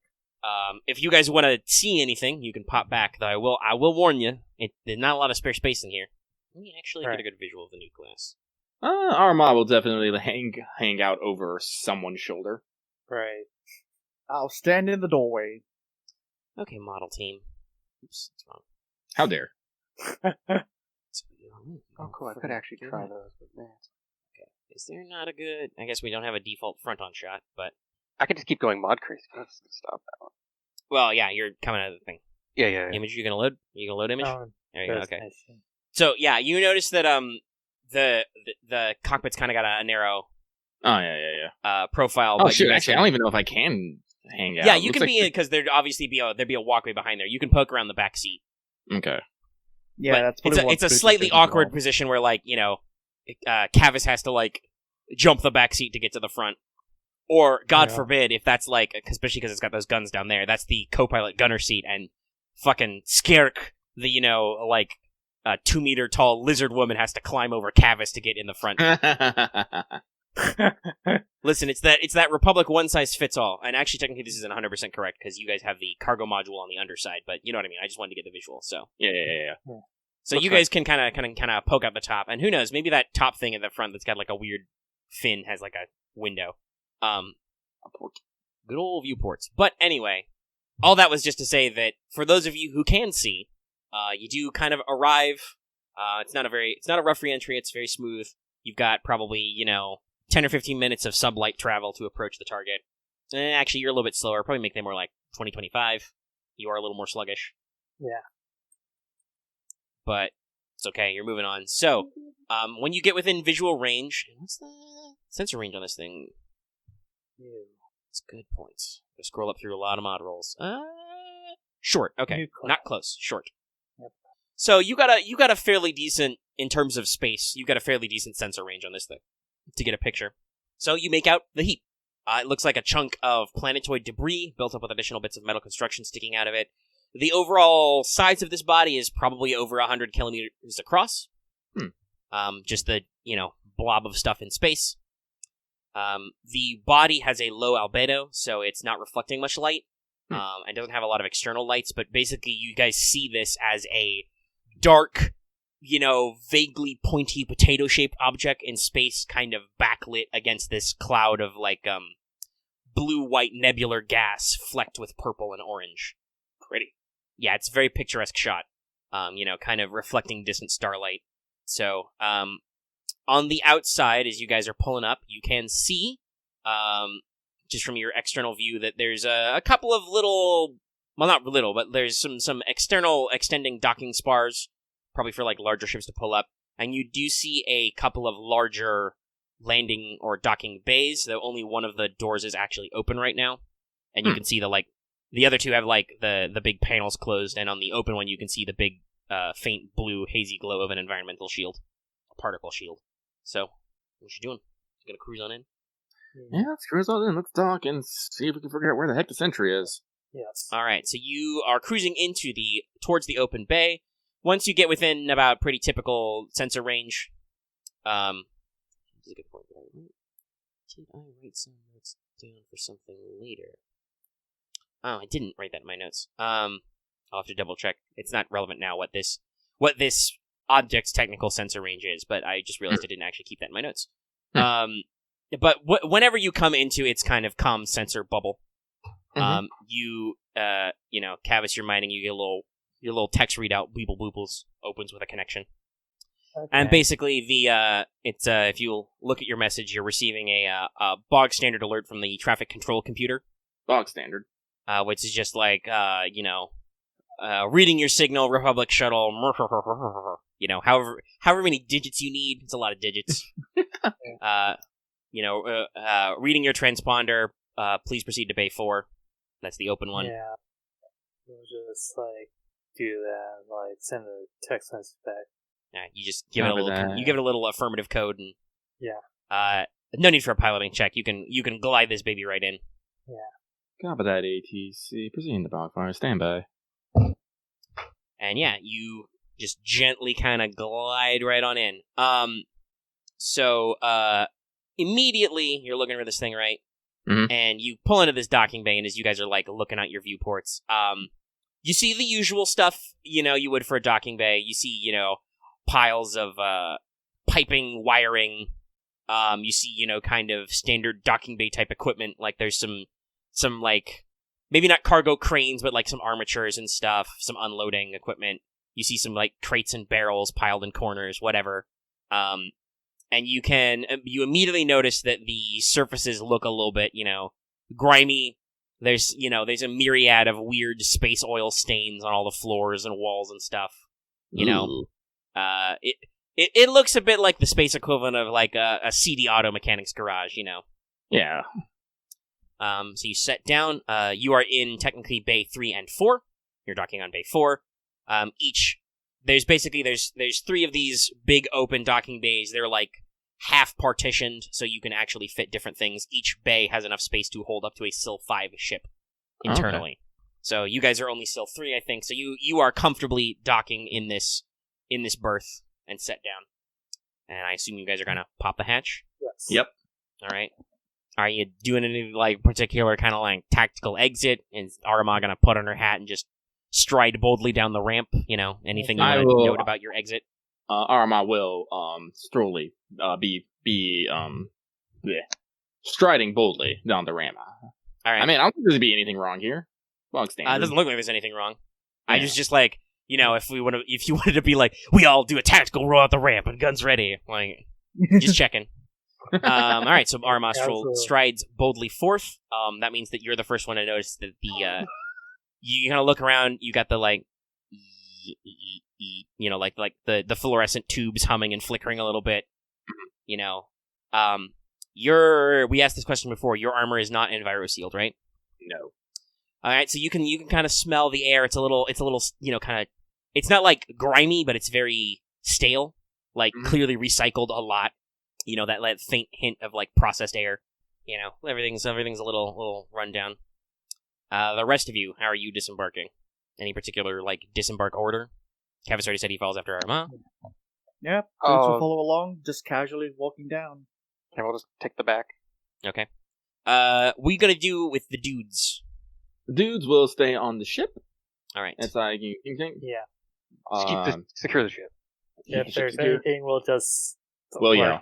If you guys want to see anything, you can pop back. Though I will warn you, there's not a lot of spare space in here. Let me actually get a good visual of the new class. Aramaa will definitely hang out over someone's shoulder. Right. I'll stand in the doorway. Okay, model team. Oops, that's wrong. How dare. Oh, cool. I could actually try those, but man. Okay. Is there not a good... I guess we don't have a default front-on shot, but... I could just keep going mod crazy. Let's stop that one. Well, yeah, you're coming out of the thing. Yeah. Image you gonna load? You gonna load image? There you go, okay. Nice. So, yeah, you notice that the cockpit's kind of got a narrow profile. Oh, but shoot, actually, I don't even know if I can hang out. Yeah, you Looks can like be because there'd obviously be a walkway behind there. You can poke around the back seat. Okay. Yeah, But that's probably it's a slightly awkward position where, like, Kavis has to, like, jump the back seat to get to the front. Or, God forbid, if that's, like, especially because it's got those guns down there, that's the co-pilot gunner seat, and fucking Skirk, the, 2-meter tall lizard woman has to climb over Kavis to get in the front. Listen, it's that Republic one-size-fits-all, and actually, technically, this isn't 100% correct, because you guys have the cargo module on the underside, but you know what I mean, I just wanted to get the visual, so... Yeah. So you guys can kind of poke out the top, and who knows, maybe that top thing at the front that's got, like, a weird fin has, like, a window. Good old viewports. But anyway, all that was just to say that for those of you who can see, you do kind of arrive. It's not a rough re-entry. It's very smooth. You've got probably 10 or 15 minutes of sublight travel to approach the target. Actually, you're a little bit slower. Probably make them more like 20, 25. You are a little more sluggish. Yeah. But it's okay. You're moving on. So, when you get within visual range, what's the sensor range on this thing? It's good points. Go scroll up through a lot of mod rolls. Short. Okay, not close. Short. Yep. So you got a fairly decent in terms of space. You got a fairly decent sensor range on this thing to get a picture. So you make out the Heap. It looks like a chunk of planetoid debris built up with additional bits of metal construction sticking out of it. The overall size of this body is probably over 100 kilometers across. Just the blob of stuff in space. The body has a low albedo, so it's not reflecting much light, and doesn't have a lot of external lights, but basically you guys see this as a dark, vaguely pointy potato-shaped object in space, kind of backlit against this cloud of, like, blue-white nebular gas flecked with purple and orange. Pretty. Yeah, it's a very picturesque shot, kind of reflecting distant starlight. So, on the outside, as you guys are pulling up, you can see, just from your external view, that there's a couple of little, well, not little, but there's some external extending docking spars, probably for, like, larger ships to pull up, and you do see a couple of larger landing or docking bays, though only one of the doors is actually open right now, and you can see the other two have, like, the big panels closed, and on the open one you can see the big, faint blue hazy glow of an environmental shield, a particle shield. So, what you doing? You gonna cruise on in? Yeah, let's cruise on in. Let's talk and see if we can figure out where the heck the sentry is. Yes. Alright, so you are cruising towards the open bay. Once you get within about pretty typical sensor range, this is a good point. Did I write some notes down for something later? Oh, I didn't write that in my notes. I'll have to double check. It's not relevant now what this object's technical sensor range is, but I just realized I didn't actually keep that in my notes. But whenever you come into its kind of comm sensor bubble, Kavis, you're mining, you get your little text readout, weeble boobles, opens with a connection. Okay. And basically, if you look at your message, you're receiving a bog standard alert from the traffic control computer. Bog standard. Which is just like, reading your signal, Republic shuttle, however many digits you need. It's a lot of digits. Reading your transponder, please proceed to Bay 4. That's the open one. Yeah. We'll just, like, do that, like, send a text message back. Yeah, you just give it a little affirmative code, and yeah. No need for a piloting check. You can glide this baby right in. Yeah. Copy that, ATC. Proceeding to Bogfire. Stand by. And yeah, you just gently kind of glide right on in. So immediately you're looking for this thing, right? and you pull into this docking bay, and as you guys are, like, looking out your viewports, you see the usual stuff, you would for a docking bay. You see, piles of piping, wiring. You see, kind of standard docking bay type equipment. Like, there's some like, maybe not cargo cranes, but, like, some armatures and stuff, some unloading equipment. You see some, like, crates and barrels piled in corners, whatever. And you immediately notice that the surfaces look a little bit, grimy. There's a myriad of weird space oil stains on all the floors and walls and stuff. It looks a bit like the space equivalent of, like, a CD auto mechanics garage, Yeah. So you set down. You are in, technically, Bay 3 and 4. You're docking on Bay 4. There's 3 of these big open docking bays. They're, like, half partitioned, so you can actually fit different things. Each bay has enough space to hold up to a SIL 5 ship internally. Okay. So you guys are only SIL 3, I think. So you are comfortably docking in this berth and set down. And I assume you guys are gonna pop the hatch? Yes. Yep. All right. Are you doing any, like, particular kind of, like, tactical exit? Is Aramaa gonna put on her hat and just stride boldly down the ramp? Anything you want to note about your exit? Aramaa will striding boldly down the ramp. All right. I mean, I don't think there'd be anything wrong here. Long standard. It doesn't look like there's anything wrong. Yeah. I was just like, if you wanted to be like, we all do a tactical roll out the ramp and guns ready, like, just checking. All right, so Aramaa strides boldly forth. That means that you're the first one to notice that you kind of look around. You got the, like, like the fluorescent tubes humming and flickering a little bit. We asked this question before. Your armor is not enviro-sealed, right? No. All right, so you can kind of smell the air. It's a little, kind of. It's not, like, grimy, but it's very stale, like, clearly recycled a lot. That faint hint of, like, processed air. Everything's a little rundown. The rest of you, how are you disembarking? Any particular, like, disembark order? Kavis already said he follows after Aramaa. Yeah, Boots will follow along, just casually walking down. And we'll just take the back. Okay. What are you gonna do with the dudes? The dudes will stay on the ship. All right. It's like, you think? Yeah. Secure the ship. If there's anything, we'll just... Well, yeah.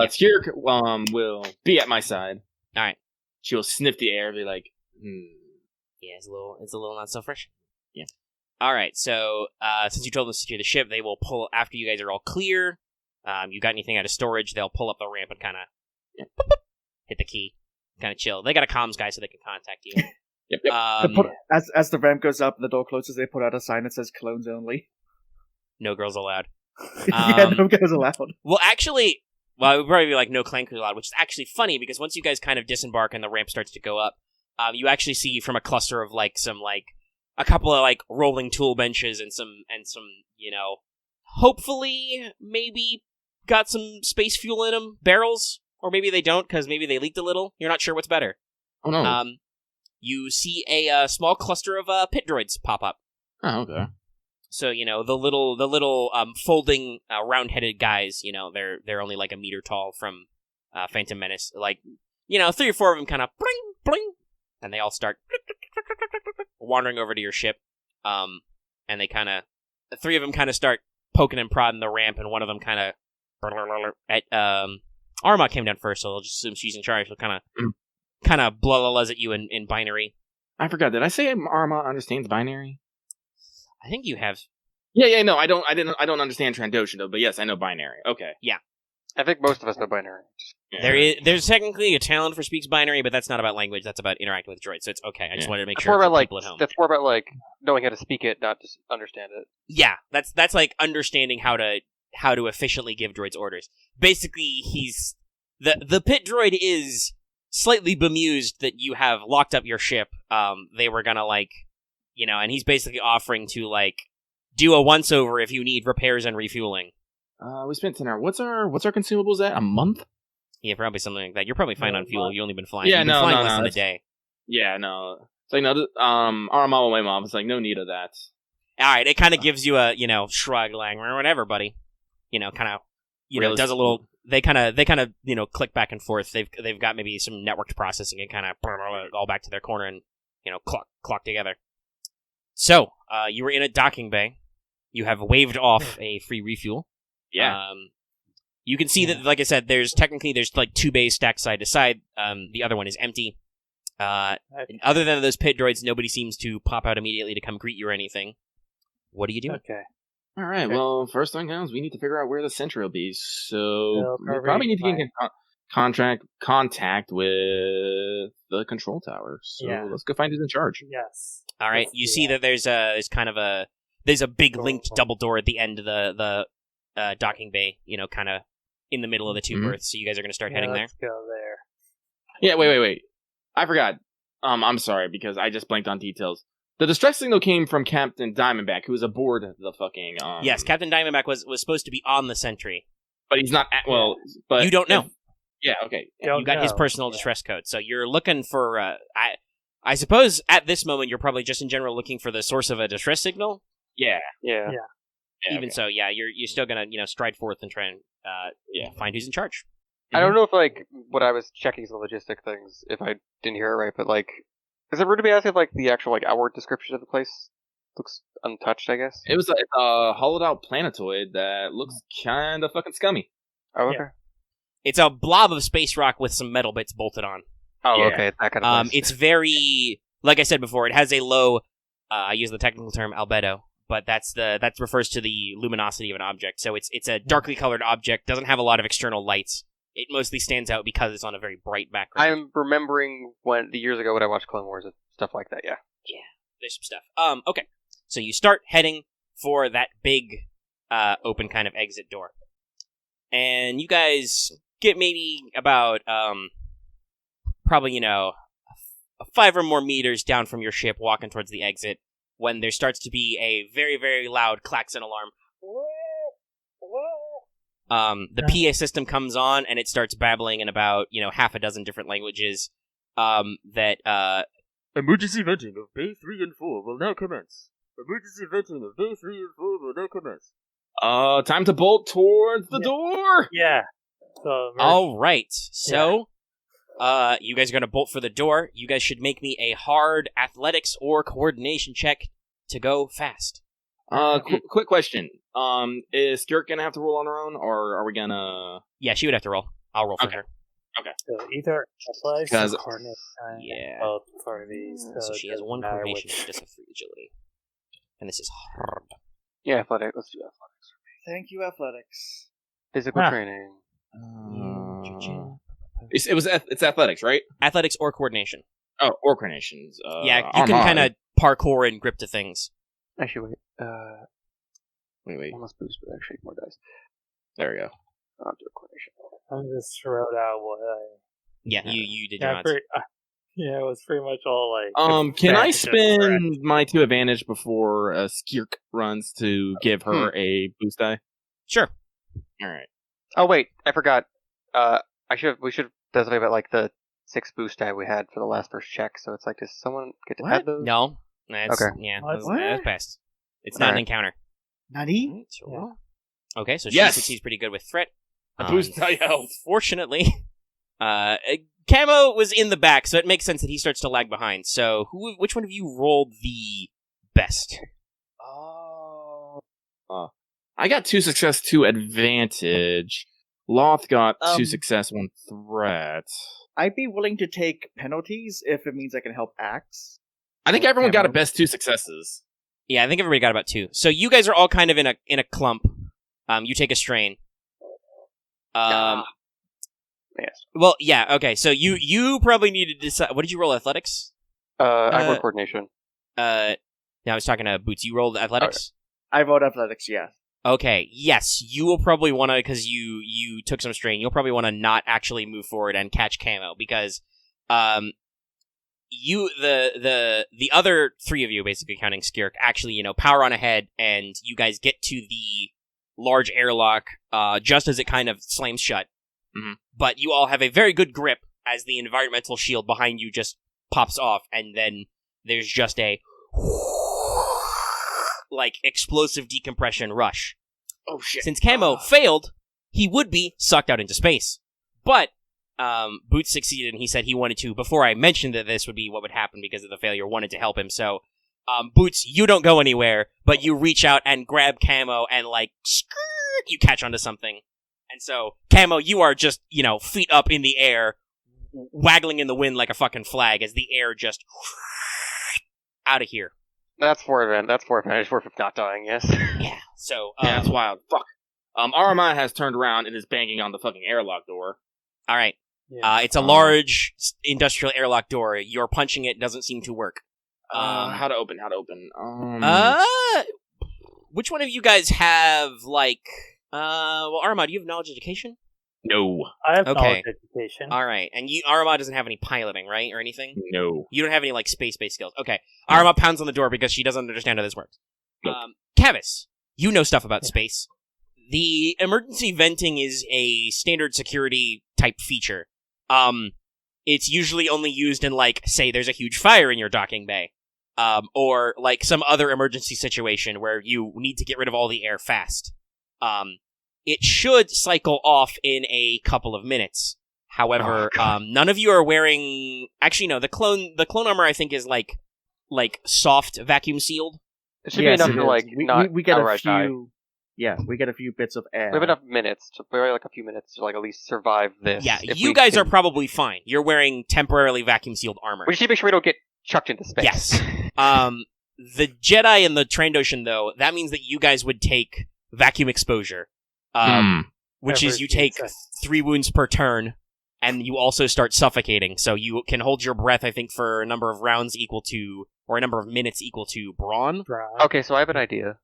Secure will be at my side. All right. She'll sniff the air and be like, Yeah, it's a little not so fresh. Yeah. All right, so since you told them to secure the ship, they will pull, after you guys are all clear, you got anything out of storage, they'll pull up the ramp and kind of hit the key, kind of chill. They got a comms guy so they can contact you. Yep. As the ramp goes up and the door closes, they put out a sign that says clones only. No girls allowed. Yeah, no girls allowed. Well, actually, it would probably be like no clankers allowed, which is actually funny because once you guys kind of disembark and the ramp starts to go up, you actually see from a cluster of like some like a couple of like rolling tool benches and some hopefully maybe got some space fuel in them, barrels, or maybe they don't because maybe they leaked a little. You're not sure what's better. Oh no. You see a small cluster of pit droids pop up. Oh, okay. So, the little folding round-headed guys, they're only like a meter tall from Phantom Menace. Like, 3 or 4 of them kind of bling, bling, and they all start wandering over to your ship. And they kind of, 3 of them kind of start poking and prodding the ramp, and one of them kind of, Aramaa came down first, so I'll just assume she's in charge. She'll kind of blah-blah-blahs at you in binary. I forgot. Did I say Aramaa understands binary? I think you have. Yeah, no, I don't understand Trandoshan though, but yes, I know binary. Okay. Yeah. I think most of us know binary. Yeah. There's technically a talent for speaks binary, but that's not about language, that's about interacting with droids, so it's okay. I just wanted to make sure for people at home. That's more about like knowing how to speak it, not just understand it. Yeah, that's like understanding how to efficiently give droids orders. Basically, he's the pit droid is slightly bemused that you have locked up your ship. They were gonna and he's basically offering to do a once over if you need repairs and refueling. We spent 10 hours. What's our consumables at? A month? Yeah, probably something like that. You're probably fine on fuel. You only been flying. Yeah, You've been flying less than a day. Yeah, no. It's like no. Aramaa will my mom. It's like no need of that. All right, it kind of gives you a shrug, like whatever, buddy. Kind of does a little they kind of click back and forth. They've got maybe some networked processing and kind of all back to their corner and clock together. So you were in a docking bay. You have waved off a free refuel. Yeah. You can see that, like I said, there's like 2 bays stacked side to side. The other one is empty. And other than those pit droids, nobody seems to pop out immediately to come greet you or anything. What do you do? Okay. All right. Okay. Well, first thing comes, we need to figure out where the sentry will be. So we probably need to get in contact with the control tower. So let's go find who's in charge. Yes. All right. You see that there's a big linked double door at the end of the docking bay. Kind of in the middle of the 2 berths. So you guys are going to start heading there. Let's go there. Yeah. Wait. I forgot. I'm sorry because I just blanked on details. The distress signal came from Captain Diamondback, who was aboard the fucking. Yes, Captain Diamondback was supposed to be on the sentry, but he's not. But you don't know. Yeah. Okay. You got his personal distress code, so you're looking for. I suppose at this moment you're probably just in general looking for the source of a distress signal. Yeah. Even so, you're still gonna stride forth and try and find who's in charge. I don't know if what I was checking some logistic things if I didn't hear it right, but is it rude to be asking if the actual outward description of the place looks untouched? I guess it was a hollowed out planetoid that looks kind of fucking scummy. Oh, okay. It's a blob of space rock with some metal bits bolted on. Oh, okay, that kind of place. It's very, like I said before, it has a low. I use the technical term albedo, but that refers to the luminosity of an object. So it's a darkly colored object, doesn't have a lot of external lights. It mostly stands out because it's on a very bright background. I'm remembering the years ago when I watched Clone Wars and stuff like that. Yeah, there's some stuff. Okay, so you start heading for that big, open kind of exit door, and you guys get maybe about probably 5 or more meters down from your ship, walking towards the exit, when there starts to be a very, very loud klaxon alarm. The PA system comes on, and it starts babbling in about, half a dozen different languages, that, Emergency venting of Bay 3 and 4 will now commence. Emergency venting of Bay 3 and 4 will now commence. Time to bolt towards the door! Yeah. So, all right. So, you guys are going to bolt for the door. You guys should make me a hard athletics or coordination check to go fast. Quick question. Is Skirk gonna have to roll on her own, or are we gonna? Yeah, she would have to roll. I'll roll for her. Okay. So either athletics or coordination. Yeah. Both for these. So she has 1 coordination, she does have 3 agility. And this is hard. Yeah, athletics. Let's do athletics. Thank you, athletics. Physical training. It's athletics, right? Athletics or coordination. Oh, or coordinations. Yeah, you can kind of parkour and grip to things. Actually, wait. I must boost, but actually more dice. There we go. I'll do a coordination. I just wrote out what I. Yeah, you did your odds. It was pretty much all can I spend my 2 advantage before Skirk runs to give her a boost die? Sure. All right. Oh wait, I forgot. We should specify about the 6 boost die we had for the last first check. So it's does someone get to add those? No. That's, okay. Yeah, What? that's best. It's not an encounter. Nani? Right, okay, so she succeeds pretty good with threat. A boost die helps. Fortunately, Camo was in the back, so it makes sense that he starts to lag behind. So, which one of you rolled the best? I got 2 success, 2 advantage. Loth got 2 success, 1 threat. I'd be willing to take penalties if it means I can help Axe. I think everyone got a best 2 successes. Yeah, I think everybody got about 2. So you guys are all kind of in a clump. You take a strain. Yes. Well, yeah, okay. So you probably need to decide. What did you roll? Athletics? I rolled coordination. I was talking to Boots. You rolled athletics? I vote athletics, yeah. Okay, yes, you will probably want to, because you took some strain, you'll probably want to not actually move forward and catch Camo, because the other 3 of you, basically counting Skirk, actually, power on ahead, and you guys get to the large airlock just as it kind of slams shut. Mm-hmm. But you all have a very good grip as the environmental shield behind you just pops off, and then there's just a explosive decompression rush. Oh shit. Since Camo failed, he would be sucked out into space. But Boots succeeded, and he said he wanted to, before I mentioned that this would be what would happen because of the failure, wanted to help him. So, Boots, you don't go anywhere, but you reach out and grab Camo and, like, you catch onto something. And so, Camo, you are just, feet up in the air, waggling in the wind like a fucking flag as the air just out of here. That's 4 advantage for not dying, yes. Yeah, so... yeah, that's wild. Fuck. Aramaa has turned around and is banging on the fucking airlock door. Alright. Yeah. It's a large industrial airlock door. You're punching it, doesn't seem to work. How to open? Which one of you guys have, like... Aramaa, do you have knowledge education? No. I have Okay. knowledge education. Alright, and Aramaa doesn't have any piloting, right, or anything? No. You don't have any, like, space-based skills. Okay. Aramaa pounds on the door because she doesn't understand how this works. Nope. Kavis, you know stuff about space. The emergency venting is a standard security type feature. It's usually only used in, like, say there's a huge fire in your docking bay. Or, like, some other emergency situation where you need to get rid of all the air fast. It should cycle off in a couple of minutes. However, none of you are wearing... Actually, no, the clone armor, I think, is, like soft vacuum sealed. It should be enough to, like, not we get a outright die. few. Yeah, we get a few bits of air. We have enough minutes, like a few minutes to, like, at least survive this. Yeah, if you we guys can- are probably fine. You're wearing temporarily vacuum sealed armor. We just need to make sure we don't get chucked into space. Yes. The Jedi and the Trandoshan, though, that means that you guys would take vacuum exposure. Which is you take 3 wounds per turn, and you also start suffocating. So you can hold your breath, I think, for a number of rounds equal to, or a number of minutes equal to Brawn. Okay, so I have an idea.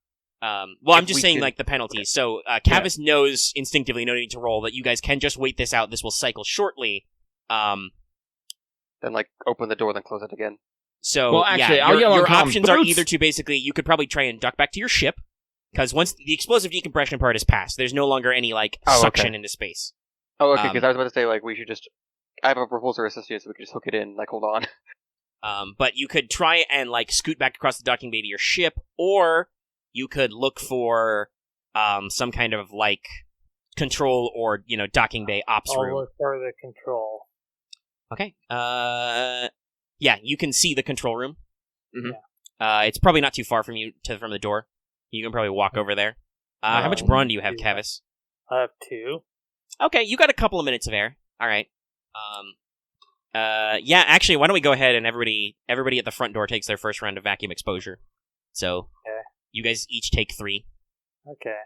I'm If just we saying, could- like, the penalties. So, Kavis knows instinctively, no need to roll, that you guys can just wait this out. This will cycle shortly. Then, like, open the door, then close it again. So, Well, actually, I'll yell your on comm, options are "Boots!" either to basically, you could probably try and duck back to your ship, because once the explosive decompression part is passed, there's no longer any, like, Oh, suction okay. into space. Oh, okay, because I was about to say, like, we should just... I have a repulsor associate, so we could just hook it in, like, hold on. But you could try and, like, scoot back across the docking bay to your ship, or you could look for some kind of, like, control or, docking bay ops I'll room. look for the control. Okay. Yeah, you can see the control room. Mhm. It's probably not too far from you from the door. You can probably walk over there. How much brawn do you have, yeah. Kavis? I have 2. Okay, you got a couple of minutes of air. All right. Yeah, actually, why don't we go ahead and everybody at the front door takes their first round of vacuum exposure. So, Okay. you guys each take 3. Okay.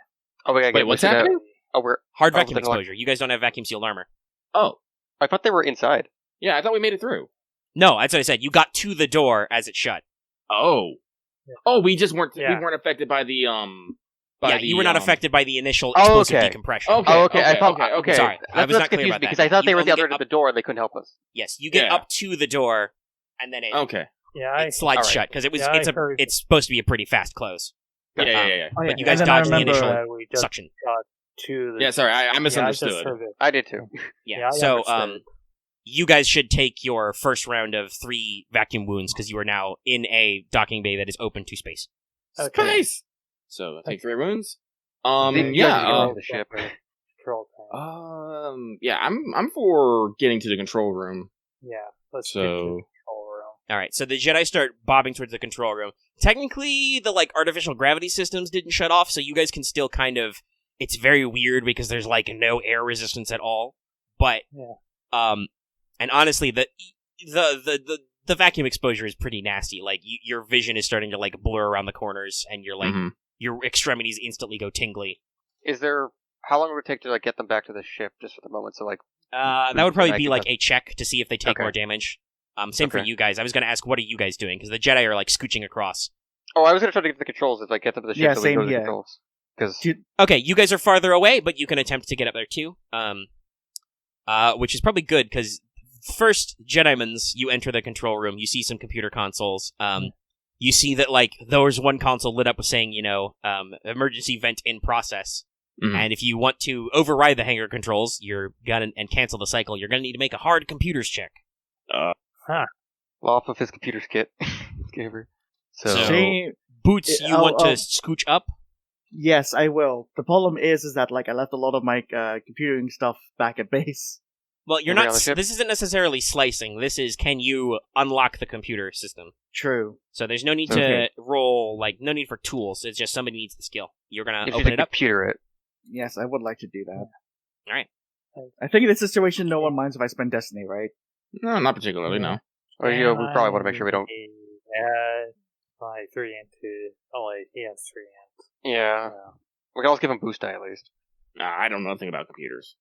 Oh, wait, Wait, what's happening? We're... Hard Oh, vacuum then, like- exposure. You guys don't have vacuum sealed armor. Oh. I thought they were inside. Yeah, I thought we made it through. No, that's what I said. You got to the door as it shut. Oh. Yeah. Oh, we just weren't Yeah. we weren't affected by the You were not affected by the initial Oh, explosive okay. decompression. Okay. Oh, okay. I thought... okay, okay. Sorry, I was That's not clear confused about that. because I thought they You were at the only other get end of the door and they couldn't help us. Yes, you get Yeah. up to the door, and then it, Okay. Yeah, it slides alright. shut because Yeah, I heard- it's supposed to be a pretty fast close. Yeah. Oh, But yeah. you guys and then I dodged the remember, initial we just suction. got to the... Yeah, sorry, I Yeah, I just misunderstood. heard it. I did too. Yeah. I So understood. you guys should take your first round of 3 vacuum wounds because you are now in a docking bay that is open to space. Okay. Space. So I take 3 wounds. You Yeah. guys can roll the ship. Control thing. Yeah. I'm for getting to the control room. Yeah, let's So- get to the control room. All right. So the Jedi start bobbing towards the control room. Technically, the like artificial gravity systems didn't shut off, so you guys can still kind of. It's very weird because there's like no air resistance at all. But Yeah. and honestly, the vacuum exposure is pretty nasty. Like your vision is starting to like blur around the corners, and you're like Mhm. your extremities instantly go tingly. Is there... How long would it take to, like, get them back to the ship just for the moment? So, like... That would probably I be can like touch- a check to see if they take Okay. more damage. Same for Okay. you guys. I was going to ask, what are you guys doing? Because the Jedi are like scooching across. Oh, I was going to try to get to the controls, like, get them to the ship Yeah, so we can go same to the here. controls. Because... Dude, Okay, you guys are farther away, but you can attempt to get up there too. Which is probably good because first, Jedimans, you enter the control room. You see some computer consoles. You see that like there was one console lit up with saying, emergency vent in process. Mhm. And if you want to override the hangar controls, and cancel the cycle, you're gonna need to make a hard computers check. Loth of his computer's kit. Gave her. So... So- see, Boots, you I'll- want to I'll- scooch up? Yes, I will. The problem is that like I left a lot of my computing stuff back at base. Well, you're Everybody not. on the ship? This isn't necessarily slicing. This is can you unlock the computer system. True. So there's no need to Okay. roll, like, no need for tools. It's just somebody needs the skill. You're gonna If open you it up. computer it. Yes, I would like to do that. Alright. I think in this situation, no one minds if I spend Destiny, right? No, not particularly. No. Or we probably want to make sure we don't. add my 3 into. Oh, wait, he has 3 hands. Yeah. We can always give him boost die at least. Nah, I don't know nothing about computers.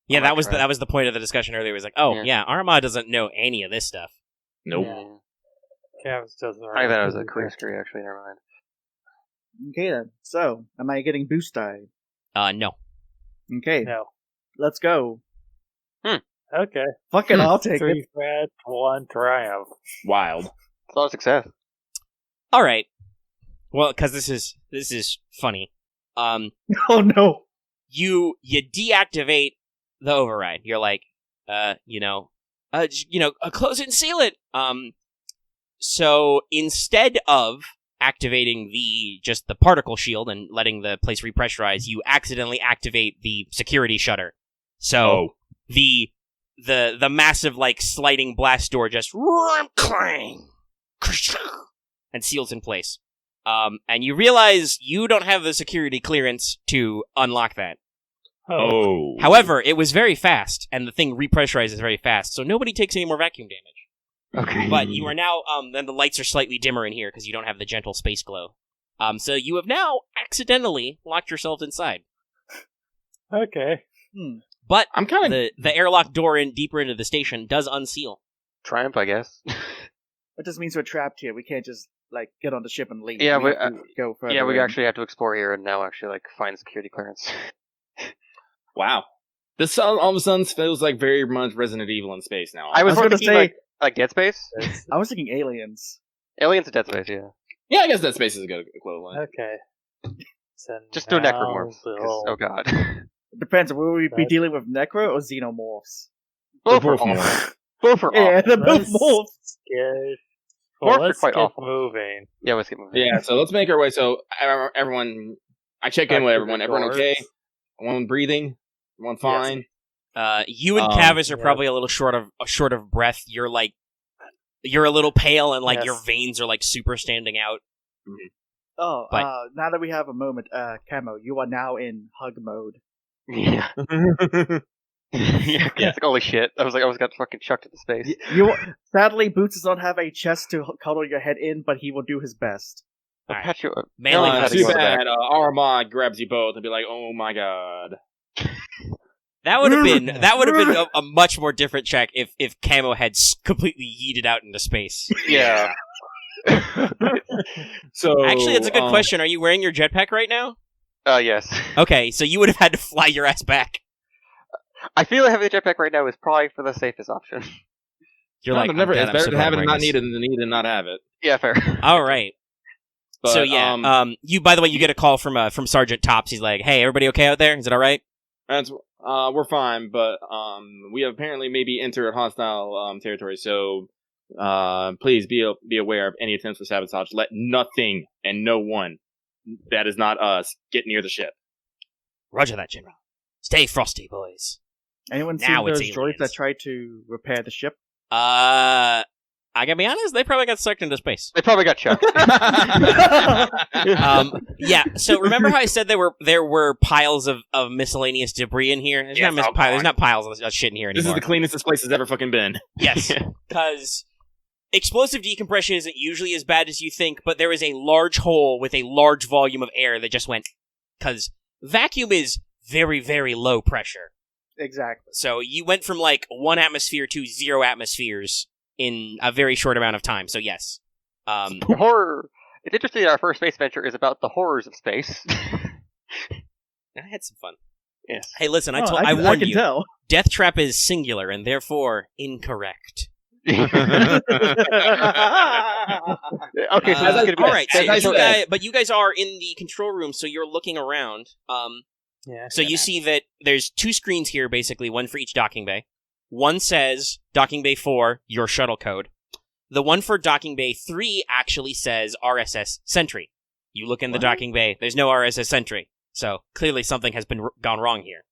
Yeah, I that might was try. that was the point of the discussion earlier. It was like, oh yeah, Aramaa doesn't know any of this stuff. Nope. Kavis doesn't. I think that was a career scree, actually. Never mind. Okay then. So, am I getting boost die? No. Okay, No. let's go. Okay. Fuck it, I'll take 3 it. threat, 1 triumph. Wild. It's a lot of success. All right. Well, because this is funny. Oh no. You deactivate the override. You're like, close it and seal it. So instead of activating the particle shield and letting the place repressurize, you accidentally activate the security shutter. So the massive like sliding blast door just clang and seals in place. And you realize you don't have the security clearance to unlock that. Oh. However, it was very fast, and the thing repressurizes very fast, so nobody takes any more vacuum damage. Okay. But you are now, then the lights are slightly dimmer in here because you don't have the gentle space glow. So you have now accidentally locked yourselves inside. Okay. But I'm kind of. the airlock door deeper into the station does unseal. Triumph, I guess. That just means we're trapped here. We can't just like get on the ship and leave. Yeah, we we- have to go further. Yeah, we in. actually have to explore here and now actually like find security clearance. Wow. This all of a sudden feels like very much Resident Evil in space now. I was gonna thinking say- like Dead Space. I was thinking aliens. Aliens and Dead Space, yeah. Yeah, I guess Dead Space is a good equivalent. Okay. So Just no now necromorphs. 'cause- we'll- Oh god. It depends. Will we be That- dealing with necro or xenomorphs? Both are both awful. morphs. Both are Yeah, awful. they're both Let's morphs. get- Morphs are let's quite get awful. moving. Yeah, let's get moving. Yeah, so let's make our way. So everyone, I check in Back with to everyone. the Everyone okay? doors. Everyone breathing? Everyone fine? You and Um, Kavis are yeah. probably a little short of breath. You're a little pale, and like Yes. your veins are like super standing out. Oh, But- now that we have a moment, Camo, you are now in hug mode. Yeah. Yeah, it's like, holy shit. I was got fucking chucked into space. You sadly, Boots does not have a chest to cuddle your head in, but he will do his best. I'll Alright. patch you up. Melee had to Too go to the bad. back. Aramaa grabs you both and be like, "Oh my god." That would have been a much more different check if Camo had completely yeeted out into space. Yeah. So Actually, that's a good question. Are you wearing your jetpack right now? Yes. Okay, so you would have had to fly your ass back. I feel like having a jetpack right now is probably for the safest option. You're It's like, never. "I'm It's dead, I'm better so to glad have it I'm and not wearing need this." it than need and not have it. Yeah, fair. All right. But, So yeah, you. By the way, you get a call from Sergeant Tops. He's like, "Hey, everybody okay out there? Is it all right?" that's, we're fine, but we have apparently maybe entered hostile territory. So please be aware of any attempts for sabotage. Let nothing and no one that is not us get near the ship. Roger that, General. Stay frosty, boys. Anyone seen Now it's those droids aliens. that tried to repair the ship? I gotta be honest, they probably got sucked into space. They probably got chucked. Yeah. So remember how I said there were piles of miscellaneous debris in here? There's Yes, not oh, God. there's not piles of shit in here This anymore. is the cleanest this place has ever fucking been. Yes, because explosive decompression isn't usually as bad as you think, but there is a large hole with a large volume of air that just went. Because vacuum is very, very low pressure. Exactly. So you went from like 1 atmosphere to 0 atmospheres in a very short amount of time. So yes. Horror. It's interesting that our first space venture is about the horrors of space. I had some fun. Yes. Hey, listen, I I warned can you. tell. Death Trap is singular and therefore incorrect. Okay, so this is gonna be all right, so as I said- you guys are in the control room, so you're looking around. Yeah. So you see that there's 2 screens here, basically, one for each docking bay. One says Docking Bay 4, your shuttle code. The one for Docking Bay 3 actually says RSS Sentry. You look in the What? docking bay. There's no RSS sentry. So clearly something has been gone wrong here.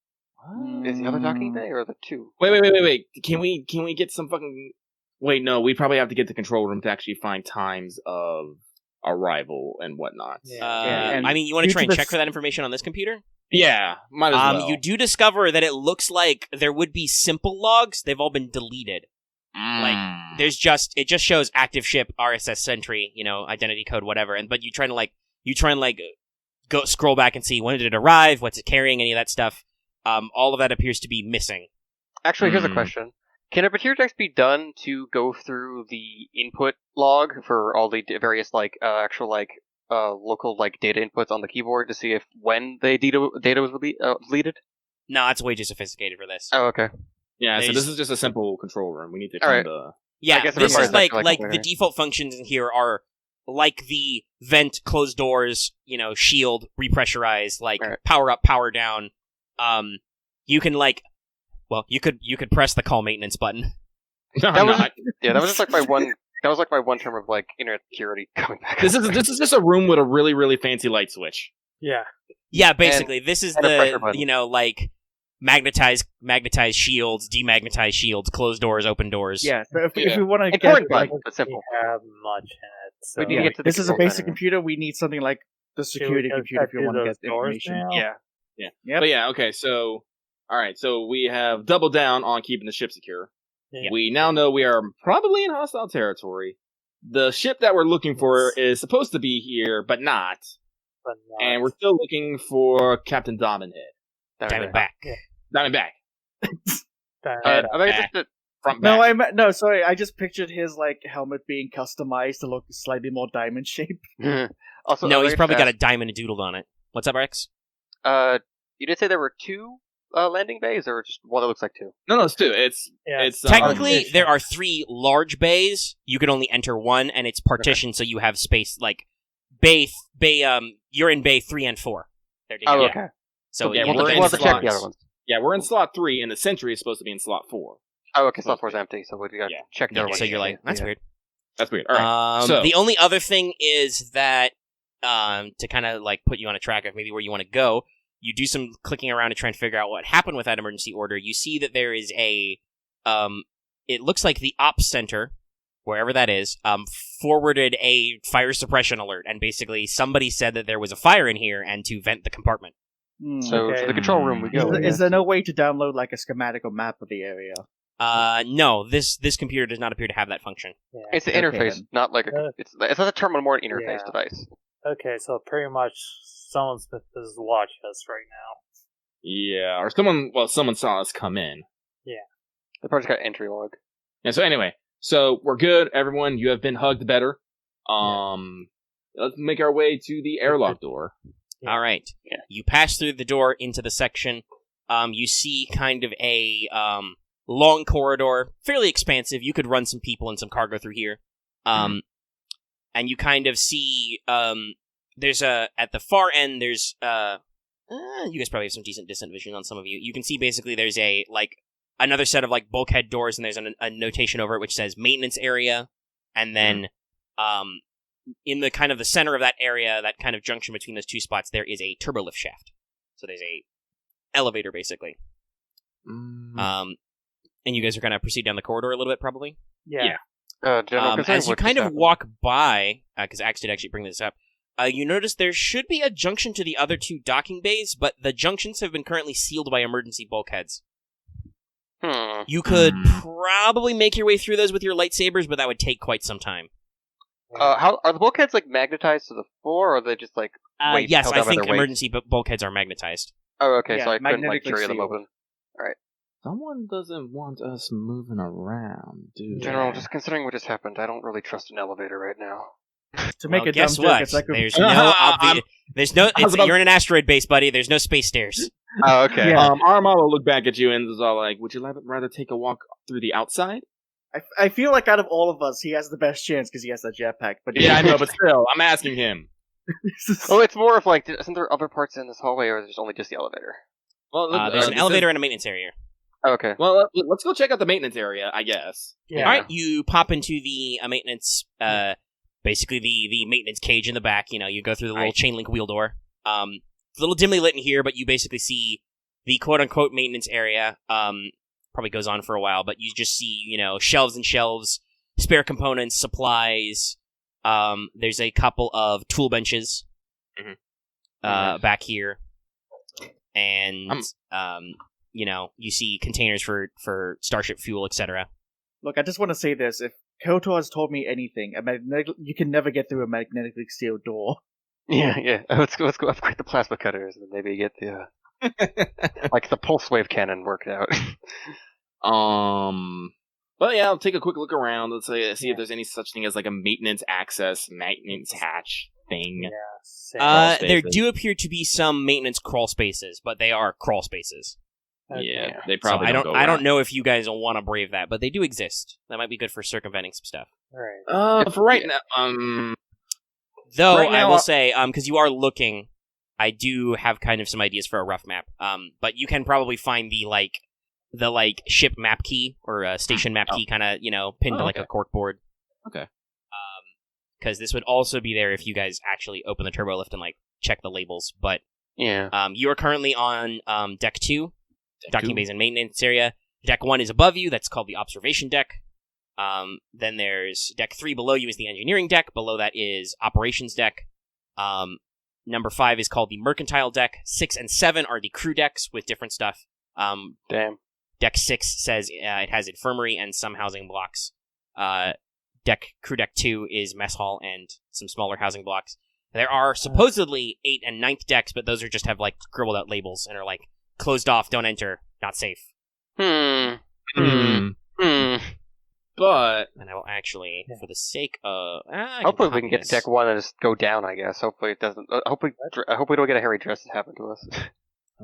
Is the other docking bay or the two? Wait. Can we get some fucking... Wait, no, we probably have to get the control room to actually find times of arrival and whatnot. and I mean, you want to due try to and the check for that information on this computer? Yeah, might as well. You do discover that it looks like there would be simple logs. They've all been deleted. Like, it just shows active ship, RSS sentry, identity code, whatever. But you try and go scroll back and see when did it arrive, what's it carrying, any of that stuff. All of that appears to be missing. Actually, here's a question. Can a material text be done to go through the input log for all the various, local, data inputs on the keyboard to see if when the data was deleted? No, it's way too sophisticated for this. Oh, okay. Yeah, so There's- this is just a simple control room. We need to Alright. kind of... Yeah, I guess it this is requires like that, the default functions in here are like the vent, close doors, shield, repressurize, Right. power up, power down. You can you could press the call maintenance button. No, That I'm was not. that was just like my one. That was like my one term of internet security coming back. This is just a room with a really, really fancy light switch. Yeah. Yeah, basically, this is and a pressure button. magnetized shields, demagnetized shields, closed doors, open doors. Yeah, so if Yeah. we want to Important get button, but simple. We have much in it. So We need to yeah, get to the this is a control basic center. computer. We need something like the Should we security go computer if check you want to through get those doors information. now? Yeah. Yep. But yeah, okay, so... Alright, so we have doubled down on keeping the ship secure. Yeah. We now know we are probably in hostile territory. The ship that we're looking for is supposed to be here, but not. But not. And we're still looking for Captain Diamondhead. Diamondback. Diamondback. I mean, just that Front back. Sorry, I just pictured his helmet being customized to look slightly more diamond shaped. also, No, I he's just probably got a asked, diamond doodled on it. What's up, Rex? You did say there were two landing bays, or just one that looks like two? No, it's two. It's Yeah. Technically, there are 3 large bays. You can only enter one, and it's partitioned so you have space. Like you're in bay 3 and 4. They're Oh, together. okay. So Yeah, We'll we're have in to check the slots. other ones. yeah, we're in slot 3, and the Sentry is supposed to be in slot 4. Oh, okay. Slot 4's empty, so we got to Yeah. check the Yeah, other ones. so you're like, that's weird. That's weird. All right. So The only other thing is that to kind of put you on a track of maybe where you want to go, you do some clicking around to try and figure out what happened with that emergency order. You see that there is a it looks like the ops center, wherever that is, forwarded a fire suppression alert, and basically somebody said that there was a fire in here and to vent the compartment. So Okay. to the control room we go. Is there no way to download a schematic or map of the area? No, this computer does not appear to have that function. Yeah. It's the Okay, interface, then. not like it's not a terminal, more an interface Yeah. device. Okay, so pretty much someone's is watching us right now. yeah, or someone saw us come in. The project got entry log. Yeah. So anyway, so we're good. Everyone, you have been hugged better. Let's make our way to the airlock door. Yeah. All right. Yeah. You pass through the door into the section. You see kind of a long corridor, fairly expansive. You could run some people and some cargo through here. And you kind of see there's at the far end there's you guys probably have some decent distant vision on some of you. You can see basically there's a another set of bulkhead doors, and there's a notation over it which says maintenance area, and then in the kind of the center of that area, that kind of junction between those two spots, there is a turbolift shaft. So there's a elevator basically. And you guys are going to proceed down the corridor a little bit, probably. Yeah. General concern, As you what kind just of happened? walk by, because Axe did actually bring this up, you notice there should be a junction to the other 2 docking bays, but the junctions have been currently sealed by emergency bulkheads. You could probably make your way through those with your lightsabers, but that would take quite some time. How are the bulkheads magnetized to the floor, or are they just weight Yes, held I down by think their weight? emergency bulkheads are magnetized. Oh, okay. Yeah, So I couldn't magnetically carry them sealed. open. Someone doesn't want us moving around, dude. General, just considering what just happened, I don't really trust an elevator right now. To make Well, a guess dumb what? joke, it's like a There's no obvious. There's no. I was about- You're in an asteroid base, buddy. There's no space stairs. Oh, okay. Yeah. Aramaa will look back at you and is all like, "Would you rather take a walk through the outside?" I feel like out of all of us, he has the best chance because he has that jetpack. But Yeah, I know, but still, I'm asking him. Oh, it's more of isn't there other parts in this hallway, or is it only just the elevator? Well, There's an this elevator is- and a maintenance area. Oh, okay. Well, let's go check out the maintenance area, I guess. Yeah. All right, you pop into the maintenance basically the maintenance cage in the back. You go through the little chain link wheel door. It's a little dimly lit in here, but you basically see the quote-unquote maintenance area. Probably goes on for a while, but you just see, shelves and shelves, spare components, supplies. There's a couple of tool benches back here. And, you see containers for starship fuel, etc. Look, I just want to say this. If KOTOR has told me anything, you can never get through a magnetically sealed door. Yeah. Let's go upgrade the plasma cutters, and then maybe get the like the pulse wave cannon worked out. But yeah, I'll take a quick look around. Let's see if there's any such thing as like a maintenance hatch thing. Yeah. There do appear to be some maintenance crawl spaces, but they are crawl spaces. Yeah, they probably I don't know if you guys will want to brave that, but they do exist. That might be good for circumventing some stuff. Right. For right now, though right now, I will say, because you are looking, I do have kind of some ideas for a rough map. But you can probably find the ship map key or station map key, kind of pinned to like a cork board. Okay. Because this would also be there if you guys actually open the turbo lift and check the labels. But yeah, you are currently on deck 2. Docking bays and maintenance area. Deck 1 is above you. That's called the observation deck. Then there's deck 3 below you is the engineering deck. Below that is operations deck. Number 5 is called the mercantile deck. 6 and 7 are the crew decks with different stuff. Damn. Deck 6 says it has infirmary and some housing blocks. Crew deck 2 is mess hall and some smaller housing blocks. There are supposedly 8 and 9th decks, but those just have scribbled out labels and are closed off, don't enter, not safe. But And I will actually, for the sake of... hopefully we can get to deck 1 and just go down, I guess. Hopefully it doesn't... I hope we don't get a hairy dress that happen to us.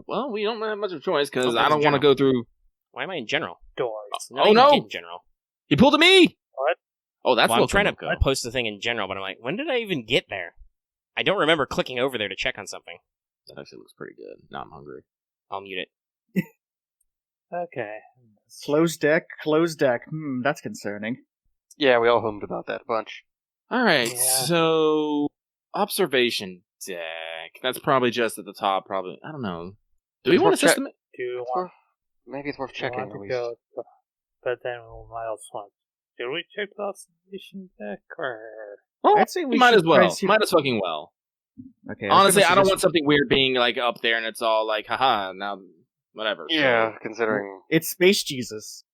Well, we don't have much of a choice, because I don't want to go through... Why am I in general? Doors. Oh, no! In general. He pulled at me! What? Oh, that's I'm trying to post the thing in general, but I'm like, when did I even get there? I don't remember clicking over there to check on something. That actually looks pretty good. Now I'm hungry. I'll mute it. Okay. Closed deck. That's concerning. Yeah, we all hummed about that a bunch. Alright, Yeah. so... Observation deck. That's probably just at the top, probably. I don't know. Do we want to system it? Do you It's want, worth, maybe it's worth do you checking want at to least. go? But then we might also want. Did we check the observation deck or? Well, I'd say we might should as well. try to see- Might as fucking well. Okay. Honestly, I don't want something weird being up there and it's all haha, now, whatever. So, Yeah, considering... It's Space Jesus.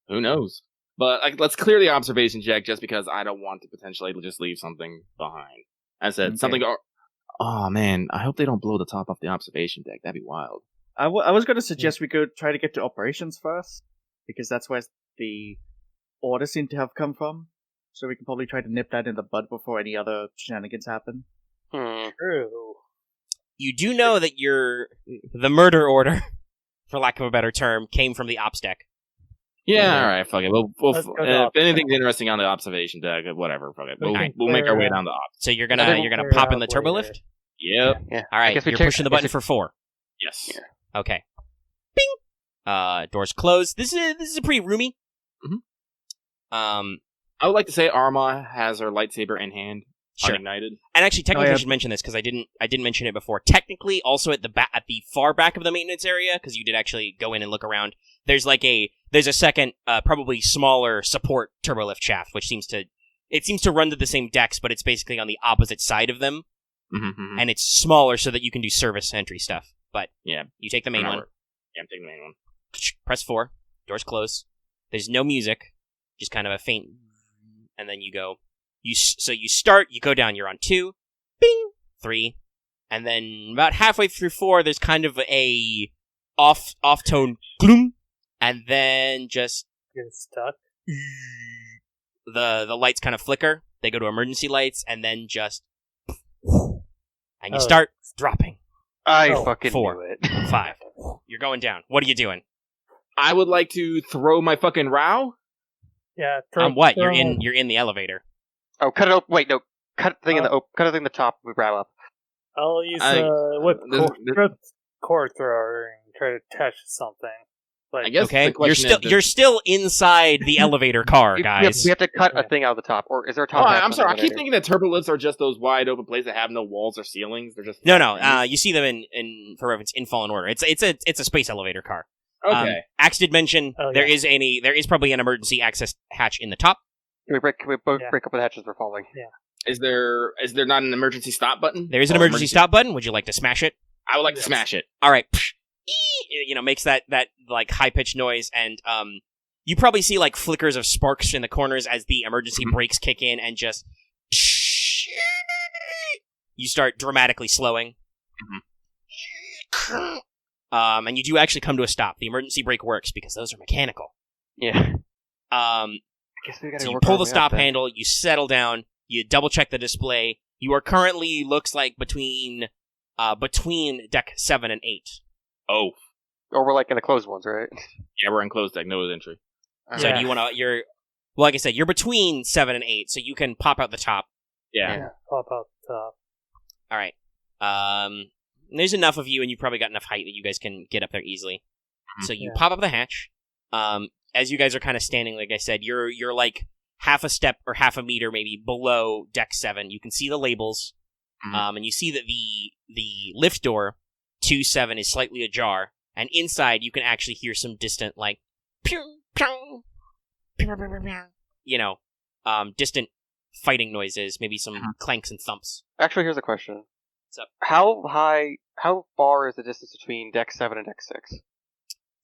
who knows? But let's clear the observation check just because I don't want to potentially just leave something behind. I said Okay. something. Oh man, I hope they don't blow the top off the observation deck. That'd be wild. I was going to suggest we go try to get to operations first, because that's where the orders seem to have come from. So we can probably try to nip that in the bud before any other shenanigans happen. True. You do know that the murder order, for lack of a better term, came from the ops deck. Yeah, all right, fuck it. We'll Let's go to if ops anything's interesting on the observation deck, whatever, fuck it. We'll Okay. make our way down the ops. So you're I gonna think pop in the we're turbo later. lift? Yep. Yeah. All right, I guess we you're check- pushing the I guess button for 4. Yes. Yeah. Okay. Bing. Doors closed. This is a pretty roomy. Mhm. I I would like to say Aramaa has her lightsaber in hand, Sure. unignited. And actually, technically, Oh, yeah. I should mention this because I didn't mention it before. Technically, also at the far back of the maintenance area, because you did actually go in and look around. There's a second, probably smaller support turbolift shaft, which seems to run to the same decks, but it's basically on the opposite side of them, Mm-hmm. and it's smaller so that you can do service entry stuff. But Yeah. you take the main one, Yeah, I'm taking the main one. press 4, doors close. There's no music, just kind of a faint, and then you go. You start, you go down, you're on 2, bing, 3, and then about halfway through 4, there's kind of a off tone gloom, and then just Get stuck. the lights kind of flicker. They go to emergency lights, and then just and you Oh. start dropping. I Oh, fucking 4, knew it. 5. You're going down. What are you doing? I would like to throw my fucking row. Yeah. What? throw- You're in the elevator. Oh, cut it open. Wait, no. Cut the thing cut the thing in the top. We wrap up. I'll use I- whip this- cord thrower and try to attach something. Like, I guess Okay, the question you're still inside the elevator car, We guys. have to cut a thing out of the top, or is there a top? Oh, half I'm on sorry. I the keep elevator? thinking that turbo lifts are just those wide open places that have no walls or ceilings. They're just No. You see them in for reference in Fallen Order. It's a space elevator car. Okay. Axe did mention Oh, there yeah. is probably an emergency access hatch in the top. Can we both Yeah. break up the hatches we're falling? Is there not an emergency stop button? There is an Or emergency stop button. Would you like to smash it? I would like to Yes. smash it. All right. Makes that like high pitched noise, and you probably see like flickers of sparks in the corners as the emergency brakes kick in, and just you start dramatically slowing. And you do actually come to a stop. The emergency brake works because those are mechanical. Yeah. Um, I guess we gotta so you work pull our the way stop up then. handle, you settle down, you double check the display. You are currently looks like between deck 7 and 8. Oh, Or we're like in the closed ones, right? yeah, we're in closed deck, no entry. So Yeah. do you want to? Like I said, you're between 7 and 8, so you can pop out the top. Yeah. Pop out top. All right. There's enough of you, and you've probably got enough height that you guys can get up there easily. So you Yeah. pop up the hatch. As you guys are kind of standing, like I said, you're like half a step or half a meter maybe below deck 7. You can see the labels, and you see that the lift door 2-7 is slightly ajar, and inside you can actually hear some distant like pew, pew, pew, pew, pew, pew, distant fighting noises, maybe some clanks and thumps. Actually, here's a question. What's up? How far is the distance between deck 7 and deck 6?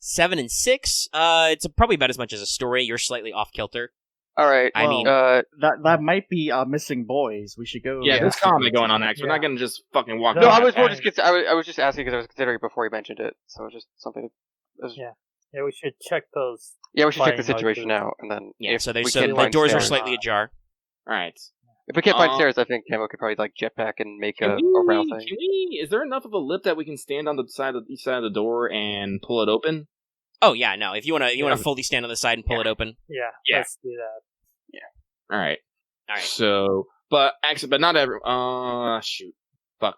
7 and 6, it's probably about as much as a story. You're slightly off kilter. All right. I mean, That might be our missing boys. We should go. Yeah, there's comedy going on next. We're Yeah. not gonna just fucking walk. no, around I was that more hatch. just I was just asking because I was considering it before he mentioned it, so it's just something. Yeah, we should check those. Yeah, we should check the Fighting situation noises. now, and then Yeah, if so we the can't find doors are stairs- slightly ajar. All right. If we can't find Uh, stairs, I think Camo could probably like jetpack and make a Can round we, thing. is there enough of a lip that we can stand on the side of each side of the door and pull it open? Oh yeah, no. If you want to fully stand on the side and pull it open. Yeah, Yeah. let's do that. All right. All right. So, but not every. Shoot. Fuck.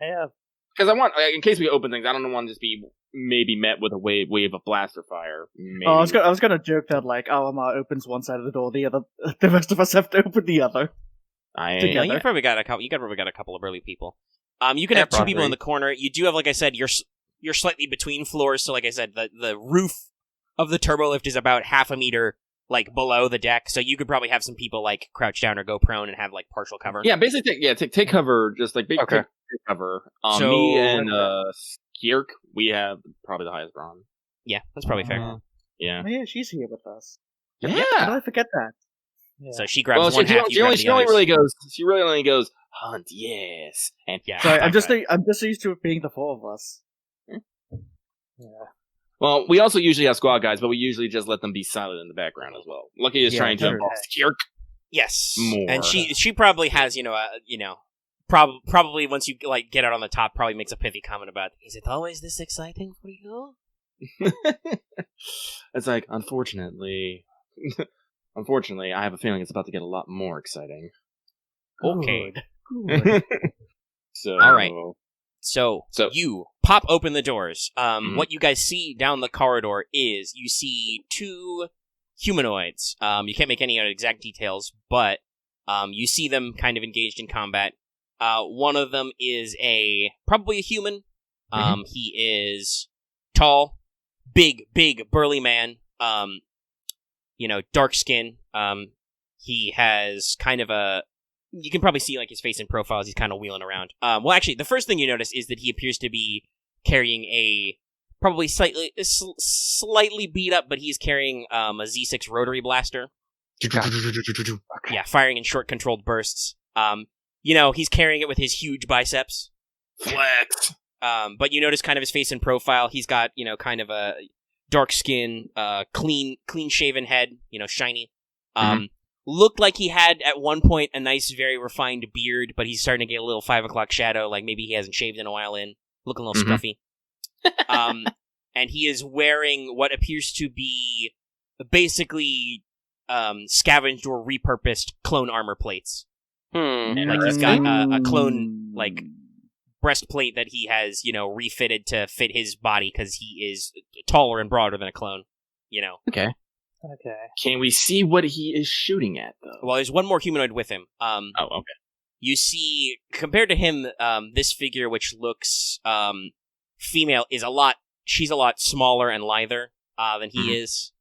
Yeah, Because I want, in case we open things, I don't want to just be maybe met with a wave of blaster fire. Maybe. Oh, I was gonna joke that like Aramaa opens one side of the door, the rest of us have to open the other. I together. You probably got a couple. You probably got a couple of early people. You can Yeah, have two people probably. in the corner. You do have, like I said, you're slightly between floors. So, like I said, the roof of the turbo lift is about half a meter like below the deck. So you could probably have some people like crouch down or go prone and have like partial cover. Yeah, basically, take cover, just like big Okay. take cover. So- Me and Skirk, we have probably the highest brawn. Yeah, that's probably fair. Yeah. Oh, yeah, she's here with us. Yeah. How did I forget that? yeah. So she grabs Well, one half. she You grab only the others. really only goes hunt, yes, and Yeah. Sorry, I'm okay. just used to it being the four of us. yeah. Well, we also usually have squad guys, but we usually just let them be silent in the background as well. Lucky is Yeah, trying to sure. involve Skirk. Yes, More. and she probably has probably once you like get out on the top, probably makes a pithy comment about, is it always this exciting for you? It's like, unfortunately, I have a feeling it's about to get a lot more exciting. Okay. Good. So, All right. So So- you pop open the doors. Mhm. What you guys see down the corridor is you see two humanoids. You can't make any exact details, but you see them kind of engaged in combat. One of them is probably a human. He is tall, big, burly man. Dark skin. He has kind of you can probably see like his face in profile as he's kind of wheeling around. Well, actually, the first thing you notice is that he appears to be carrying a probably slightly beat up, but he's carrying a Z6 rotary blaster. Yeah, firing in short controlled bursts. He's carrying it with his huge biceps. Flex. But you notice kind of his face in profile. He's got, kind of a dark skin, clean shaven head, shiny. Looked like he had at one point a nice, very refined beard, but he's starting to get a little 5 o'clock shadow, like maybe he hasn't shaved in a while looking a little scruffy. And he is wearing what appears to be basically scavenged or repurposed clone armor plates. Hmm. Like he's got a clone, like, breastplate that he has, refitted to fit his body because he is taller and broader than a clone. Okay. Okay. Can we see what he is shooting at, though? Well, there's one more humanoid with him. Okay. You see, compared to him, this figure, which looks female, she's a lot smaller and lither than he is.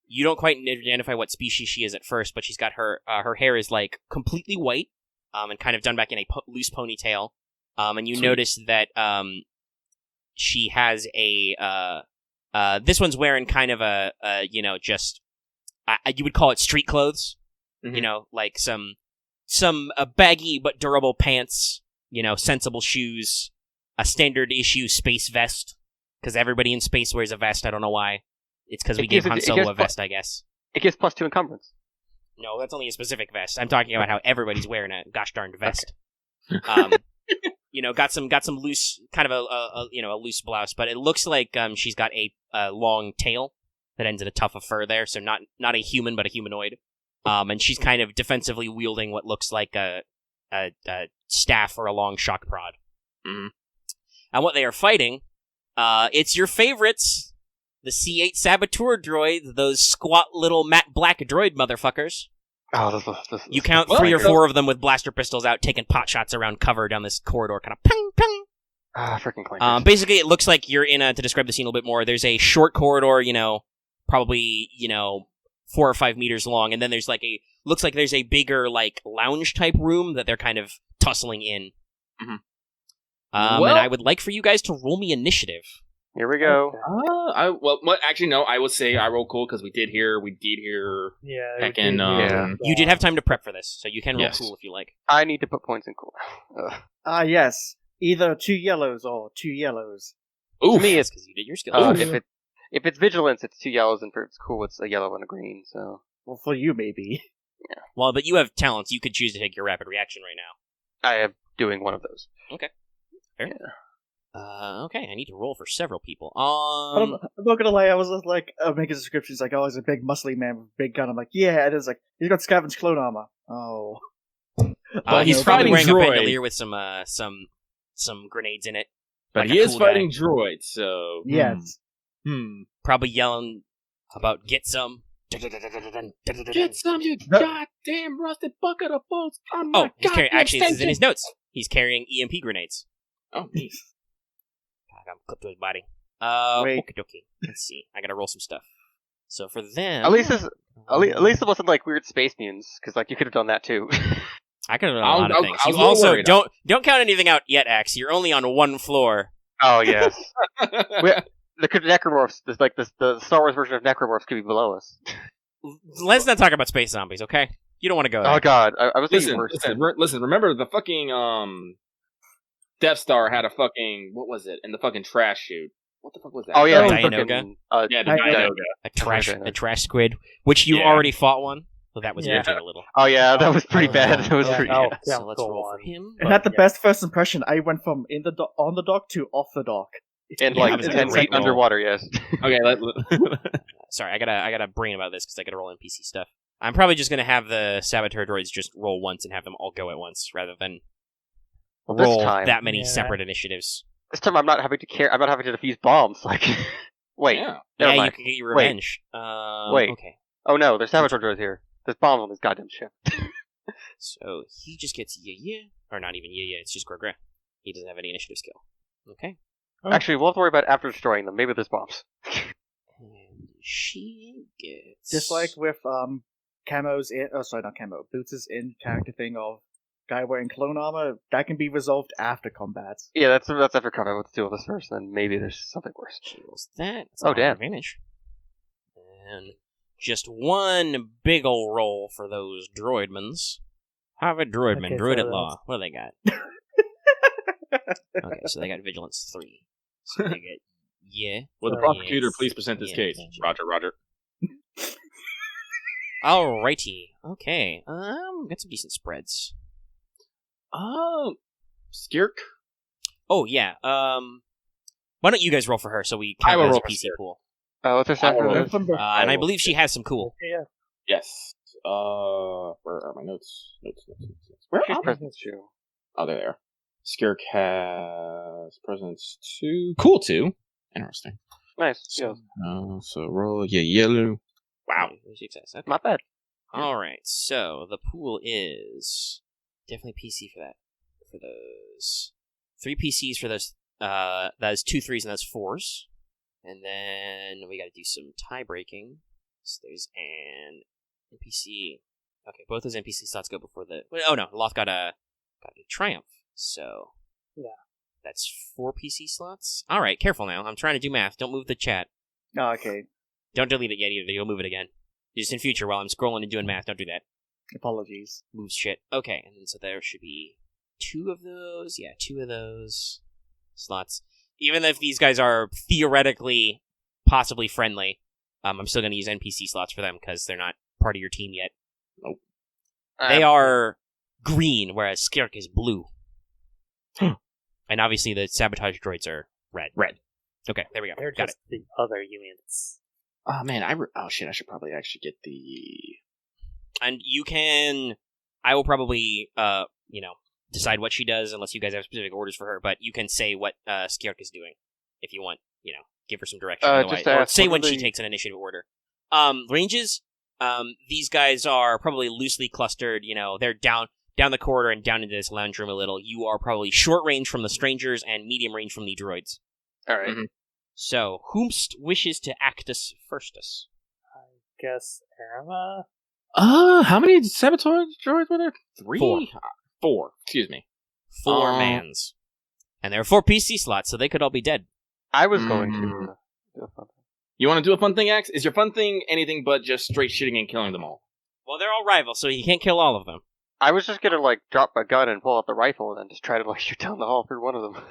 You don't quite identify what species she is at first, but she's got her hair is like completely white and kind of done back in a loose ponytail. And you notice that she has this one's wearing kind of just you would call it street clothes. Like some baggy but durable pants, sensible shoes, a standard issue space vest, because everybody in space wears a vest. I don't know why. It's because we gave Han Solo a vest, I guess. It gives +2 encumbrance. No, that's only a specific vest. I'm talking about how everybody's wearing a gosh darned vest. Okay. Got some loose, kind of a loose blouse, but it looks like she's got a long tail that ends in a tuft of fur there, so not a human, but a humanoid. And she's kind of defensively wielding what looks like a staff or a long shock prod. Mm-hmm. And what they are fighting, it's your favorites, the C8 Saboteur droids, those squat little matte black droid motherfuckers. Oh, this You count 3 or 4 of them with blaster pistols out, taking pot shots around cover down this corridor, kind of ping, ping. Freaking clankers. Basically, it looks like you're in to describe the scene a little bit more, there's a short corridor, probably, 4 or 5 meters long, and then there's looks like there's a bigger, lounge type room that they're kind of tussling in. Mm-hmm. And I would like for you guys to roll me initiative. Here we go. Actually, no, I would say I roll cool, because we did hear, Yeah. heckin', yeah. You did have time to prep for this, so you can roll Yes. cool if you like. I need to put points in cool. Yes. Either 2 yellows or 2 yellows. To me, it's because you did your skill. if it's vigilance, it's 2 yellows, and for it's cool, it's a yellow and a green. So, Well, for you, maybe. yeah, Well, but you have talents. You could choose to take your rapid reaction right now. I am doing one of those. Okay. Fair. Yeah. Okay, I need to roll for several people. I'm not gonna lie, I was just making descriptions like, he's a big muscly man with a big gun. I'm like, yeah, and it's like, he's got scavenged clone armor. Oh. He's he's probably fighting wearing droid. a bandolier with some grenades in it. but like he a is cool fighting guy. droids, so... Yes. Probably yelling about get some. Get some, you goddamn rusted bucket of bolts on my He's carrying. goddamn Actually, this is in station. his notes. He's carrying EMP grenades. Oh, nice. I got him clipped to his body. Wait. Okie dokie. Let's see. I gotta roll some stuff. So for them, At least it wasn't like weird space mutants, because you could have done that too. I could have done a lot of things. I was You a little also worried. don't count anything out yet, Axe. You're only on 1 floor. Oh yes. The necromorphs, the Star Wars version of necromorphs, could be below us. Let's not talk about space zombies, okay? You don't want to go there. Oh god, I was thinking worse. Listen, remember the fucking, Death Star had a fucking, what was it, in the fucking trash chute? What the fuck was that? Oh yeah, Dianoga? Yeah, the Dianoga. Dianoga. A trash squid, which you Yeah. already fought one. So that was Yeah. irritating a little. Oh yeah, that was pretty bad. That was Yeah, pretty. no. bad. Yeah, So let's go roll for on. him. It had the best first impression. I went from on the dock to off the dock. And Yeah, that was a 10 great feet roll. underwater. Yes. Okay, Sorry, I gotta brain about this because I gotta roll NPC stuff. I'm probably just gonna have the saboteur droids just roll once and have them all go at once, rather than Well, this roll time- that many Yeah. separate initiatives. This time I'm not having to care. I'm not having to defuse bombs. Wait. yeah. Never Yeah, mind. you can get your Wait. revenge. Wait. Okay. Oh no, there's saboteur droids here. There's bombs on this goddamn ship. So he just gets or not even it's just Gregra. He doesn't have any initiative skill. Okay. Actually, we'll have to worry about it after destroying them. Maybe there's bombs. And she gets Just like with Camo's not Camo, Boots' in character thing of guy wearing clone armor, that can be resolved after combat. Yeah, that's after combat. Let's deal with this first, then maybe there's something worse. she rolls that. That's Oh, an damn. advantage. And just one big ol' roll for those droidmans. Have a droidman, Okay, droid so at law. What do they got? Okay, so they got vigilance 3. So they get Will the So, prosecutor yes. please present this Yeah, case? yeah. Roger. Alrighty. Okay. Got some decent spreads. Skirk? Oh yeah. Why don't you guys roll for her so we I count will it as roll a for PC Skirk. pool? What's her I will roll. stat? And I believe she has some cool. Yeah. Yes. Where are my notes? Notes. Where She's are my present notes? too. Oh, there they are. Skirk has presence 2. Cool 2. Interesting. Nice. So, so roll yellow. Wow. Success. Okay. Not bad. All right. So the pool is definitely PC for that. For those 3 PCs for those. That's 2 3s and that's 4s. And then we got to do some tie breaking. So there's an NPC. Okay, both those NPC slots go before the. Oh no, Loth got a triumph. So yeah, that's 4 PC slots. All right, careful now. I'm trying to do math. Don't move the chat. Oh, okay. Don't delete it yet either. You'll move it again. Just in future while I'm scrolling and doing math. Don't do that. Apologies. Moves shit. Okay, and then so there should be 2 of those. Yeah, 2 of those slots. Even if these guys are theoretically possibly friendly, I'm still going to use NPC slots for them because they're not part of your team yet. Nope. They are green, whereas Skirk is blue. And obviously the sabotage droids are red. Red. Okay, there we go. They're Got just the other units. Oh, man. Oh, shit. I should probably actually get the... And you can... I will probably, decide what she does unless you guys have specific orders for her, but you can say what Skirk is doing if you want, give her some direction. Just or ask, say when she takes an initiative order. Ranges, these guys are probably loosely clustered, they're down the corridor and down into this lounge room a little. You are probably short range from the strangers and medium range from the droids. All right. Mm-hmm. So, whomst wishes to actus firstus? I guess Aramaa? How many sabotage droids were there? 3? 4. Excuse me. 4 mans. And there are 4 PC slots, so they could all be dead. I was going to do a fun thing. You want to do a fun thing, Axe? Is your fun thing anything but just straight shooting and killing them all? Well, they're all rivals, so you can't kill all of them. I was just gonna drop a gun and pull out the rifle and then just try to shoot down the hall through one of them.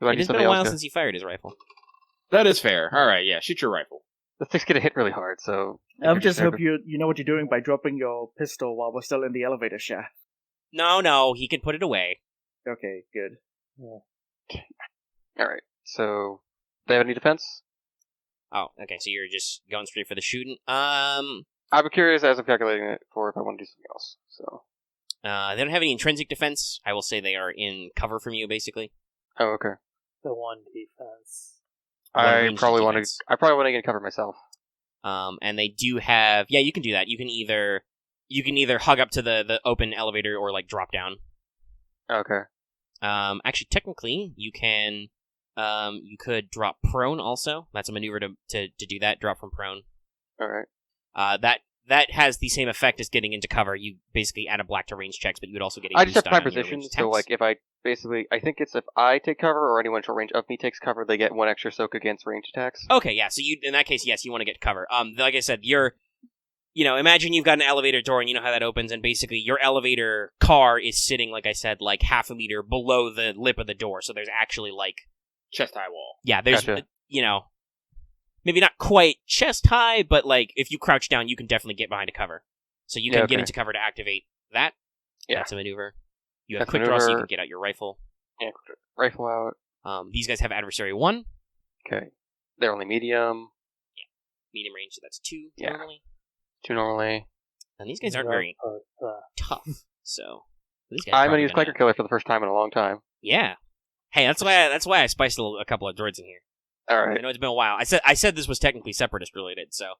It's been a while since he fired his rifle. That is fair. All right, yeah, shoot your rifle. The thing's gonna hit really hard, so I just hope you know what you're doing by dropping your pistol while we're still in the elevator shaft. No, he can put it away. Okay, good. Yeah. All right. So they have any defense? Oh, okay. So you're just going straight for the shooting. I'm curious as I'm calculating it for if I want to do something else. So they don't have any intrinsic defense. I will say they are in cover from you, basically. Oh, okay. The 1 defense. I probably want to get cover myself. And they do have. Yeah, you can do that. You can either hug up to the open elevator or drop down. Okay. Actually, technically, you can. You could drop prone also. That's a maneuver to do that. Drop from prone. All right. That has the same effect as getting into cover. You basically add a black to range checks, but you would also get a I just boost have prime on your position, ranged so attacks. if I think it's if I take cover or anyone short range of me takes cover, they get 1 extra soak against ranged attacks. Okay, yeah. So in that case, yes, you want to get cover. Like I said, imagine you've got an elevator door and you know how that opens, and basically your elevator car is sitting, like I said, half a meter below the lip of the door. So there's actually Chest high wall. yeah, there's Gotcha. Maybe not quite chest high, but if you crouch down, you can definitely get behind a cover. So you can get into cover to activate that. Yeah. That's a maneuver. You have That's quick draw, so you maneuver. can get out your rifle. Yeah, rifle out. These guys have adversary 1, Okay. They're only medium. medium range, so that's 2 Yeah. normally. 2 normally. And these guys aren't very tough, so these guys. I'm probably gonna use Clanker Killer for the first time in a long time. Yeah. Hey, that's why I spiced a couple of droids in here. All I right. know it's been a while. I said this was technically separatist related, so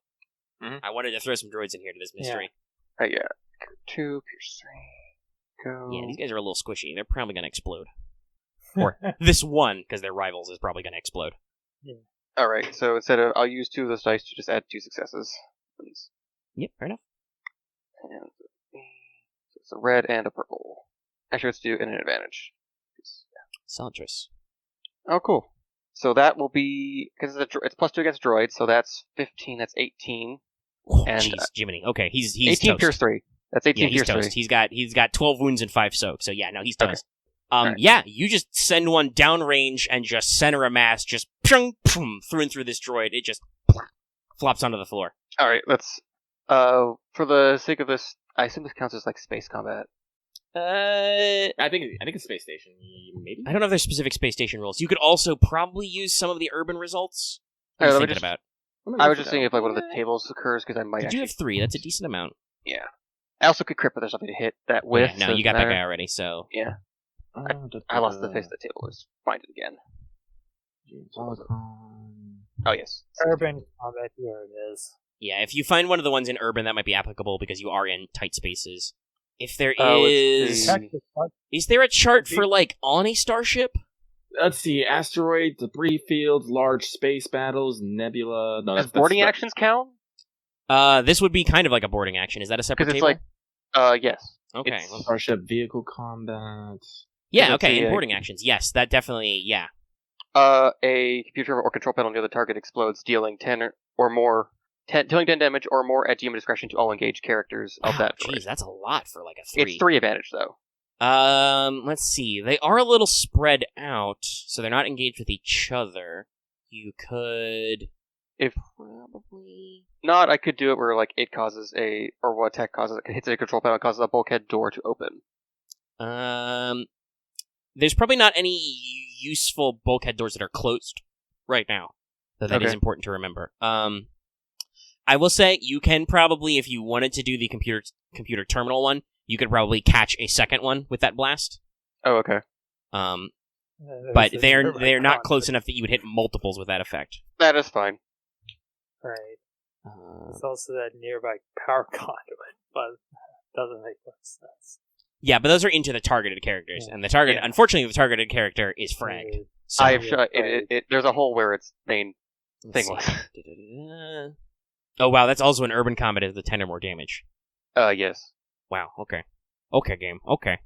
Mhm. I wanted to throw some droids in here to this mystery. Right, yeah. 2, Pierce 3. Go. Yeah, these guys are a little squishy. They're probably gonna explode. Or this one, because they're rivals, is probably gonna explode. All right. So I'll use 2 of those dice to just add 2 successes. Please. Yep, fair enough. And so it's a red and a purple. Actually, let's do an advantage. Solid choice. Oh, cool. So that will be because it's plus 2 against droids, so that's 15. That's 18. Oh, And, jeez, Jiminy. Okay, he's 18 toast. Pierce 3. That's 18 Yeah, he's Pierce 3. toast. He's got 12 wounds and 5 soak. So yeah, no, he's Okay. toast. Alright. Yeah, you just send one downrange and just center a mass, just through and through this droid. It just flops onto the floor. All right. Let's. For the sake of this, I assume this counts as space combat. I think it's space station. Maybe. I don't know if there's specific space station rules. You could also probably use some of the urban results. What are you Let me thinking about? I was just seeing if one of the tables occurs because I might You do actually. have 3. That's a decent amount. Yeah. I also could crit, but there's nothing to hit that with. Yeah, no, so you got it that doesn't guy matter. already. So Yeah. I lost the face of the table. Let's find it again. Oh, yes. Urban combat, here it is. Yeah, if you find one of the ones in urban, that might be applicable because you are in tight spaces. If there let's is... see. Is there a chart for, like, on a starship? Let's see. Asteroid, debris fields, large space battles, nebula. No, Does boarding actions count? This would be kind of like a boarding action. Is that a separate Because table? it's like, yes. Okay. it's- well- Starship vehicle combat. yeah, let's okay, see, in boarding actions. Yes, that definitely, yeah. A computer or control panel near the target explodes, dealing 10 damage or more at GM discretion to all engaged characters of that droid. Jeez, that's a lot for, like, a 3. It's 3 advantage, though. Let's see. They are a little spread out, so they're not engaged with each other. You could... If Probably... not, I could do it where, like, it causes or what attack causes, it hits a control panel, causes a bulkhead door to open. There's probably not any useful bulkhead doors that are closed right now. So that is Okay. important to remember. I will say you can probably, if you wanted to do the computer terminal one, you could probably catch a second one with that blast. Oh, okay. But they're not close enough that you would hit multiples with that effect. That is fine. Right. It's also that nearby power conduit, but doesn't make much sense. Yeah, but those are into the targeted characters, and unfortunately, the targeted character is fragged. So, I have there's a hole where its main thing was. Oh wow, that's also an urban combat of the 10 or more damage. Yes. Wow. Okay. Okay, game. Okay.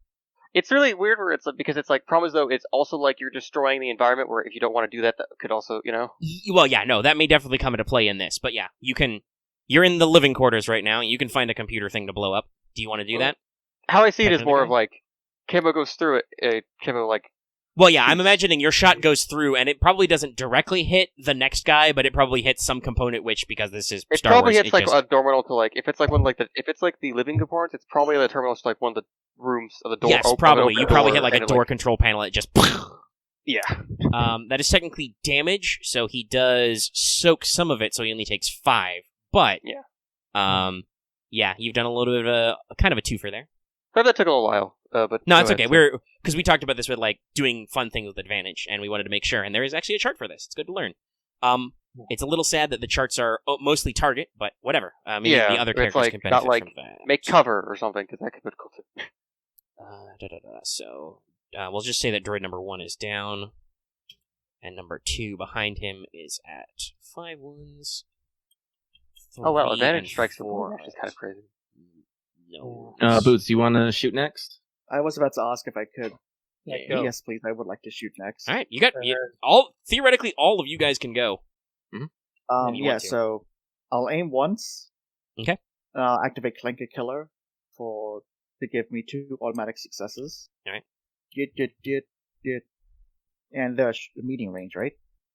It's really weird where it's like, because it's like, problem is though, it's also like you're destroying the environment where if you don't want to do that, that could also, Well, yeah, no, that may definitely come into play in this, but yeah, you're in the living quarters right now, and you can find a computer thing to blow up. Do you want to do that? How I see it is more Technically. of like, Camo goes through it, Camo like, Well, yeah, I'm imagining your shot goes through, and it probably doesn't directly hit the next guy, but it probably hits some component, which, because this is it Star probably Wars, hits like a terminal to like, if it's like if it's like the living components, it's probably the terminal to like one of the rooms of the door. Yes, probably. You probably hit like a door control panel, it just... Yeah. That is technically damage, so he does soak some of it, so he only takes 5, but... Yeah. Yeah, you've done a little bit of a kind of a twofer there. But that took a little while. But No, it's go okay. ahead, Because we talked about this with like doing fun things with advantage, and we wanted to make sure. And there is actually a chart for this. It's good to learn. It's a little sad that the charts are mostly target, but whatever. Maybe Yeah, the other it's characters like, can not benefit like, from that. Make cover or something, because that could be cool too. So we'll just say that droid number 1 is down, and number 2 behind him is at 5 wounds. Oh wow, 3 advantage and strikes for 4 boarding action is kind of crazy. No. Boots, you want to shoot next? I was about to ask if I could. Yeah, go. Yes, please. I would like to shoot next. All right, theoretically, all of you guys can go. if you Yeah, want to. so I'll aim once. Okay. Activate Clanker Killer to give me 2 automatic successes. Alright. Get. And the medium range, right?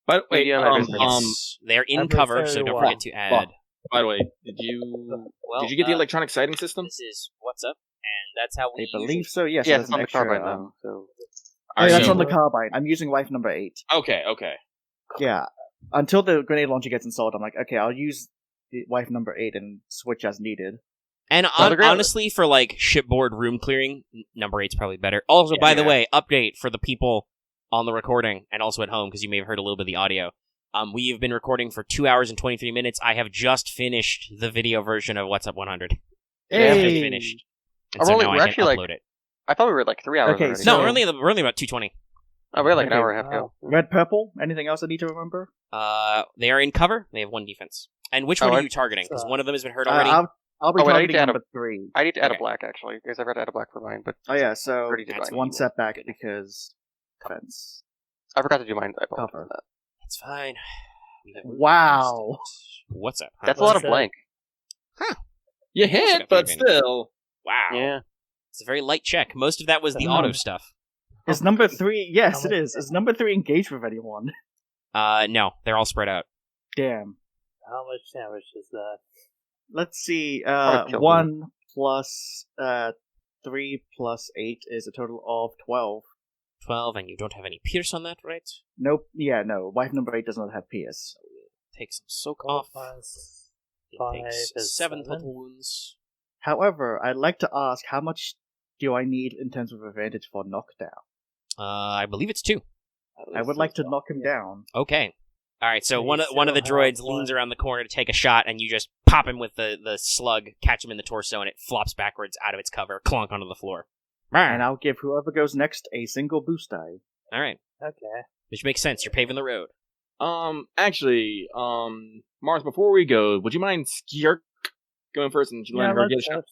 But wait, Yeah, Yes, they're in I'm cover, so very don't well. forget to add. by the way, did you get the electronic sighting system? This is what's up, and that's how I we. believe so. Yes. Yeah, so it's that's on an the extra, carbine now. So that's so- on the carbine. I'm using wife number 8. Okay. Yeah. Until the grenade launcher gets installed, I'm like, okay, I'll use the wife number 8 and switch as needed. And honestly, for like shipboard room clearing, number 8's probably better. Also, by the way, update for the people on the recording and also at home, because you may have heard a little bit of the audio. We have been recording for 2 hours and 23 minutes. I have just finished the video version of What's Up 100. Hey! Just finished. And Oh, so really? now We're I can actually, upload it. I thought we were at like 3 hours Okay, already. so- No, we're only about 220. Oh, we had like an Okay, hour and a half ago. Red, purple. Anything else I need to remember? They are in cover. They have 1 defense. And which one are you targeting? Because one of them has been hurt already. I'll be Oh, wait, I need targeting to add number 3. I need to add Okay. a black actually, because I forgot to add a black for mine, but Oh yeah, so already did that's mine. one setback Good. because fence. I forgot to do mine. I apologize Cover. for that. It's fine. We have Wow. What's up? Huh? That's a lot of What's that? blank. You course I hit, got but the advantage. still. Wow. Yeah. It's a very light check. Most of that was the Oh. auto stuff. Is number 3? Yes, How it much- is. Is number 3 engaged with anyone? No, they're all spread out. Damn. How much damage is that? Let's see. Probably kill 1 plus 3 plus 8 is a total of 12. 12, and you don't have any pierce on that, right? Nope. Yeah, no. Wife number 8 does not have PS. Take some soak 4 off. plus It 5 takes is 7 7. total wounds. However, I'd like to ask how much do I need in terms of advantage for knockdown? I believe it's 2. I would like to knock him down. Okay. All right, so We one of the still droids have leans one. around the corner to take a shot, and you just pop him with the slug, catch him in the torso, and it flops backwards out of its cover, clonk onto the floor. And I'll give whoever goes next a single boost die. All right, Okay. which makes sense. You're paving the road. Actually, Marth, before we go, would you mind Skirk going first and let her get a shot?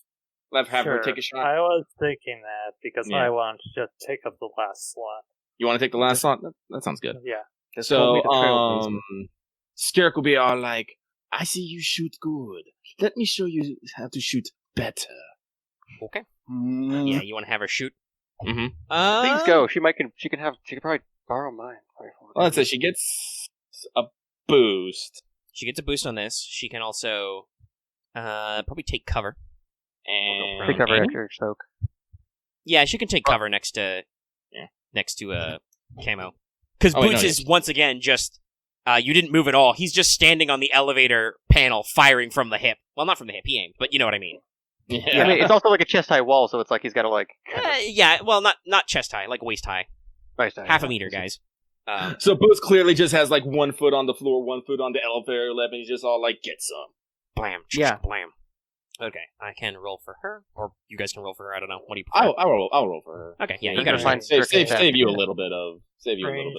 Have her take a shot? I was thinking that because Yeah. I want to just take up the last slot. You want to take the last slot? That sounds good. Yeah. This will So, be the trailblazer. Skirk will be all like, I see you shoot good. Let me show you how to shoot better. Okay. Mm. Yeah, you want to have her shoot? Mm-hmm. Please go. She could probably borrow mine. Well, let's say she gets a boost. She gets a boost on this. She can also probably take cover. And Take cover Amy? after soak. Yeah, she can take cover next to Camo. Because Oh, wait, Boots no, is once again just you didn't move at all. He's just standing on the elevator panel, firing from the hip. Well, not from the hip. He aimed, but you know what I mean. Yeah. I mean, it's also like a chest high wall, so it's like he's got to like. Yeah, well, not chest high, like waist high, half a meter, guys. So Boots clearly just has like 1 foot on the floor, 1 foot on the elevator lip, and he's just all like, get some. Blam. Yeah. Blam. Okay, I can roll for her, or you guys can roll for her. I don't know. What do you prefer? I'll roll for her. Okay, yeah, You're you got gonna to find- Save you a little bit of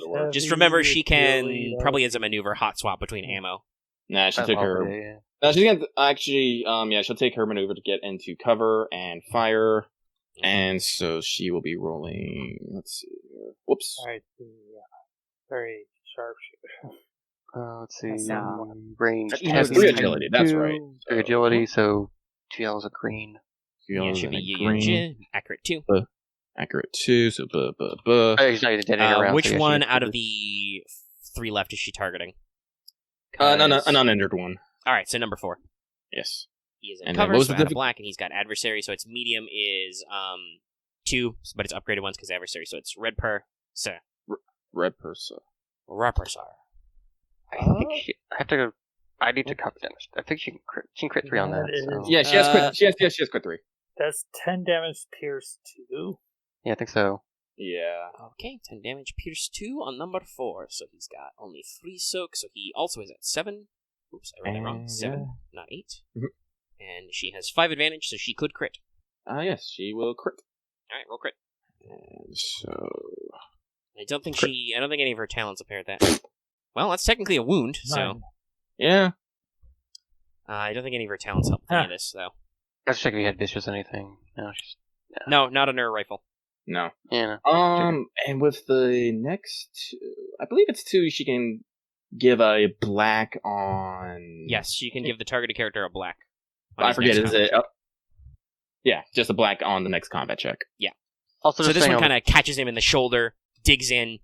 work. Just remember, she can probably as a maneuver hot swap between ammo. Nah, she That's took her. probably, yeah. No, she's gonna actually. Yeah, she'll take her maneuver to get into cover and fire, and so she will be rolling. Let's see here. Whoops. Alright, very sharpshooter. Let's see. That's not- Range. You know, Has 3 agility. That's right. 3 agility, so 2 yellows of green. Yeah, it Yellows should and be green. accurate too. Accurate 2. So buh. Oh, he's not even detonating around. Which so yeah, one she- out of the 3 left is she targeting? No, an 'Cause- uninjured one. All right, so number 4. Yes. He is in And then cover, what was so the out of black, and he's got adversary, so its medium is 2, but it's upgraded ones because adversary, so it's red per sir. Red Persa. Repersar. I think I have to go. I need to cover damage. I think she can crit 3 on that. That So. is- Yeah, she has quit. She has quit 3. That's 10 damage pierce 2. Yeah, I think so. Yeah. Okay, 10 damage, pierce 2 on number 4, so he's got only 3 soak, so he also is at 7. Oops, I read that wrong. 7, not 8. Mhm. And she has 5 advantage, so she could crit. Yes, she will crit. All right, roll crit. And so. I don't think any of her talents appear at that. Well, that's technically a wound, so None. Yeah. I don't think any of her talents help with any of this, though. I was checking if you had vicious or anything. No, she's. No, not on her rifle. No. Yeah. And with the next, I believe it's 2. She can give a black on. Yes, she can give the targeted character a black. on I his forget. next Is combat it? check. Yeah, just a black on the next combat check. Also, So just this saying one kind of catches him in the shoulder, digs in.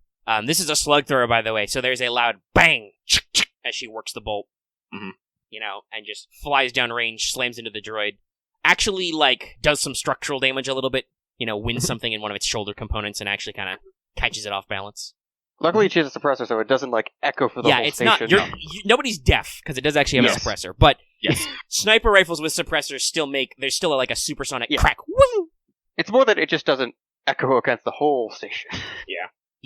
This is a slug thrower, by the way, so there's a loud bang as she works the bolt. Mhm. You know, and just flies down range, slams into the droid. Actually, does some structural damage a little bit. You know, wins something in one of its shoulder components and actually kind of catches it off balance. Luckily, she has a suppressor, so it doesn't echo for the Yeah, whole it's station. not. Nobody's deaf because it does actually have Yes. a suppressor. But Yes. sniper rifles with suppressors still there's still a supersonic Yeah. crack. Woo! It's more that it just doesn't echo against the whole station.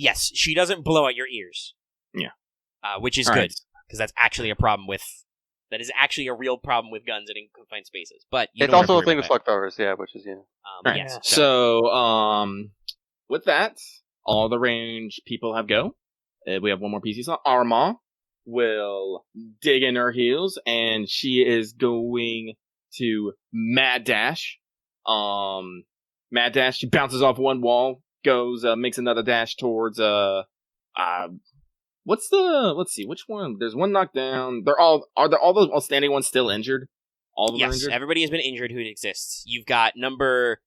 Yes, she doesn't blow out your ears. Yeah. Which is All good right. because that's actually a problem with. That is actually a real problem with guns in confined spaces. But you It's don't have to also a worry thing about with slug throwers, yeah, which is, Alright, that. Yes. Yeah. So, with that, all the range people have go. We have one more PC slot. Aramaa will dig in her heels, and she is going to mad dash. Mad dash. She bounces off one wall, goes, makes another dash towards let's see, which one? There's one knocked down. Are all the standing ones still injured? All of them are Yes, injured? everybody has been injured who exists. You've got number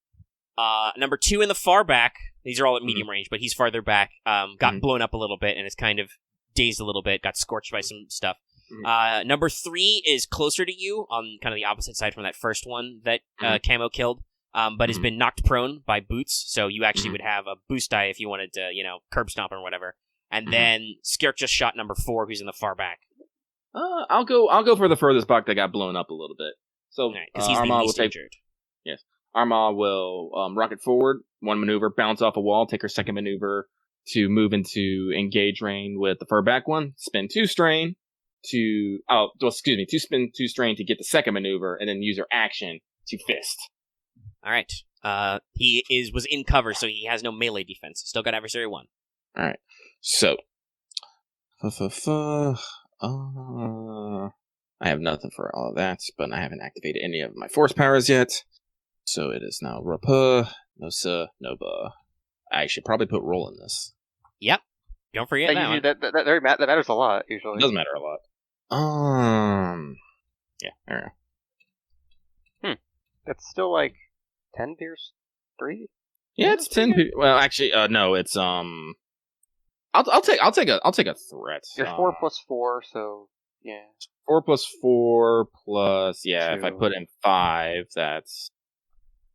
2 in the far back. These are all at medium range, but he's farther back. Got blown up a little bit and is kind of dazed a little bit. Got scorched by some stuff. Number 3 is closer to you on kind of the opposite side from that first one that Camo killed, but has been knocked prone by Boots. So you actually would have a boost die if you wanted to, curb stomp or whatever. And then Skirk just shot number 4, who's in the far back. I'll go for the furthest buck that got blown up a little bit. So Because he's the Aramaa will least take. injured. Yes, Aramaa will rocket forward, one maneuver, bounce off a wall, take her second maneuver, to move into engage range with the furback one. Spend 2 strain to spend 2 strain to get the second maneuver, and then use your action to fist. All right. He was in cover, so he has no melee defense. Still got adversary 1. All right. So, I have nothing for all of that, but I haven't activated any of my force powers yet. So it is now Rapa, Nosa, Noba. I should probably put roll in this. Yep. Don't forget that one. That matters a lot, usually. It does matter a lot. Yeah, there we go. That's still like 10 Pierce 3? Yeah, it's 10. Well, actually, no, it's I'll take a threat. You're 4 plus 4, so yeah. 4 plus 4 plus 2. If I Two. put in 5, that's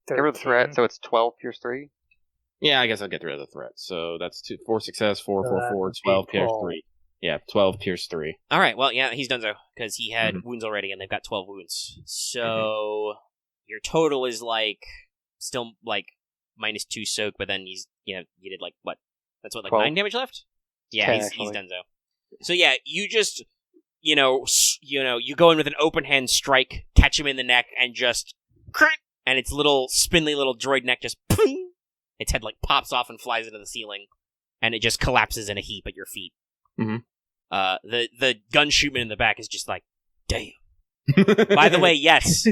Get rid of the threat, so it's 12 Pierce 3. yeah. I guess I'll get rid of the threat. So that's 4 success, 4, So 4, that 4, would be 12 pierce 12. 3. Yeah, 12 pierce 3. All right. Well, yeah, he's done so because he had Mhm. wounds already, and they've got 12 wounds. So your total is like still like -2 soak, but then you did like what? That's what, like 12. 9 damage left. Yeah, 10, he's actually. done so. So yeah, you just you go in with an open hand strike, catch him in the neck, and just crack, and its little spindly little droid neck just ping, its head like pops off and flies into the ceiling, and it just collapses in a heap at your feet. Mhm. The gun shootman in the back is just like, damn. By the way, yes,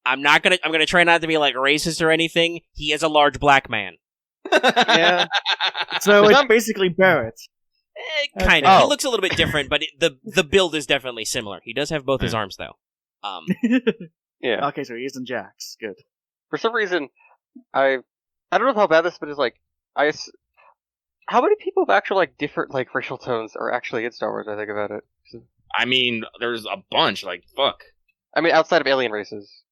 I'm gonna try not to be like racist or anything. He is a large black man. Yeah. So it's basically Barrett. Kind of. Oh. He looks a little bit different, but the build is definitely similar. He does have both his arms though. Yeah. Okay, so he isn't Jax. Good. For some reason, I don't know how bad this, but it's like how many people have actual like different like racial tones are actually in Star Wars? I think about it. I mean, there's a bunch. Like fuck. I mean, outside of alien races.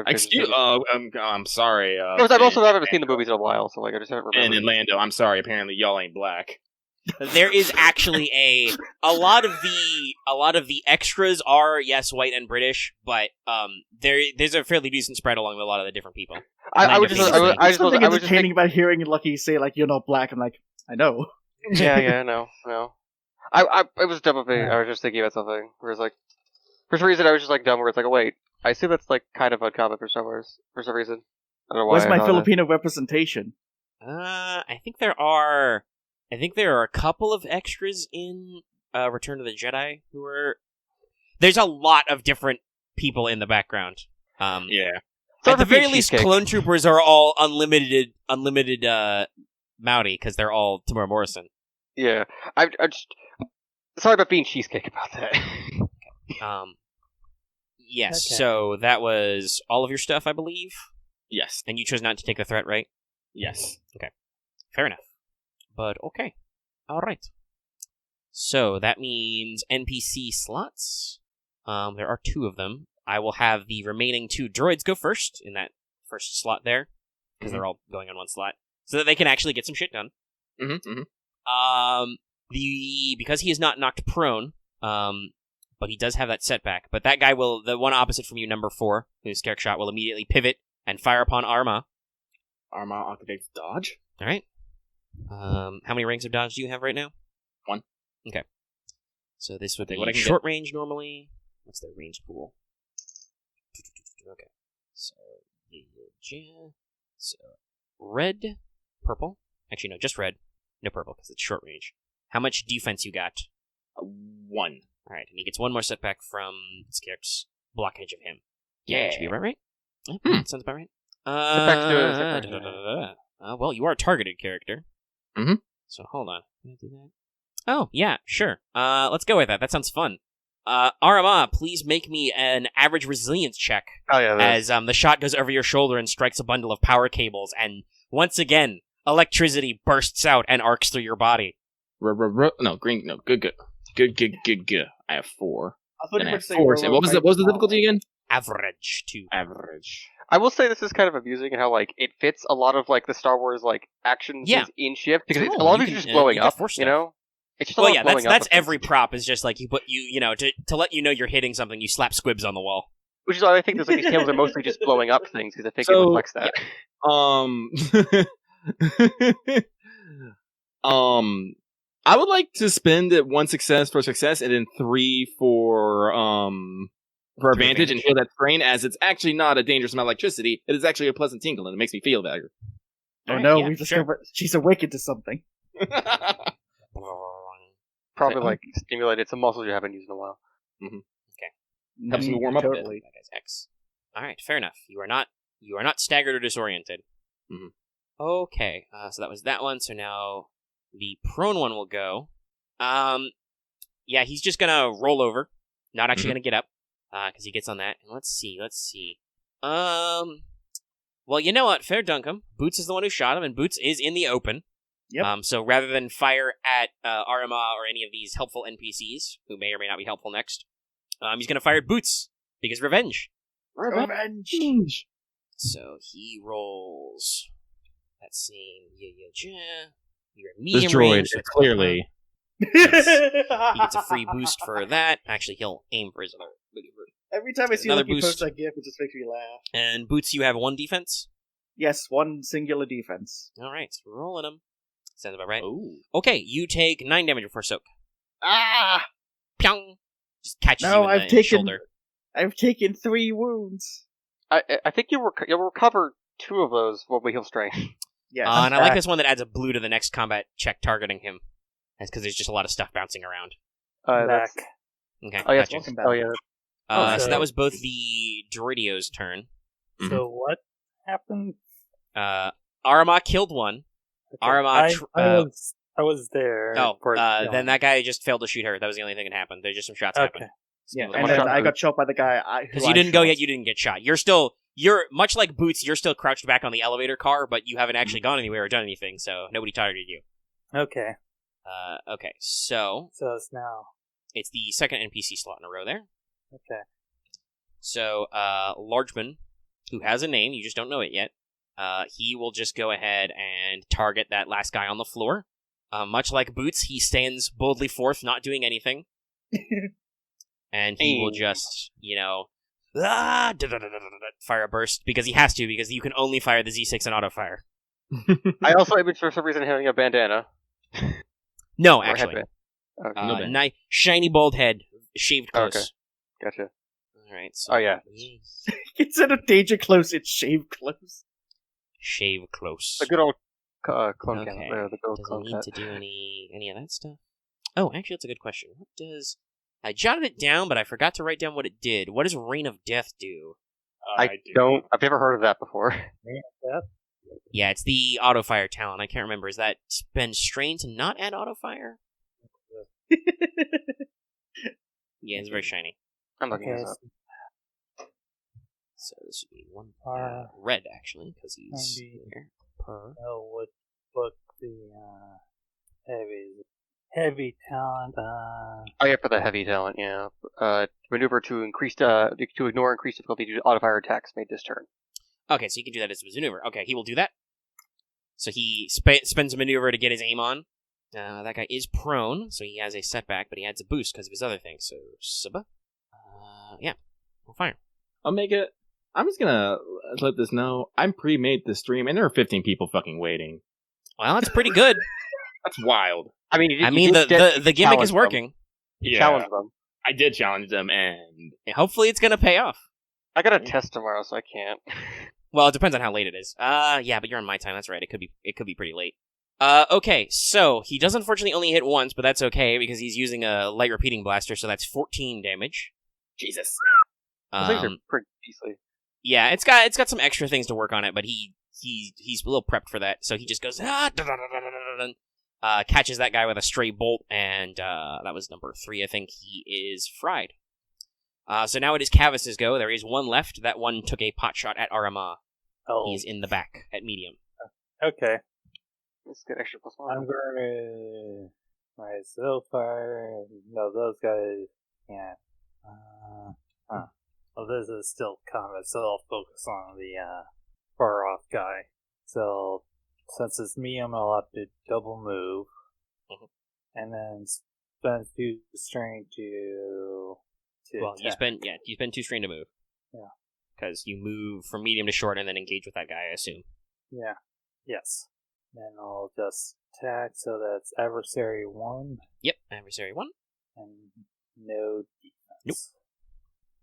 Excuse. I'm sorry. I've also not ever seen the movies in a while, so like I just haven't And remembered. in Lando, I'm sorry. Apparently, y'all ain't black. There is actually a lot of the extras are yes white and British, but there's a fairly decent spread along a lot of the different people. I was There's just something I just entertaining think, about hearing Lucky say like you're not black. I'm like, I know. yeah, no. It was dumb of me. I was just thinking about something. Where it's like, for some reason, I was just like dumb. Where it's like, oh wait, I assume that's like kind of uncommon for Star Wars for some reason. I don't know why. Where's I my thought Filipino representation? I think there are a couple of extras in Return of the Jedi who are. There's a lot of different people in the background. Yeah. At the very least, cheesecake. clone troopers are all unlimited Maori because they're all Tamura Morrison. Yeah, I just sorry about being cheesecake about that. Yes. Okay. So that was all of your stuff, I believe, Yes. and you chose not to take the threat, right? Yes. Fair enough. But okay. All right. So that means NPC slots. There are 2 of them. I will have the remaining 2 droids go first in that first slot there, because they're all going on one slot, so that they can actually get some shit done. Mm-hmm. Because he is not knocked prone, but he does have that setback. But that guy will, the one opposite from you, number 4, who's Scarrick Shot, will immediately pivot and fire upon Aramaa. Aramaa activates dodge. All right. How many ranks of dodge do you have right now? 1. Okay. So this would be What I can short range normally. What's their range pool? Okay. So red, purple. Actually, no, just red. No purple because it's short range. How much defense you got? 1. All right, and he gets 1 more setback from Scarrick's blockage of him. Yeah. That should be about right. Yeah, sounds about right. Setback. Well, you are a targeted character. Mhm. So hold on. Can I do that? Oh, yeah, sure. Let's go with that. That sounds fun. Aramaa, please make me an average resilience check Oh yeah, as the shot goes over your shoulder and strikes a bundle of power cables, and once again, electricity bursts out and arcs through your body. No, green. No, good. I have 4. I thought And you I would have say 4. roll What was by the difficulty again? Average, too. Average. I will say this is kind of amusing in how like it fits a lot of like the Star Wars like action Yeah. scenes in shift because Cool. a lot of You it's can, just blowing you can up. force You stuff. know, it's just a Well, lot yeah, of blowing that's up. every prop is just like you put to let you know you're hitting something. You slap squibs on the wall. Which is why I think these tables are mostly just blowing up things because I think it So, reflects that. I would like to spend it 1 success for success and then 3 for advantage and heal that strain, as it's actually not a dangerous amount of electricity. It is actually a pleasant tingle and it makes me feel better. Oh Alright, no, yeah, we've discovered she's awakened to something. Probably like stimulated some muscles you haven't used in a while. Helps me warm up a bit. Totally. That guy's X. All right, fair enough. You are not staggered or disoriented. Mhm. Okay, so that was that one. So now the prone one will go. Yeah, he's just gonna roll over. Not actually gonna get up, because he gets on that. And let's see. Well, you know what? Fair Dunkum. Boots is the one who shot him, and Boots is in the open. Yep. So rather than fire at Aramaa or any of these helpful NPCs, who may or may not be helpful next, he's gonna fire at Boots, because revenge. Revenge! So he rolls that same You're at medium This droid range, is so it's clearly... He gets a free boost for that. Actually, he'll aim for his other. Every time I see Another Lucky boost. post that gif, it just makes me laugh. And Boots, you have 1 defense. Yes, 1 singular defense. All right, rolling him. Sounds about right. Oh. Okay, you take 9 damage before soak. Ah! Pyong! Just catches No, you in I've the taken- shoulder. I've taken 3 wounds. I think you'll recover 2 of those when we heal strain. Yes. And I like this one that adds a blue to the next combat check targeting him. That's because there's just a lot of stuff bouncing around. That's, Back. Okay, oh yeah, gotcha. Welcome back. oh yeah. So so- that was both the Droidio's turn. So what happened? Aramaa killed one. Aramaa I was there. Then that guy just failed to shoot her. That was the only thing that happened. There's just some shots Okay. happened. Yeah, So and one then shot I Boots. got shot by the guy because you didn't go yet, you didn't get shot. You're much like Boots. You're still crouched back on the elevator car, but you haven't actually gone anywhere or done anything. So nobody targeted you. Okay. Okay, so So it's now. it's the second NPC slot in a row there. Okay. So Largeman, who has a name, you just don't know it yet. He will just go ahead and target that last guy on the floor. Much like Boots, he stands boldly forth, not doing anything. And he will just, fire a burst, because he has to, because you can only fire the Z6 in auto fire. I also imaged for some reason having a bandana. No, Or actually. headband. Okay. No band. Nice, shiny bald head, shaved close. Okay. Gotcha. Alright, so... Oh, yeah. Instead of danger close, it's shave close. Shave close. The good old clone cat. Okay. The good old Does clone it cat. need to do any of that stuff? Oh, actually, that's a good question. What does... I jotted it down, but I forgot to write down what it did. What does Reign of Death do? I've never heard of that before. Yeah, it's the auto-fire talent. I can't remember. Is that spend strain to not add auto-fire? Yeah, it's very shiny. I'm looking Okay. this up. So this would be one Red. red, actually, because he's Maybe. here. Per. Oh, what book the heavy talent? Oh yeah, for the heavy talent, yeah. Maneuver to ignore increased difficulty due to auto-fire attacks made this turn. Okay, so he can do that as his maneuver. Okay, he will do that. So he spends a maneuver to get his aim on. That guy is prone, so he has a setback, but he adds a boost because of his other things. So, Suba. Yeah, we'll fire. Omega, I'm just gonna let this know. I'm pre-made this stream, and there are 15 people fucking waiting. Well, that's pretty good. That's wild. I mean, the gimmick is working. Challenge them. I did challenge them, and Hopefully it's going to pay off. I got a test tomorrow, so I can't. Well, it depends on how late it is. Yeah, but you're on my time. That's right. It could be pretty late. Okay, so he does unfortunately only hit once, but that's okay because he's using a light repeating blaster, so that's 14 damage. Jesus. Those things are pretty beastly. Yeah, it's got some extra things to work on it, but he's a little prepped for that. So he just goes catches that guy with a stray bolt, and that was number 3. I think he is fried. So now it is Kavis's go. There is one left. That one took a pot shot at Aramaa. Oh, He's in the back at medium. okay. Let's get extra +1. I'm gonna. Alright, so far, no, those guys can't. Well, this is still combat, so I'll focus on the far off guy. So, since it's medium, I'll have to double move, and then spend 2 strength to Well, you attack. spend 2 strain to move. Yeah. Because you move from medium to short and then engage with that guy, I assume. Yeah. Yes. Then I'll just attack, so that's adversary 1 Yep, adversary 1. and no defense. Nope.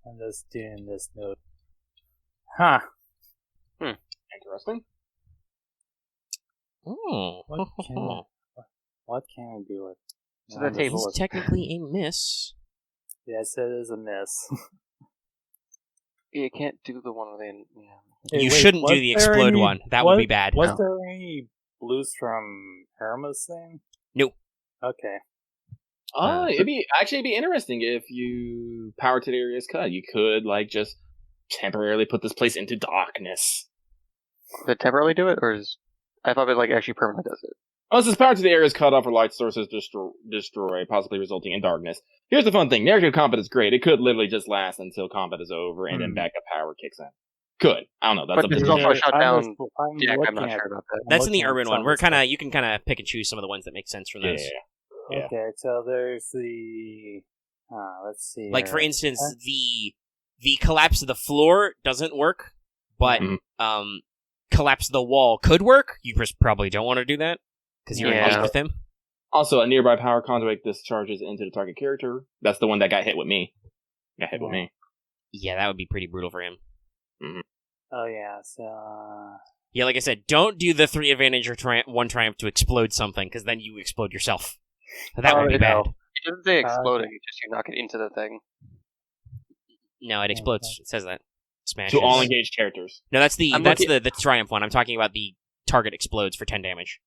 I'm just doing this node. Huh. Interesting. Oh. What can I do with? So the table It's is technically a miss. Yes, it is a miss. You can't do the one within. Yeah. Hey, You wait, shouldn't was do the there explode any- one. That would be bad. Was No. there any blues from Arama's thing? Nope. Okay. It'd be interesting if you power to the area's cut. You could like just temporarily put this place into darkness. Does it temporarily do it, or is I thought it like actually permanently does it? Unless this power to the area is cut off or light sources destroy, possibly resulting in darkness. Here's the fun thing. Narrative combat is great. It could literally just last until combat is over and then backup power kicks in. Could. I don't know. That's But up to there's you. also a shutdown. I'm Yeah, I'm looking not at- sure about that. I'm That's in the looking at urban some one. of We're the stuff. you can kind of pick and choose some of the ones that make sense from those. Yeah. Okay, so there's the. Let's see. Like for here. instance, the collapse of the floor doesn't work, but Mhm. collapse of the wall could work. You just probably don't want to do that because you're Yeah. engaged with him. Also, a nearby power conduit discharges into the target character. That's the one that got hit with me. With me. Yeah, that would be pretty brutal for him. Oh yeah, so. Yeah, like I said, don't do the 3 advantage or 1 triumph to explode something, because then you explode yourself. That would be bad. It doesn't say exploding. It's just you knock it into the thing. No, it explodes. It says that. Smashes. To all engaged characters. No, that's the I'm the triumph one. I'm talking about the target explodes for 10 damage.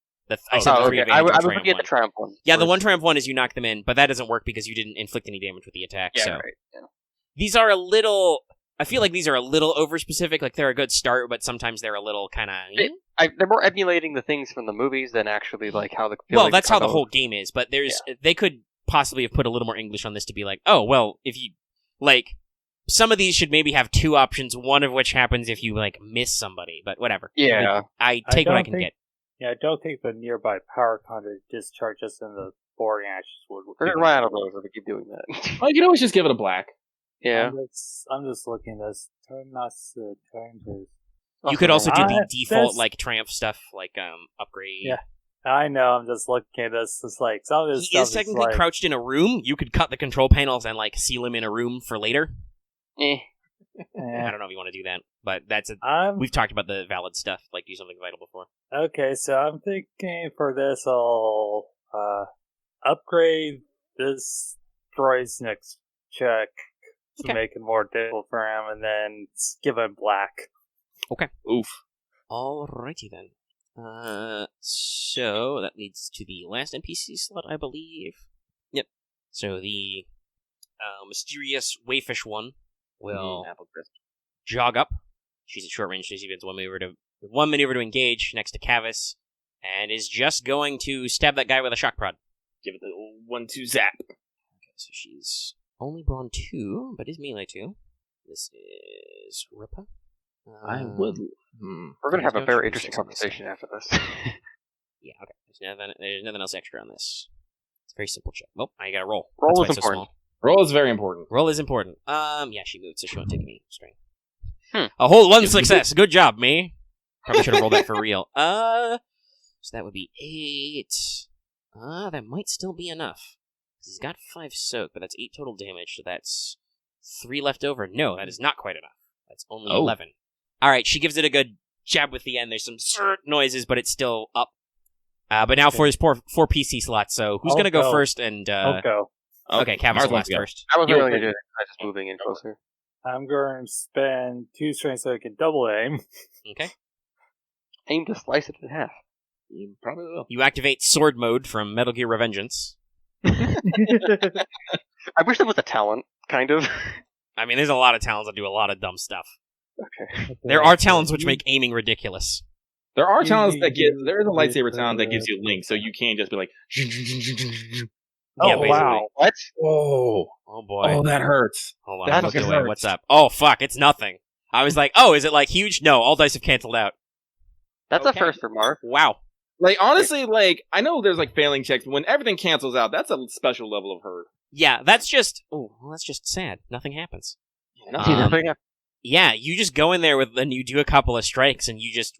I said Oh, the 3 okay. I advantage or was triumph looking at one. the triumph one. Yeah, the first. 1 triumph one is you knock them in, but that doesn't work because you didn't inflict any damage with the attack. Yeah, so right. Yeah. these are a little. I feel like these are a little over specific. Like they're a good start, but sometimes they're a little kind of. They're more emulating the things from the movies than actually like how the. Well, that's how the whole game is. But they could possibly have put a little more English on this to be like, oh well, if you like. Some of these should maybe have 2 options, one of which happens if you like miss somebody, but whatever. Yeah. I take what I don't can think- get. Yeah, I don't think the nearby power conduit discharges in the boring ashes would. We're gonna run out of those if we keep doing that. Well, you can always just give it a black. Yeah. I'm just looking at this. Turn to. You could also do the That's- default like triumph stuff, like upgrade. Yeah. I know. I'm just looking at this. It's like some of this He stuff is technically like, crouched in a room. You could cut the control panels and like seal him in a room for later. I don't know if you want to do that, but we've talked about the valid stuff, like do something vital before. Okay, so I'm thinking for this, I'll upgrade this droid's next check to make it more difficult for him, and then give him black. Okay. Oof. Alrighty then. So that leads to the last NPC slot, I believe. Yep. So the mysterious wayfish one will Apple crisp. jog up. She's at short range, so she gets one maneuver to engage next to Kavis, and is just going to stab that guy with a shock prod. Give it the old 1-2 zap. Okay, so she's only brawn 2, but is melee 2. This is Rippa. I would. We're gonna have a no very true interesting six on this conversation after this. Yeah, okay. There's nothing else extra on this. It's a very simple check. Oh, I got to roll. Roll That's is why it's so important. small. Roll is very important. Roll is important. Yeah, she moved, so she won't take any strain. A whole 1 success. Good job, me. Probably should have rolled that for real. So that would be 8. That might still be enough. He's got 5 soak, but that's 8 total damage, so that's 3 left over. No, that is not quite enough. That's only 11. Alright, she gives it a good jab with the end. There's some noises, but it's still up. But now for his 4 PC slots, so who's going to go first? And I'll go. Okay, Kavis will last first. I wasn't really gonna do that. I was just moving in closer. I'm going to spend 2 strength so I can double aim. Okay. Aim to slice it in half. You probably will. You activate sword mode from Metal Gear Revengeance. I wish there was a talent, kind of. I mean, there's a lot of talents that do a lot of dumb stuff. Okay. There are talents which make aiming ridiculous. There are talents that there is a lightsaber talent that gives you link, so you can't just be like. Yeah, Oh, basically. wow. What? Oh, Oh boy. oh, that hurts. Hold on, that I'm looking fucking away. hurts. What's up? Oh fuck, it's nothing. I was like, oh, is it like huge? No, all dice have canceled out. That's Okay. a first for Marth. Wow. Like honestly, like I know there's like failing checks, but when everything cancels out, that's a special level of hurt. Yeah, that's just. Oh, well, that's just sad. Nothing happens. Nothing. Yeah, you just go in there and you do a couple of strikes, and you just.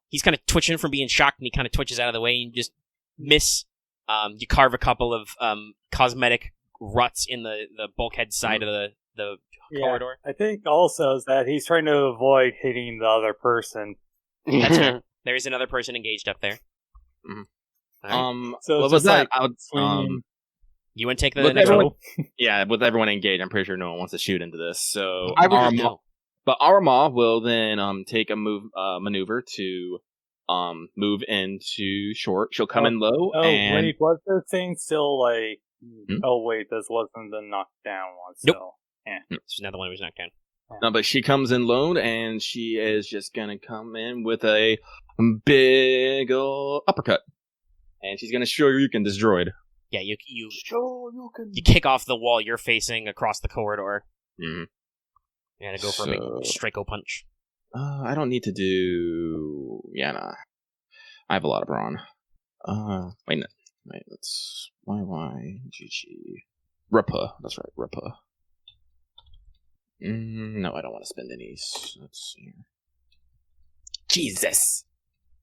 he's kind of twitching from being shocked, and he kind of twitches out of the way, and you just miss. You carve a couple of cosmetic ruts in the bulkhead side of the corridor. I think also is that he's trying to avoid hitting the other person. That's right. There is another person engaged up there. Mhm. All right. So what it's was just that? You want to take the with next everyone- one? Yeah, with everyone engaged, I'm pretty sure no one wants to shoot into this. So I would Aramaa, No. but Aramaa will then take a maneuver to move into short. She'll come in low and wait, was the thing still like... Hmm? Oh, wait, this wasn't the knockdown one, Nope. so... There's another one who was knocked down. no, but she comes in low and she is just gonna come in with a big ol' uppercut, and she's gonna show you can destroy it. Yeah, you kick off the wall you're facing across the corridor. Mhm. You're gonna go for a big Straco punch. I don't need to do. Yeah, nah. I have a lot of brawn. Wait, let's YYGG. Rapa. That's right, Rapa. No, I don't want to spend any. Let's see here. Jesus.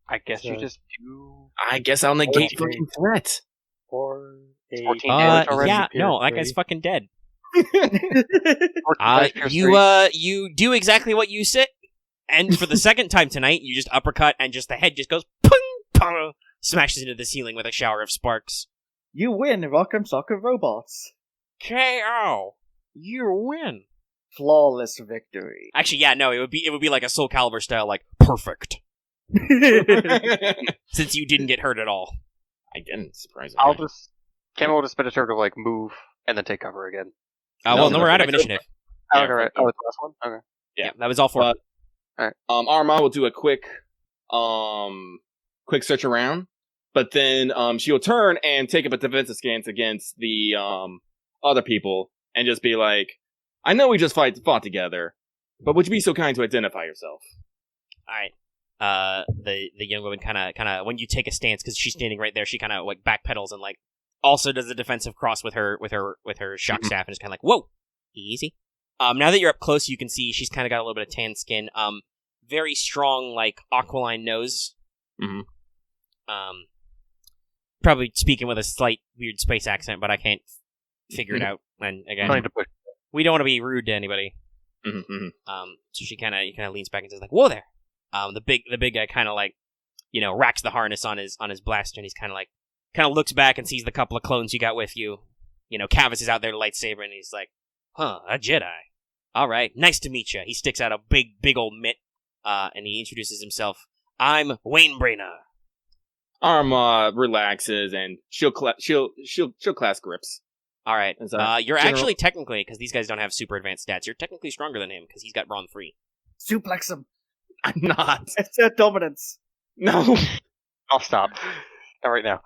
I guess you So- just do. I guess I'll negate Okay. fucking threat. 4, 8... 14 damage already. Yeah, no, that Three. guy's fucking dead. 14 dice pierce three. You do exactly what you said, and for the second time tonight, you just uppercut, and just the head just goes pung, pung, smashes into the ceiling with a shower of sparks. You win, Rock'em Sock'em Robots. KO. You win. Flawless victory. Actually, yeah, no, it would be like a Soul Calibur style, like perfect, since you didn't get hurt at all. I didn't, surprisingly. Camo will just spend a turn to move and then take cover again. Well, no, we're out of that's- initiative. Yeah, Okay, right. Oh, it's the last one. Okay. Yeah, that was all for. Aramaa will do a quick search around, but then she'll turn and take up a defensive stance against the other people and just be like, "I know we just fought together, but would you be so kind to identify yourself?" All right. The young woman kind of when you take a stance, because she's standing right there, she kind of like backpedals and like also does a defensive cross with her shock staff, and is kind of like, whoa, easy. Now that you're up close, you can see she's kind of got a little bit of tan skin. Very strong, like aquiline nose. Mhm. Probably speaking with a slight weird space accent, but I can't figure it out. And again, Trying to push. we don't want to be rude to anybody. Mm-hmm. So she kind of leans back and says like, "Whoa there." The big guy kind of like, racks the harness on his blaster, and he's kind of looks back and sees the couple of clones you got with you. Kavis is out there lightsaber, and he's like, "Huh, a Jedi. All right, nice to meet you." He sticks out a big old mitt, and he introduces himself. "I'm Wainbrainer." Aramaa relaxes and she'll class grips. All right, Is that you're general- actually technically, because these guys don't have super advanced stats, you're technically stronger than him because he's got brawn 3. Suplex him. I'm not. It's their dominance. No. I'll stop. Not right now.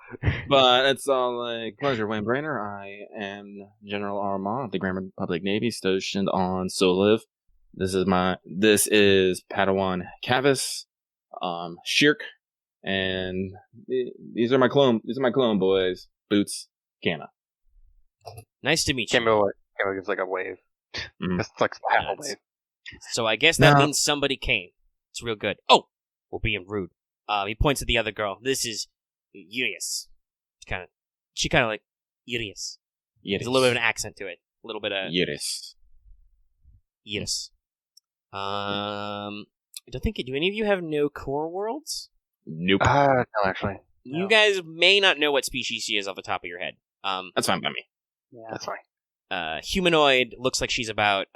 But it's all like, pleasure, Wayne Brainer. I am General Aramaa of the Grand Republic Navy, stationed on Soliv. This is Padawan Kavis, Shirk, and these are my clone boys, Boots, Kana. Nice to meet you. Camo gives like a wave. Mhm. It's like half a Nuts. wave. So I guess that No. means somebody came. It's real good. Oh, we're being rude. He points at the other girl. This is Urias. She kind of like Urias. There's a little bit of an accent to it. A little bit of Yes. Urias. I don't think. Do any of you have no core worlds? Nope. No, actually. You guys may not know what species she is off the top of your head. That's fine by me. Yeah. That's fine. Humanoid, looks like she's about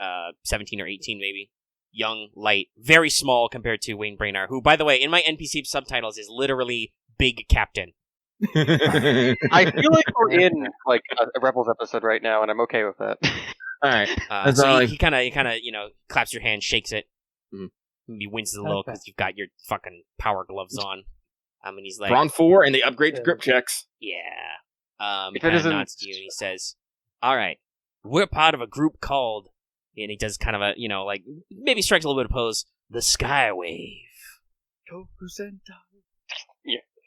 17 or 18 maybe. Young, light, very small compared to Wayne Brainard, who, by the way, in my NPC subtitles is literally Big Captain. I feel like we're in like a Rebels episode right now, and I'm okay with that. All right. That's So all he kind of claps your hand, shakes it. Mhm. He winces a little Okay. because you've got your fucking power gloves on. And he's like, Brawn 4, and they upgrade to grip checks. yeah. He If it kind of isn't- nods to you and he says, "All right, we're part of a group called," and he does kind of a, like maybe strikes a little bit of pose, the Skywave.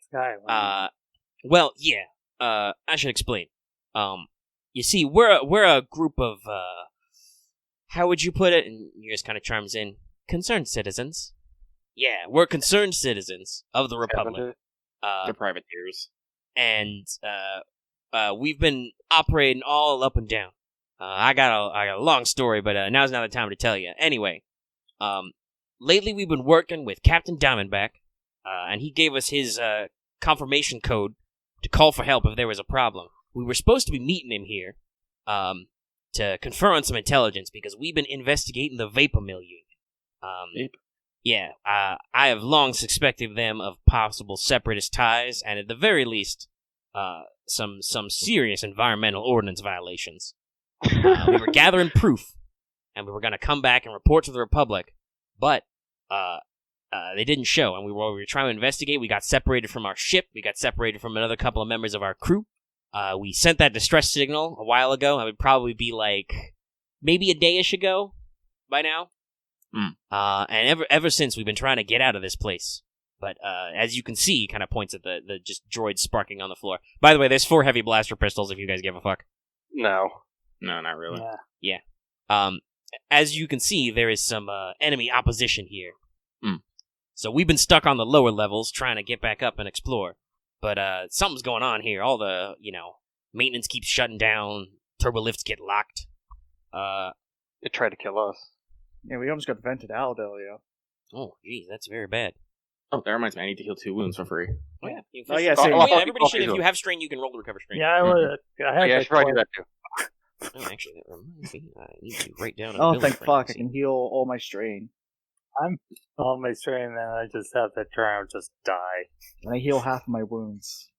Sky. Well, yeah. I should explain. You see, we're a group of how would you put it? And he just kind of chimes in, concerned citizens. Yeah, we're concerned citizens of the Republic. They're privateers. And we've been operating all up and down. I got a long story, but now's not the time to tell you. Anyway, lately we've been working with Captain Diamondback, and he gave us his confirmation code to call for help if there was a problem. We were supposed to be meeting him here to confer on some intelligence because we've been investigating the Vapor Mill unit. Yeah, I have long suspected them of possible separatist ties, and at the very least, some serious environmental ordinance violations. We were gathering proof, and we were going to come back and report to the Republic, but they didn't show, and we were trying to investigate. We got separated from our ship. We got separated from another couple of members of our crew. We sent that distress signal a while ago. It would probably be maybe a day-ish ago by now. And ever since, we've been trying to get out of this place. But as you can see, he kind of points at the just droids sparking on the floor. By the way, there's 4 heavy blaster pistols if you guys give a fuck. No, not really. Yeah. As you can see, there is some enemy opposition here. So we've been stuck on the lower levels trying to get back up and explore. But something's going on here. All the, maintenance keeps shutting down. Turbo lifts get locked. it tried to kill us. Yeah, we almost got vented out earlier. Oh, geez, that's very bad. Oh, that reminds me, I need to heal 2 wounds for free. Oh, yeah. You Oh, yeah, oh, same. yeah, everybody should, if you have strain, you can roll to recover strain. Yeah, I would. I had Yeah, I that should probably do point. that too. Oh, actually, that reminds me. I need to write down Oh, ability thank strain. fuck, I can heal all my strain. I'm on my strain, and then I just have to try and just die. And I heal half of my wounds.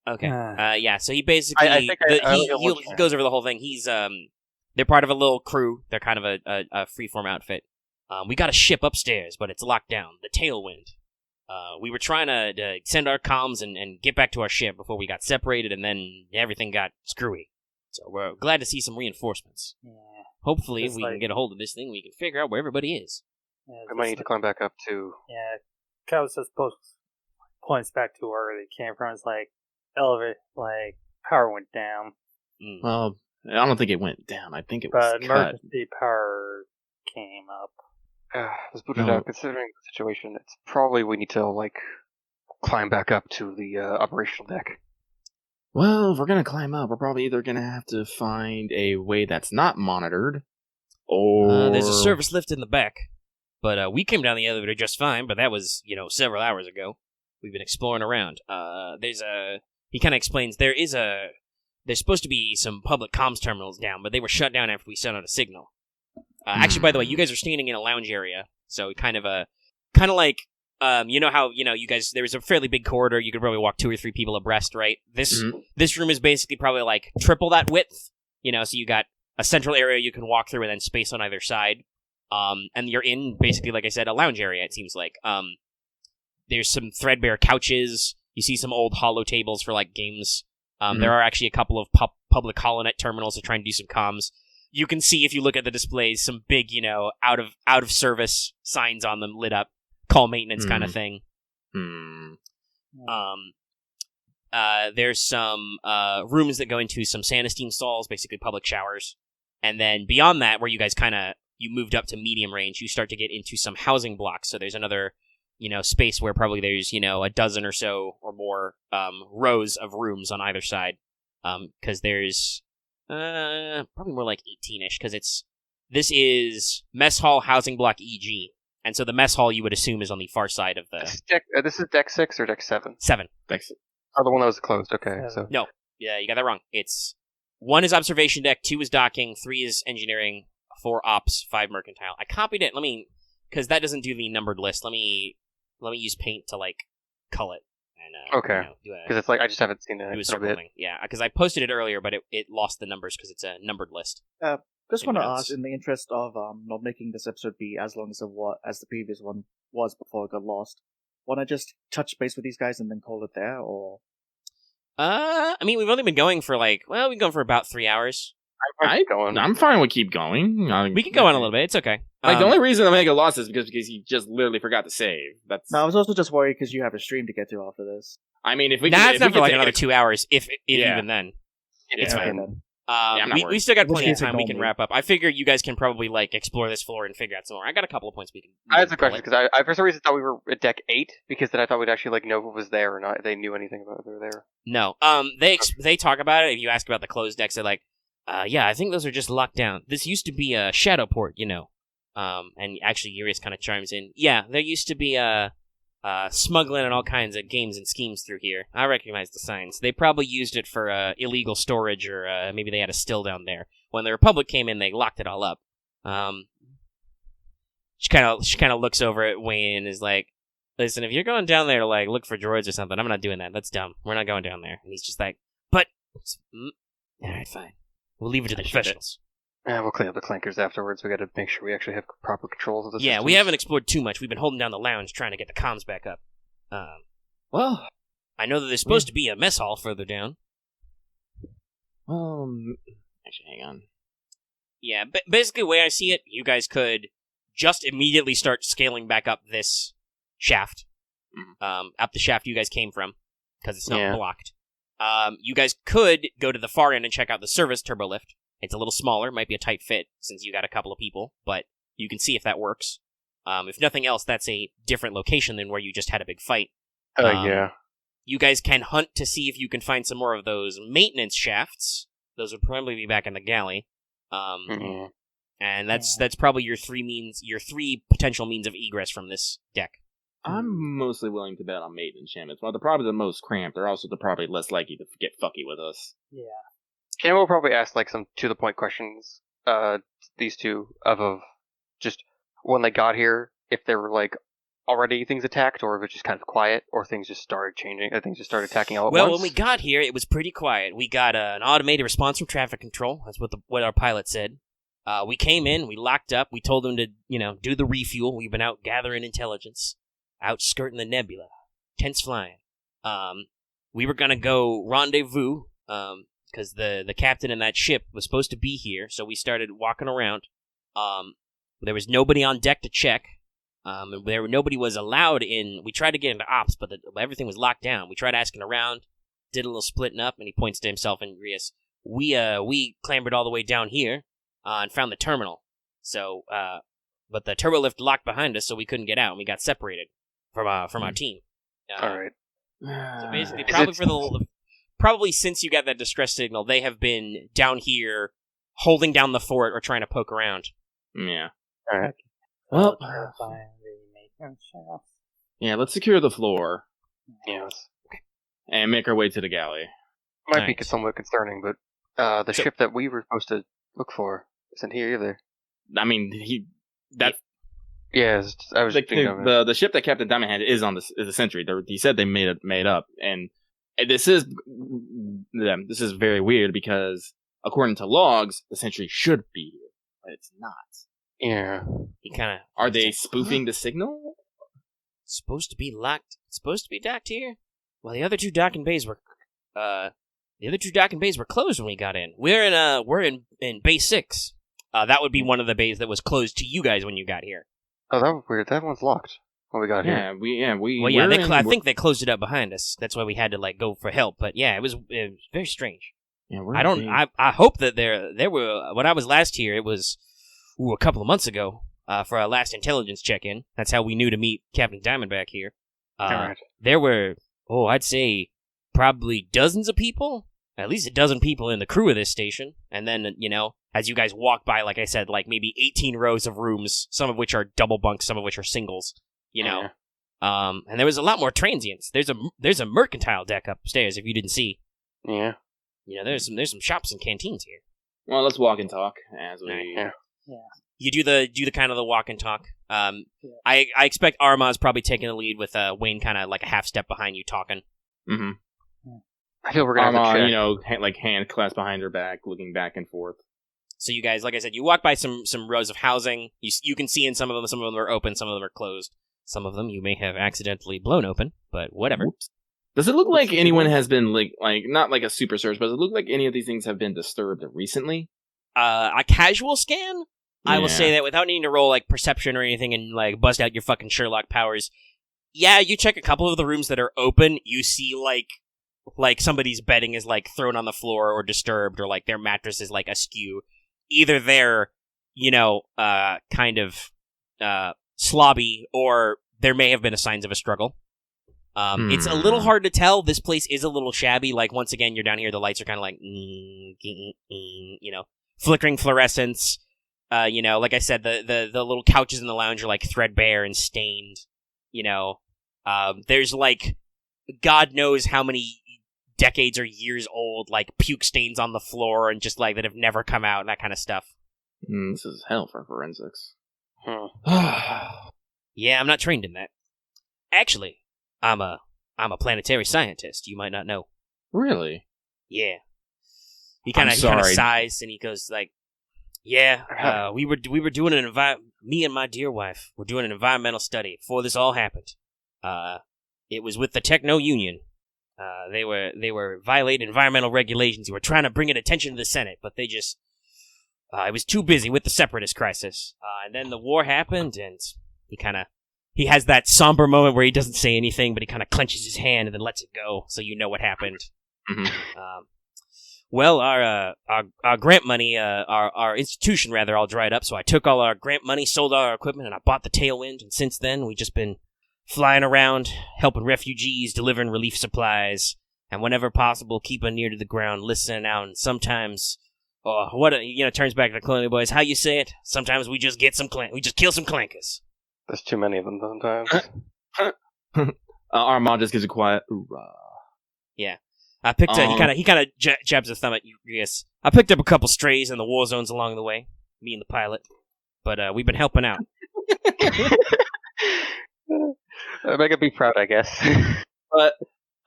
Okay. Yeah, so he basically... I think I only have one he strain. goes over the whole thing. He's, they're part of a little crew. They're kind of a freeform outfit. We got a ship upstairs, but it's locked down. The Tailwind. We were trying to send our comms and get back to our ship before we got separated, and then everything got screwy. So we're glad to see some reinforcements. Yeah. Hopefully, if It's we can like- get a hold of this thing, we can figure out where everybody is. Yeah, We might just need to climb back up to. Yeah, Kavis just points back to where they came from. It's like elevator, like power went down, Mm. Well, I don't think it went down. I think it was but cut. emergency power came up. Let's put it No. out. Considering the situation, it's probably we need to climb back up to the operational deck. Well, if we're gonna climb up, we're probably either gonna have to find a way that's not monitored, or There's a service lift in the back, but we came down the elevator just fine. But that was, several hours ago. We've been exploring around. He kind of explains there's supposed to be some public comms terminals down, but they were shut down after we sent out a signal. Actually, by the way, you guys are standing in a lounge area, so kind of like, you know how, you guys, there's a fairly big corridor, you could probably walk 2 or 3 people abreast, right? This room is basically probably like triple that width, so you got a central area you can walk through and then space on either side. And you're in, basically, like I said, a lounge area, it seems like. There's some threadbare couches, you see some old holo tables for, games. There are actually a couple of public holonet terminals to try and do some comms. You can see, if you look at the displays, some big, out of service signs on them lit up, call maintenance kind of thing. There's some rooms that go into some Sanistine stalls, basically public showers. And then beyond that, where you guys you moved up to medium range, you start to get into some housing blocks. So there's another, space where probably there's, a dozen or so or more rows of rooms on either side. Because there's probably more like 18-ish, because this is mess hall housing block EG. And so the mess hall, you would assume, is on the far side of the... This is deck 6 or deck 7? 7. Thanks. Oh, the one that was closed. Okay, so No. Yeah, you got that wrong. It's 1 is observation deck, 2 is docking, 3 is engineering, 4 ops, 5 mercantile. I copied it. Because that doesn't do the numbered list. Let me use paint to cull it and okay. Because it's I just haven't seen it. Do a circle thing. Yeah, because I posted it earlier, but it lost the numbers because it's a numbered list. Just want to Anyone else? ask, in the interest of not making this episode be as long as the previous one was before it got lost, want to just touch base with these guys and then call it there, or? We've only been going for we've been going for about 3 hours. I'm fine with keep going. We can go on a little bit. It's okay. The only reason Omega lost is because he just literally forgot to save. That's. No, I was also just worried because you have a stream to get to after this. I mean, if we That's if not we for could another 2 hours, if Yeah. even then. it's Okay, fine. then. I'm not we worried. still got Which plenty of case, time. We ignore can me. wrap up. I figure you guys can probably like explore this floor and figure out some more. I got a couple of points we can. I had some questions because I for some reason thought we were at deck 8 because then I thought we'd actually like know who was there or not. If they knew anything about if they were there. No. They talk about it. If you ask about the closed decks, they're like, yeah, I think those are just locked down. This used to be a shadow port, you know. And actually, Urias kind of chimes in. Yeah, there used to be smuggling and all kinds of games and schemes through here. I recognize the signs. They probably used it for illegal storage, or maybe they had a still down there. When the Republic came in, they locked it all up. She kind of looks over at Wayne and is like, "Listen, if you're going down there to like look for droids or something, I'm not doing that. That's dumb. We're not going down there." And he's just like, "But, all right, fine. We'll leave it to the professionals." Yeah, we'll clean up the clankers afterwards. We got to make sure we actually have proper controls of the Yeah, systems. we haven't explored too much. We've been holding down the lounge trying to get the comms back up. Well, I know that there's supposed to be a mess hall further down. actually, hang on. Yeah, but basically the way I see it, you guys could just immediately start scaling back up this shaft. Up the shaft you guys came from, because it's not blocked. You guys could go to the far end and check out the service turbolift. It's a little smaller, might be a tight fit since you got a couple of people, but you can see if that works. If nothing else, that's a different location than where you just had a big fight. Yeah. You guys can hunt to see if you can find some more of those maintenance shafts. Those would probably be back in the galley. And that's probably your three potential means of egress from this deck. I'm mostly willing to bet on maintenance enchantments. While they're probably the most cramped, they're also probably less likely to get fucky with us. Yeah. Camo will probably ask like some to the point questions. These two of just when they got here, if there were like already things attacked, or if it's just kind of quiet, or things just started changing, things just started attacking all at once. Well, when we got here, it was pretty quiet. We got an automated response from traffic control. That's what our pilot said. We came in, we locked up, we told them to do the refuel. We've been out gathering intelligence, out skirting the nebula, tents flying. We were gonna go rendezvous. Because the captain in that ship was supposed to be here, so we started walking around. There was nobody on deck to check. Nobody was allowed in. We tried to get into ops, but everything was locked down. We tried asking around, did a little splitting up, and he points to himself and Rias. We clambered all the way down here and found the terminal. So, but the turbo lift locked behind us, so we couldn't get out, and we got separated from our team. All right. So basically, probably Probably since you got that distress signal, they have been down here holding down the fort or trying to poke around. Yeah. All right. Well, Clarifying the maintenance shaft. yeah, let's secure the floor Yes. and make our way to the galley. Might be Nice. somewhat concerning, but the ship that we were supposed to look for isn't here either. I mean, Yeah, I was thinking of it. the ship that Captain Diamond had is a Sentry. He said they made up, and this is very weird because according to logs, the Sentry should be here, but it's not. Yeah. He kind of Are they spoofing the signal? supposed to be locked. Supposed to be docked here. Well, the other two docking bays were closed when we got in. We're in Bay 6. That would be one of the bays that was closed to you guys when you got here. Oh, that was weird. That one's locked when we got here. Yeah, we. Well, yeah, we're I think they closed it up behind us. That's why we had to go for help. But yeah, it was very strange. Yeah, I hope that there were when I was last here. It was a couple of months ago for our last intelligence check-in. That's how we knew to meet Captain Diamondback here. Alright. There were I'd say probably dozens of people, at least a dozen people in the crew of this station. And then as you guys walk by, like I said, maybe 18 rows of rooms, some of which are double bunks, some of which are singles. Yeah. And there was a lot more transients. There's a mercantile deck upstairs if you didn't see. Yeah. There's some shops and canteens here. Well, let's walk and talk as we. Yeah. You do the kind of the walk and talk. I expect Arama's probably taking the lead with Wayne kind of like a half step behind you talking. Mm-hmm. I feel we're gonna have to check. hand clasped behind her back, looking back and forth. So you guys, like I said, you walk by some rows of housing. You can see in some of them are open, some of them are closed. Some of them you may have accidentally blown open, but whatever. Whoops. Does it look like anyone has been like not like a super search, but does it look like any of these things have been disturbed recently? A casual scan? I will Yeah. say that without needing to roll perception or anything and bust out your fucking Sherlock powers. Yeah, you check a couple of the rooms that are open. You see like somebody's bedding is like thrown on the floor or disturbed, or like their mattress is like askew. Either they're, kind of slobby, or there may have been signs of a struggle. It's a little hard to tell. This place is a little shabby. Like, once again, you're down here, the lights are kind of like, flickering fluorescence. Like I said, the little couches in the lounge are like threadbare and stained. There's like, God knows how many decades or years old, like puke stains on the floor and just like that have never come out and that kind of stuff. This is hell for forensics. Yeah, I'm not trained in that. Actually, I'm a planetary scientist. You might not know. Really? Yeah. He kind of sighs and he goes like, "Yeah, we were doing me and my dear wife were doing an environmental study before this all happened. It was with the Techno Union. They were violating environmental regulations. They were trying to bring it attention to the Senate, but they just I was too busy with the separatist crisis. And then the war happened, and he has that somber moment where he doesn't say anything, but he kind of clenches his hand and then lets it go, so you know what happened. Mm-hmm. Well, our grant money, our institution rather, all dried up. So I took all our grant money, sold all our equipment, and I bought the Tailwind. And since then, we've just been flying around, helping refugees, delivering relief supplies, and whenever possible, keeping near to the ground, listening out. And sometimes, turns back to the Colonial Boys. How you say it? Sometimes we just kill some clankers. There's too many of them sometimes. Aramaa just gives a quiet hoorah. Yeah. I picked he kind of jabs a thumb at you. Yes. I picked up a couple strays in the war zones along the way, me and the pilot. But we've been helping out. Make it be proud, I guess. But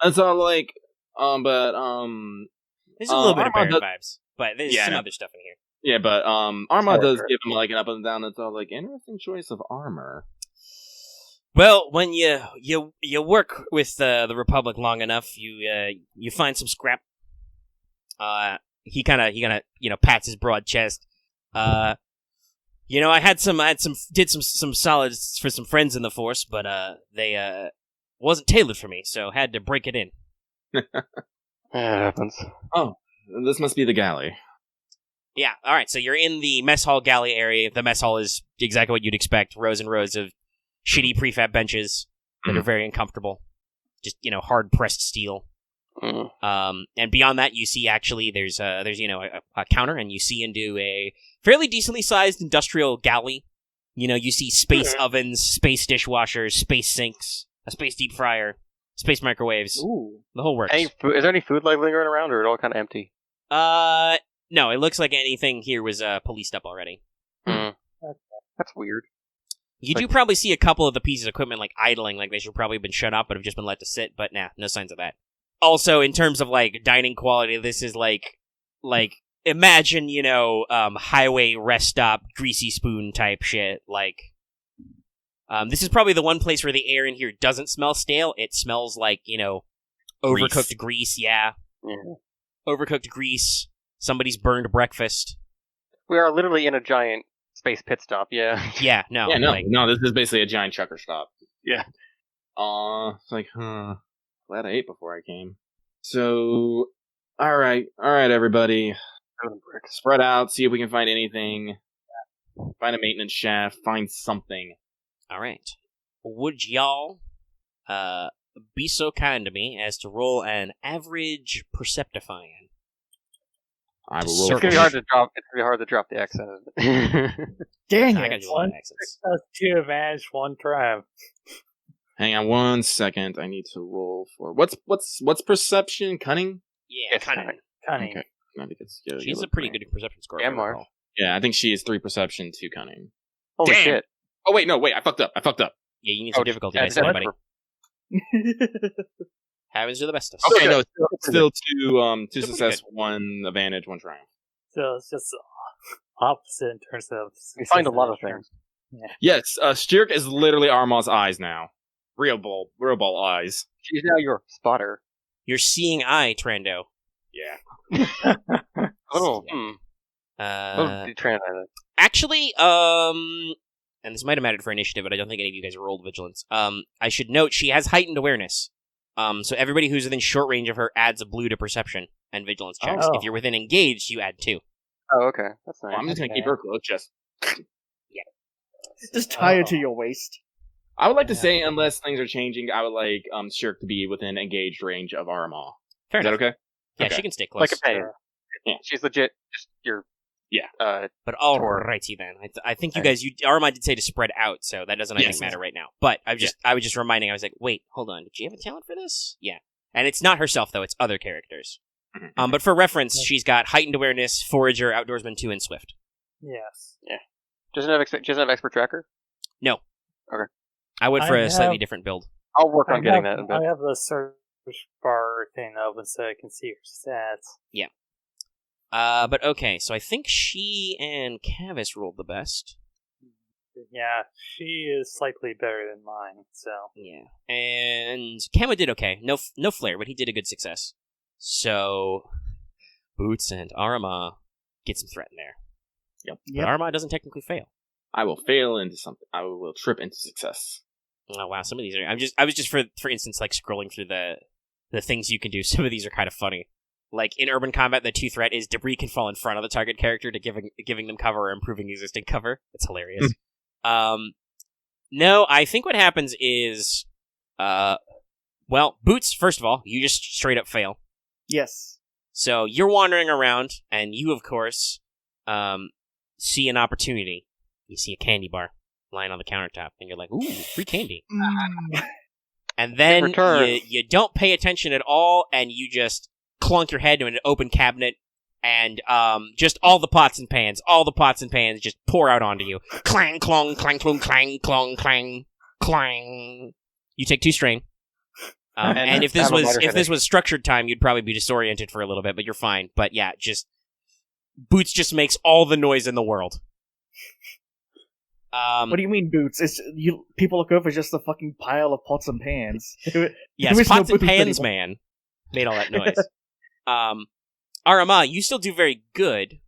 it's all like, there's a little bit of Baron vibes, but there's some other stuff in here. Yeah, but Aramaa does give him like an up and down. That's all like interesting choice of armor. Well, when you work with the Republic long enough, you find some scrap. He kind of pats his broad chest. I did some solids for some friends in the Force, but they wasn't tailored for me, so had to break it in. It happens. Oh, this must be the galley. Yeah, alright, so you're in the mess hall galley area. The mess hall is exactly what you'd expect. Rows and rows of shitty prefab benches that are very uncomfortable. Just, hard-pressed steel. And beyond that, you see actually there's a counter, and you see into a fairly decently sized industrial galley. You see space ovens, space dishwashers, space sinks, a space deep fryer, space microwaves. Ooh. The whole works. Is there any food lingering around, or is it all kind of empty? No, it looks like anything here was policed up already. That's weird. You do probably see a couple of the pieces of equipment like idling, like they should probably have been shut up, but have just been let to sit. But no signs of that. Also, in terms of like dining quality, this is like imagine highway rest stop greasy spoon type shit. Like, this is probably the one place where the air in here doesn't smell stale. It smells like overcooked grease. Yeah, overcooked grease. Somebody's burned breakfast. We are literally in a giant space pit stop. Yeah. Yeah. No. Yeah. No. This is basically a giant chucker stop. Yeah. It's like, glad I ate before I came. So, all right, everybody, spread out. See if we can find anything. Find a maintenance shaft. Find something. All right. Would y'all be so kind to me as to roll an average perceptifying? I will roll. It's gonna be hard to drop. It's gonna be hard to drop the accent. Dang I it! gotta do one accents. 2 advantage, 1 triumph. Hang on 1 second. I need to roll for what's perception? Cunning? Yeah, cunning. Okay. She's a pretty good perception score. Yeah, Marth. Yeah, I think she is 3 perception, 2 cunning. Holy Damn. shit! Oh wait, I fucked up. Yeah, you need some difficulty dice, everybody. Happens to the best of us. Okay, no, still 2 success, 1 advantage, 1 triumph. So it's just opposite in terms of... We find a lot of things. Yeah. Yes, Stirk is literally Armaa's eyes now. Real ball eyes. She's now your spotter. You're seeing eye, Trando. Yeah. Oh, Actually, and this might have mattered for initiative, but I don't think any of you guys rolled vigilance. I should note she has heightened awareness. So everybody who's within short range of her adds a blue to perception and vigilance checks. Oh. If you're within engaged, you add 2. Oh, okay. That's nice. Well, I'm just gonna keep her close. Just tie it to your waist. I would like to say, unless things are changing, I would like Shirk to be within engaged range of Aramaa. Fair Is that enough. okay? Yeah, Okay. she can stay close. Like a pain. Yeah. She's legit. Just your. Yeah. But alrighty then. I think you guys, Aramaa did say to spread out, so that doesn't I think matter right now. But I was just reminding. I was like, wait, hold on. Did she have a talent for this? Yeah. And it's not herself though; it's other characters. But for reference, she's got heightened awareness, forager, outdoorsman 2, and swift. Yes. Doesn't have expert tracker. No. Okay. I would for I a slightly have- different build. I'll work on getting that in a I bit. have the search bar thing open so I can see her stats. But okay, so I think she and Kavis rolled the best. Yeah, she is slightly better than mine, so. Yeah. And Camo did okay. No flare, but he did a good success. So, Boots and Aramaa get some threat in there. Yep. But Aramaa doesn't technically fail. I will fail into something. I will trip into success. Oh wow, some of these are. I was just for instance like scrolling through the things you can do. Some of these are kind of funny. Like in urban combat, the 2 threat is debris can fall in front of the target character to giving them cover or improving existing cover. It's hilarious. No, I think what happens is, well, Boots. First of all, you just straight up fail. Yes. So you're wandering around, and you of course see an opportunity. You see a candy bar lying on the countertop, and you're like, "Ooh, free candy!" And then you don't pay attention at all, and you just clunk your head into an open cabinet, and just all the pots and pans just pour out onto you. Clang, clong, clang, clong, clang, clong, clang, clang. You take 2 strain. And if this was structured time, you'd probably be disoriented for a little bit, but you're fine. But yeah, Boots just makes all the noise in the world. What do you mean, Boots? People look over just a fucking pile of pots and pans. Yes, There is no pots and Boots pans, anymore. man, made all that noise. Aramaa, you still do very good.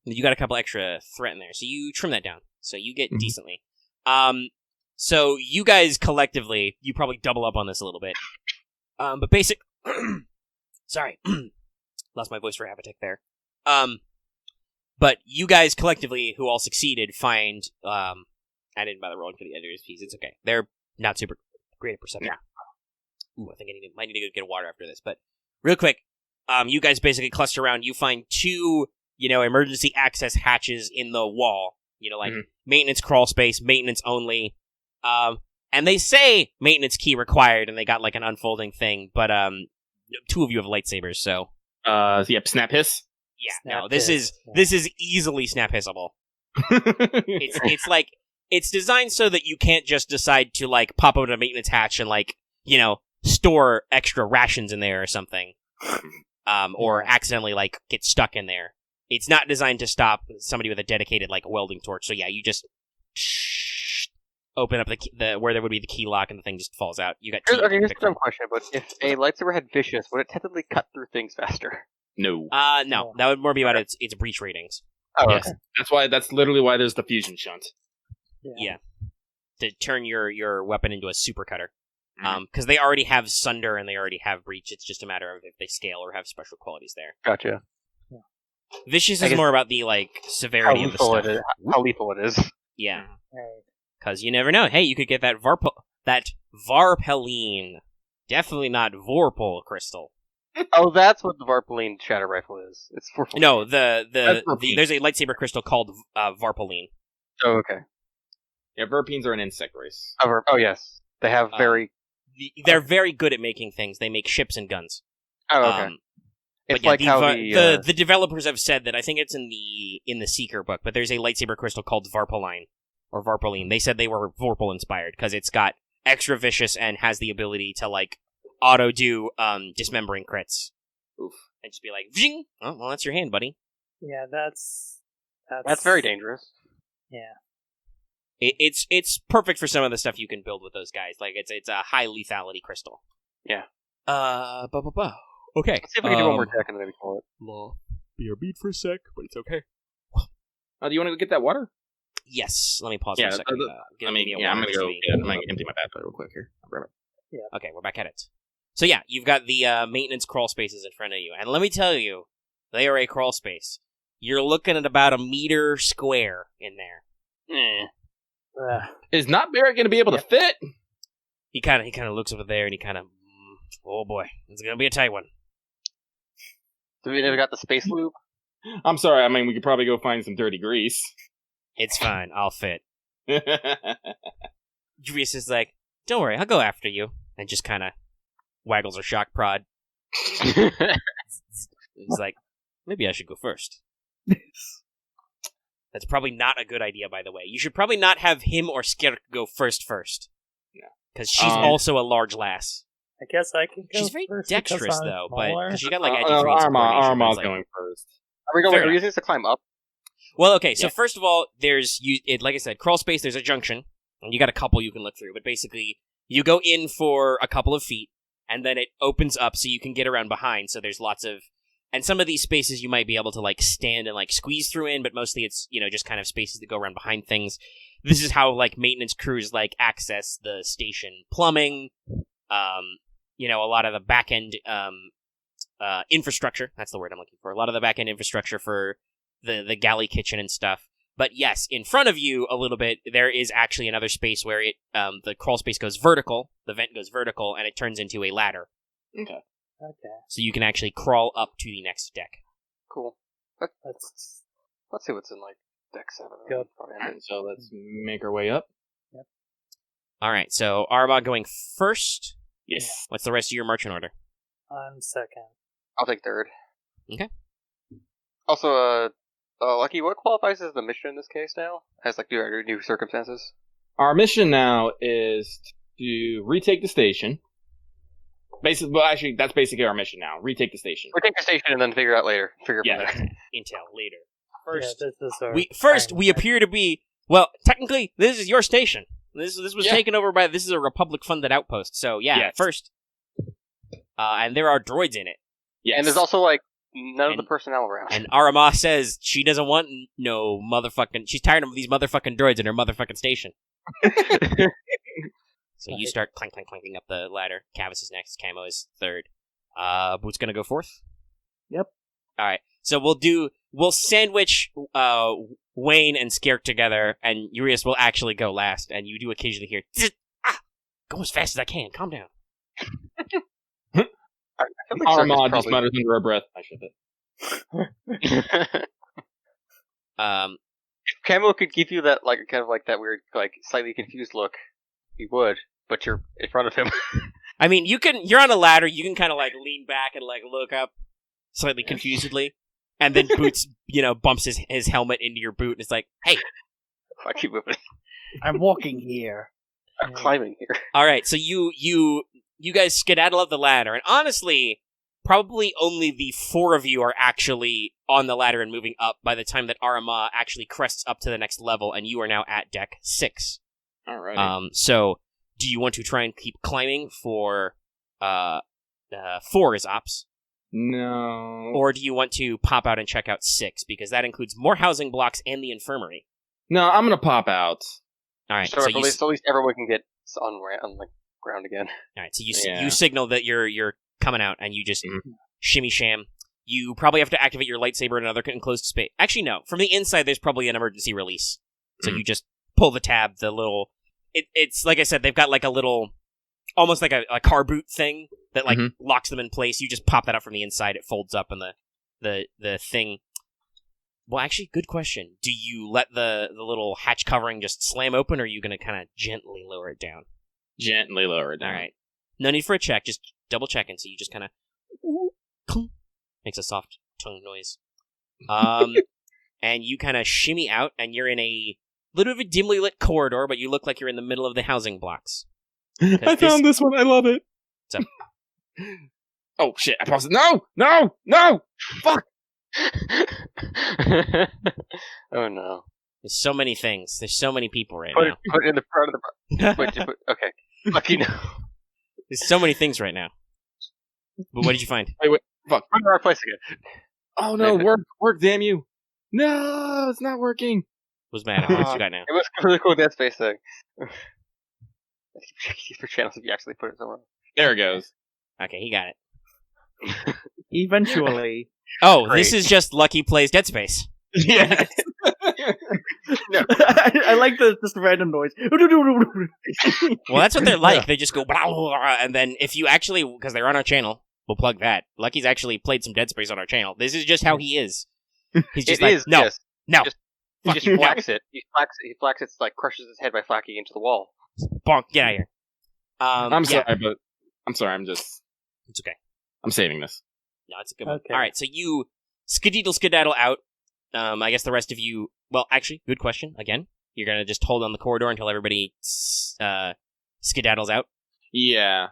You got a couple extra threat in there, so you trim that down. So you get decently. So you guys collectively, you probably double up on this a little bit. But basic... Sorry. Lost my voice for a tick there. But you guys collectively, who all succeeded, find... I didn't bother rolling for the editor's piece. It's okay. They're not super great at perception. Ooh, I think I might need to go get water after this. But real quick, you guys basically cluster around. You find 2, emergency access hatches in the wall. Maintenance crawl space, maintenance only. And they say maintenance key required, and they got like an unfolding thing. But 2 of you have lightsabers, so Yep, snap hiss. yeah. This is easily snap hissable. It's like it's designed so that you can't just decide to like pop open a maintenance hatch and like store extra rations in there or something, or accidentally like get stuck in there. It's not designed to stop somebody with a dedicated like welding torch. So yeah, you just open up the where there would be the key lock and the thing just falls out. You got. Here's a dumb question: but if a lightsaber had vicious, would it technically cut through things faster? No. No, that would more be about its breach ratings. Oh, Yes. okay. That's literally why there's the fusion shunt. Yeah. To turn your weapon into a super cutter. Because they already have Sunder and they already have Breach. It's just a matter of if they scale or have special qualities there. Gotcha. Vicious I is guess- more about the like severity of the stuff. How lethal it is. Yeah, Right. because you never know. Hey, you could get that Varpeline. Definitely not Vorpal crystal. Oh, that's what the Varpeline shatter rifle is. It's for No, the Verpine. there's a lightsaber crystal called Varpeline. Oh, okay. Yeah, Verpines are an insect race. Oh, yes. They have very. They're very good at making things. They make ships and guns. Oh, okay. But It's yeah, like how the developers have said that I think it's in the Seeker book, but there's a lightsaber crystal called Varpaline or Varpaline. They said they were Vorpal inspired because it's got extra vicious and has the ability to like auto do dismembering crits. Oof. And just be like, Ving! Oh, well, that's your hand, buddy. Yeah, that's That's very dangerous. Yeah. It's perfect for some of the stuff you can build with those guys. Like it's a high lethality crystal. Yeah. Okay. Let's see if we can do one more check and then maybe call it. Law. BRB'd for a sec, but it's okay. Do you want to go get that water? Yes. Let me pause Yeah, for a second. I'm gonna go. I'm gonna empty my bathtub real quick here. I'll grab it. Okay, we're back at it. So yeah, you've got the maintenance crawl spaces in front of you, and let me tell you, they are a crawl space. You're looking at about 1 meter square in there. Is not Barrett going to be able to fit? He kind of looks over there, and he kind of, oh boy, it's gonna be a tight one. Do we never got the space loop? I'm sorry. I mean, we could probably go find some dirty grease. It's fine, I'll fit. Julius is like, don't worry, I'll go after you, and just kind of waggles her shock prod. He's like, maybe I should go first. That's probably not a good idea, by the way. You should probably not have him or Skirk go first. Yeah. Because she's also a large lass. I guess I can go She's very first dexterous, because I'm though, smaller. but she got like edgy traits. Armaa's going first. Are we using this to climb up? Well, okay, so first of all, there's, like I said, crawl space, there's a junction, and you got a couple you can look through, but basically, you go in for a couple of feet, and then it opens up so you can get around behind, so there's lots of, and some of these spaces you might be able to, like, stand and, like, squeeze through in, but mostly it's, just kind of spaces that go around behind things. This is how, like, maintenance crews, like, access the station plumbing, a lot of the back-end, infrastructure, that's the word I'm looking for, a lot of the back-end infrastructure for the galley kitchen and stuff. But yes, in front of you a little bit, there is actually another space where the crawl space goes vertical, the vent goes vertical, and it turns into a ladder. Okay. So you can actually crawl up to the next deck. Cool. Let's see what's in, like, deck 7. Go. So let's make our way up. Yep. Alright, so Aramaa going first. Yes. What's the rest of your marching order? I'm second. I'll take third. Okay. Also, Lucky, what qualifies as the mission in this case now? As, like, new circumstances? Our mission now is to retake the station. That's basically our mission now. Retake the station. Retake the station and then figure out later. From there. Intel later. First, we appear to be, well, technically, this is your station. This was taken over by, this is a Republic-funded outpost, so first. And there are droids in it. Yes. And there's also, like, none of the personnel around. And Aramaa says she doesn't want no motherfucking, she's tired of these motherfucking droids in her motherfucking station. So you start clanking up the ladder. Kavis is next, Camo is third. Boot's gonna go fourth? Yep. Alright, so we'll sandwich, Wayne and Skirk together, and Urias will actually go last, and you do occasionally hear, go as fast as I can, calm down. Aramaa just mutters under her breath. I should have. Camo could give you that, like, kind of like that weird, like, slightly confused look. He would, but you're in front of him. I mean, you're on a ladder, you can kind of, like, lean back and, like, look up slightly confusedly, and then Boots, bumps his helmet into your boot, and it's like, hey. I keep moving. I'm walking here. I'm climbing here. Alright, so you guys skedaddle up the ladder, and honestly, probably only the 4 of you are actually on the ladder and moving up by the time that Aramaa actually crests up to the next level, and you are now at deck 6. Alright. So, do you want to try and keep climbing for 4 is ops? No. Or do you want to pop out and check out 6? Because that includes more housing blocks and the infirmary. No, I'm gonna pop out. Alright, So at least everyone can get on the ground again. Alright, so you signal that you're coming out, and you just shimmy sham. You probably have to activate your lightsaber in another enclosed space. Actually, no. From the inside, there's probably an emergency release. So you just pull the tab, the little... It's like I said, they've got like a little... Almost like a car boot thing that like locks them in place. You just pop that up from the inside, it folds up, and the thing... Well, actually, good question. Do you let the little hatch covering just slam open, or are you going to kind of gently lower it down? Gently lower it down. Alright. No need for a check, just double checking, so you just kind of... Makes a soft tongue noise. And you kind of shimmy out, and you're in a little bit of a dimly lit corridor, but you look like you're in the middle of the housing blocks. I found this one, I love it. So. Oh, shit, I paused it. No! Fuck! Oh, no. There's so many things. There's so many people right Put now. it in the front of the... Wait, okay. Lucky no. There's so many things right now. But what did you find? Wait, fuck. Put it in our place again. Oh, no, work, damn you. No, it's not working. What's the matter? What you got now? It was a really cool Dead Space thing. For channels if you actually put it somewhere. There it goes. Okay, he got it. Eventually. Oh, Great. this is just Lucky Plays Dead Space. Yeah. I like this random noise. Well, that's what they're like. They just go, blah, blah, blah, and then if you actually, because they're on our channel, we'll plug that. Lucky's actually played some Dead Space on our channel. This is just how he is. He's just It like, is, no, yes. no, He just flacks it. He flacks it, like crushes his head by flacking into the wall. bonk, get out of here. I'm yeah, sorry, but I'm sorry. it's okay. I'm saving this. No, it's a good one. Okay. All right, so you skedaddle out. I guess the rest of you. Well, actually, good question. Again, you're gonna just hold on the corridor until everybody skedaddles out. Yeah.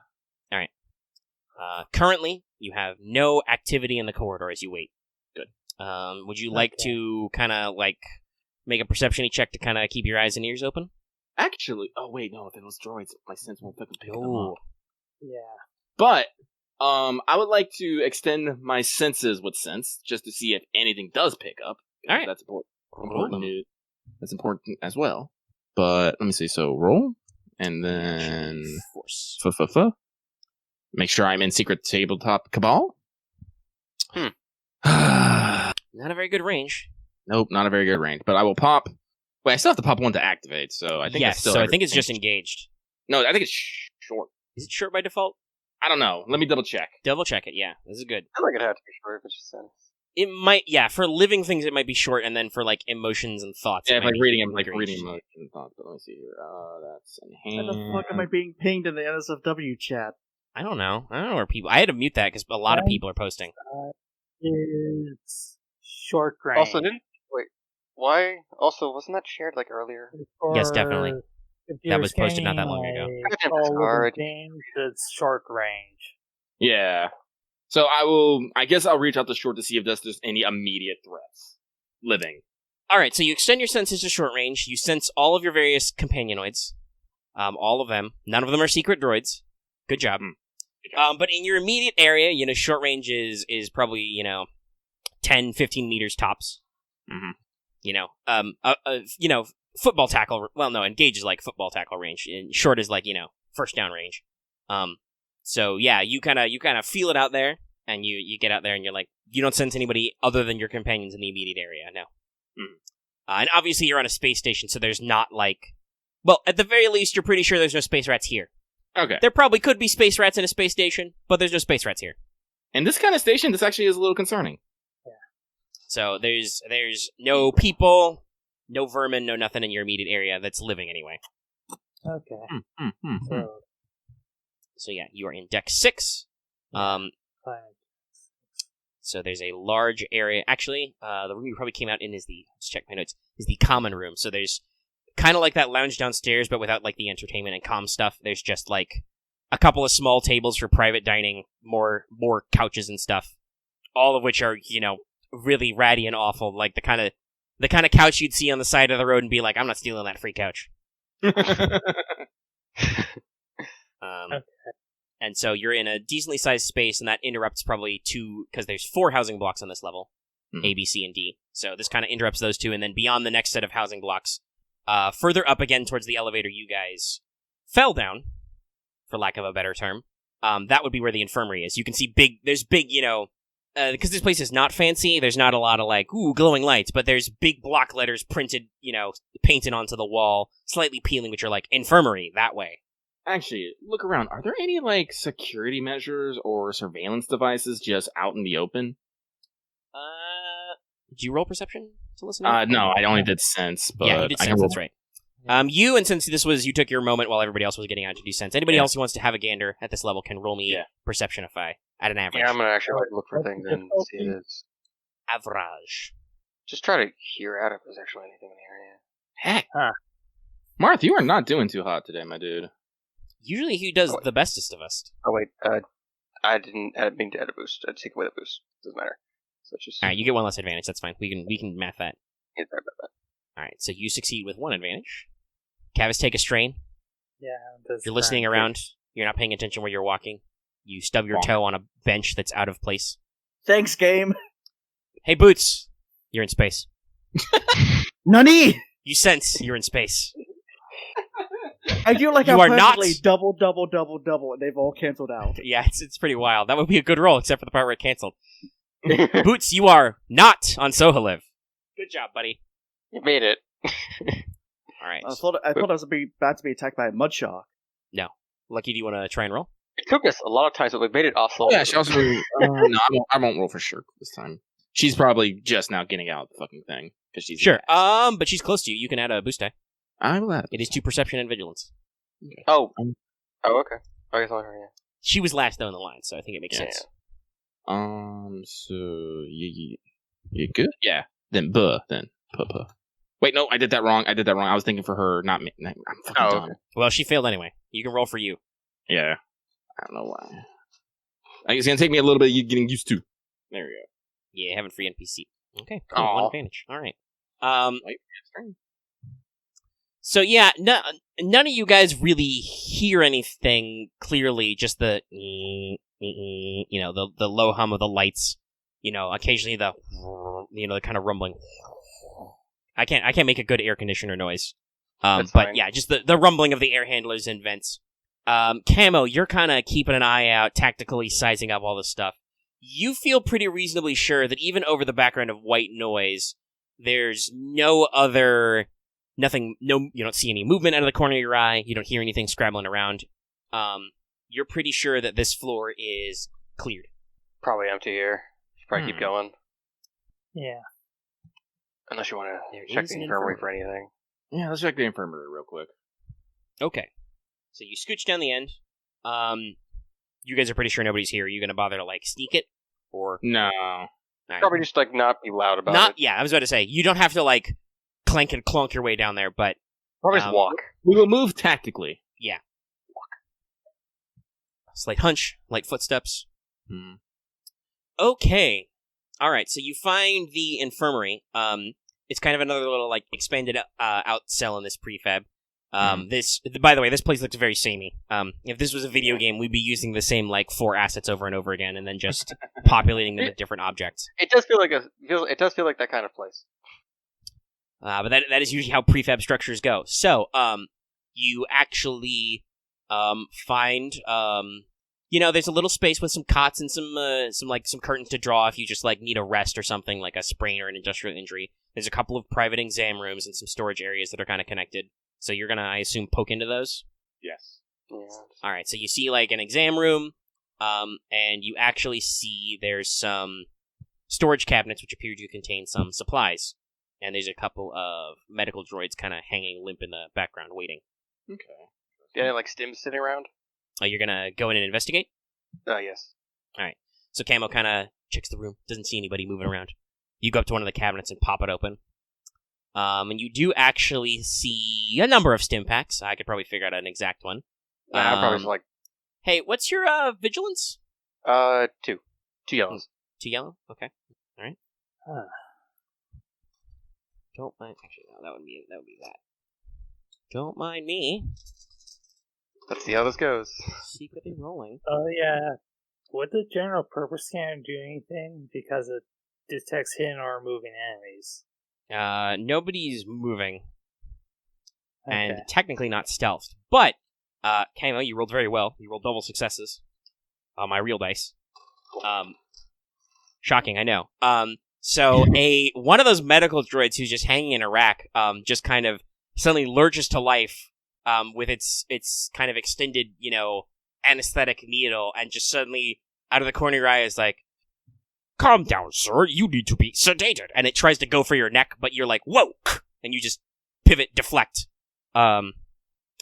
Currently, you have no activity in the corridor as you wait. Good. Would you like to kind of like make a perception check to kind of keep your eyes and ears open? Actually, oh wait, no. If it was droids, my sense won't fucking pick them up. Yeah. But I would like to extend my senses with sense just to see if anything does pick up. All right. That's important. That's important as well. But let me see. So roll, and then Force. Make sure I'm in secret tabletop cabal. Not a very good range. Nope, not a very good range. But I will pop. Wait, I still have to pop one to activate. So I think Yes, it's still. so I think it's everything. just engaged. No, I think it's short. Is it short by default? I don't know. Let me double check. Double check it. Yeah, this is good. I like it had to be short if it's just sense. It might, yeah. For living things, it might be short, and then for like emotions and thoughts, Yeah, it if might like be reading, I'm mid-range. like reading emotion thoughts. But let me see here. That's Why enhanced. the fuck am I being pinged in the NSFW chat? I don't know. I don't know where people. I had to mute that because a lot of people are posting. Is short range. Also, why? Also, wasn't that shared like earlier? Yes, definitely. If That you're was posted not that long scanning ago. a Goddamn all hard. living things, it's short range. Yeah. So I guess I'll reach out to short to see if there's any immediate threats. Living. All right, so you extend your senses to short range. You sense all of your various companianoids, all of them. None of them are secret droids. Good job. But in your immediate area, short range is probably 10, 15 meters tops. Mm-hmm. Football tackle. Well, no, engage is like football tackle range, and short is like first down range. So yeah, you kind of feel it out there, and you get out there, and you're like, you don't sense anybody other than your companions in the immediate area. No. And obviously you're on a space station, so there's not well, at the very least, you're pretty sure there's no space rats here. Okay. There probably could be space rats in a space station, but there's no space rats here. And this kind of station, this actually is a little concerning. So there's no people, no vermin, no nothing in your immediate area that's living anyway. Okay. So yeah, you are in deck 6. Fine. So there's a large area. Actually, the room you probably came out in let's check my notes, is the common room. So there's kind of like that lounge downstairs, but without like the entertainment and comm stuff. There's just like a couple of small tables for private dining, more couches and stuff, all of which are really ratty and awful, like the kind of couch you'd see on the side of the road and be like, I'm not stealing that free couch. And so you're in a decently sized space, and that interrupts probably because there's 4 housing blocks on this level, A, B, C, and D. So this kind of interrupts those 2, and then beyond the next set of housing blocks, further up again towards the elevator you guys fell down, for lack of a better term. That would be where the infirmary is. You can see there's big, because this place is not fancy, there's not a lot of glowing lights, but there's big block letters printed, painted onto the wall, slightly peeling, which are like, infirmary, that way. Actually, look around. Are there any security measures or surveillance devices just out in the open? Did you roll perception to listen? No, I only did sense. But yeah, you did sense. That's right. You, and since you took your moment while everybody else was getting out to do sense. Anybody else who wants to have a gander at this level can roll me perceptionify at an average. Yeah, I'm gonna actually look for things and see if it's average. Just try to hear out if there's actually anything in the area. Heck, Marth, you are not doing too hot today, my dude. Usually he does the bestest of us. Oh wait, I didn't mean to add a boost. I'd take away the boost. Doesn't matter. So it's just all right. You get 1 less advantage. That's fine. We can math that. Yeah, sorry about that. All right. So you succeed with 1 advantage. Kavis, take a strain. Yeah. You're listening around. You're not paying attention where you're walking. You stub your toe on a bench that's out of place. Thanks, game. Hey, Boots. You're in space. Nani? You sense you're in space. I do like You how are not- perfectly double, and they've all cancelled out. Yeah, it's pretty wild. That would be a good roll, except for the part where it canceled. Boots, you are not on Sohaliv. Good job, buddy. You made it. All right. I thought I was about to be attacked by a mud shark. Lucky, do you want to try and roll? It took us a lot of times, but we made it also. Yeah, she also. No, I won't roll for sure this time. She's probably just now getting out the fucking thing because she's Sure. fast. But she's close to you. You can add a boost die. I will add. It is 2 perception and vigilance. Oh, okay. I guess I'll hear you. She was last though in the line, so I think it makes Yeah, sense. So you good? Yeah. Then then puh. Wait, no, I did that wrong. I was thinking for her, not me. I'm fucking dumb. Okay. Well, she failed anyway. You can roll for you. Yeah. I don't know why. It's gonna take me a little bit of getting used to. There we go. Yeah, having free NPC. Okay, cool. Aw. One advantage. All right. Wait, it's turn. So yeah, none of you guys really hear anything clearly. Just the the low hum of the lights. Occasionally the kind of rumbling. I can't make a good air conditioner noise. That's But fine. yeah, just the rumbling of the air handlers and vents. Camo, you're kind of keeping an eye out, tactically sizing up all this stuff. You feel pretty reasonably sure that even over the background of white noise, there's nothing, you don't see any movement out of the corner of your eye, you don't hear anything scrabbling around. You're pretty sure that this floor is cleared. Probably empty here. Should probably keep going. Yeah. Unless you want There to check is the an infirmary infirmary. for anything. Yeah, let's check the infirmary real quick. Okay. So you scooch down the end. You guys are pretty sure nobody's here. Are you going to bother to, sneak it? Or... No. All right. Probably just, not be loud about it. Yeah, I was about to say, you don't have to, clank and clunk your way down there, but... Probably just walk. We will move tactically. Yeah. Slight hunch, light footsteps. Hmm. Okay. Alright, so you find the infirmary. It's kind of another little, expanded out cell in this prefab. By the way, this place looks very samey. If this was a video game, we'd be using the same, 4 assets over and over again, and then just populating them with different objects. It does feel like that kind of place. But that is usually how prefab structures go. So, you actually find there's a little space with some cots and some curtains to draw if you just need a rest or something, like a sprain or an industrial injury. There's a couple of private exam rooms and some storage areas that are kind of connected. So you're gonna, I assume, poke into those. Yes. Yeah. All right. So you see an exam room, and you actually see there's some storage cabinets which appear to contain some supplies. And there's a couple of medical droids kind of hanging limp in the background, waiting. Okay. Yeah, stims sitting around? Oh, you're gonna go in and investigate? Yes. So Camo kind of checks the room, doesn't see anybody moving around. You go up to one of the cabinets and pop it open. And you do actually see a number of stim packs. I could probably figure out an exact one. Yeah, probably just Hey, what's your vigilance? 2. 2 yellows. 2 yellow? Okay. Alright. Huh. Don't mind. Actually, no, that would be that. Don't mind me. Let's see how this goes. Secretly rolling. Oh yeah. Would the general purpose scanner do anything because it detects hidden or moving enemies? Nobody's moving. Okay. And technically not stealthed. But, Camo, you rolled very well. You rolled double successes. On my real dice. Shocking, I know. So one of those medical droids who's just hanging in a rack, just kind of suddenly lurches to life, with its kind of extended, anesthetic needle, and just suddenly, out of the corner of your eye, is like, "Calm down, sir, you need to be sedated." And it tries to go for your neck, but you're like, "Whoa!" And you just pivot, deflect. Oh,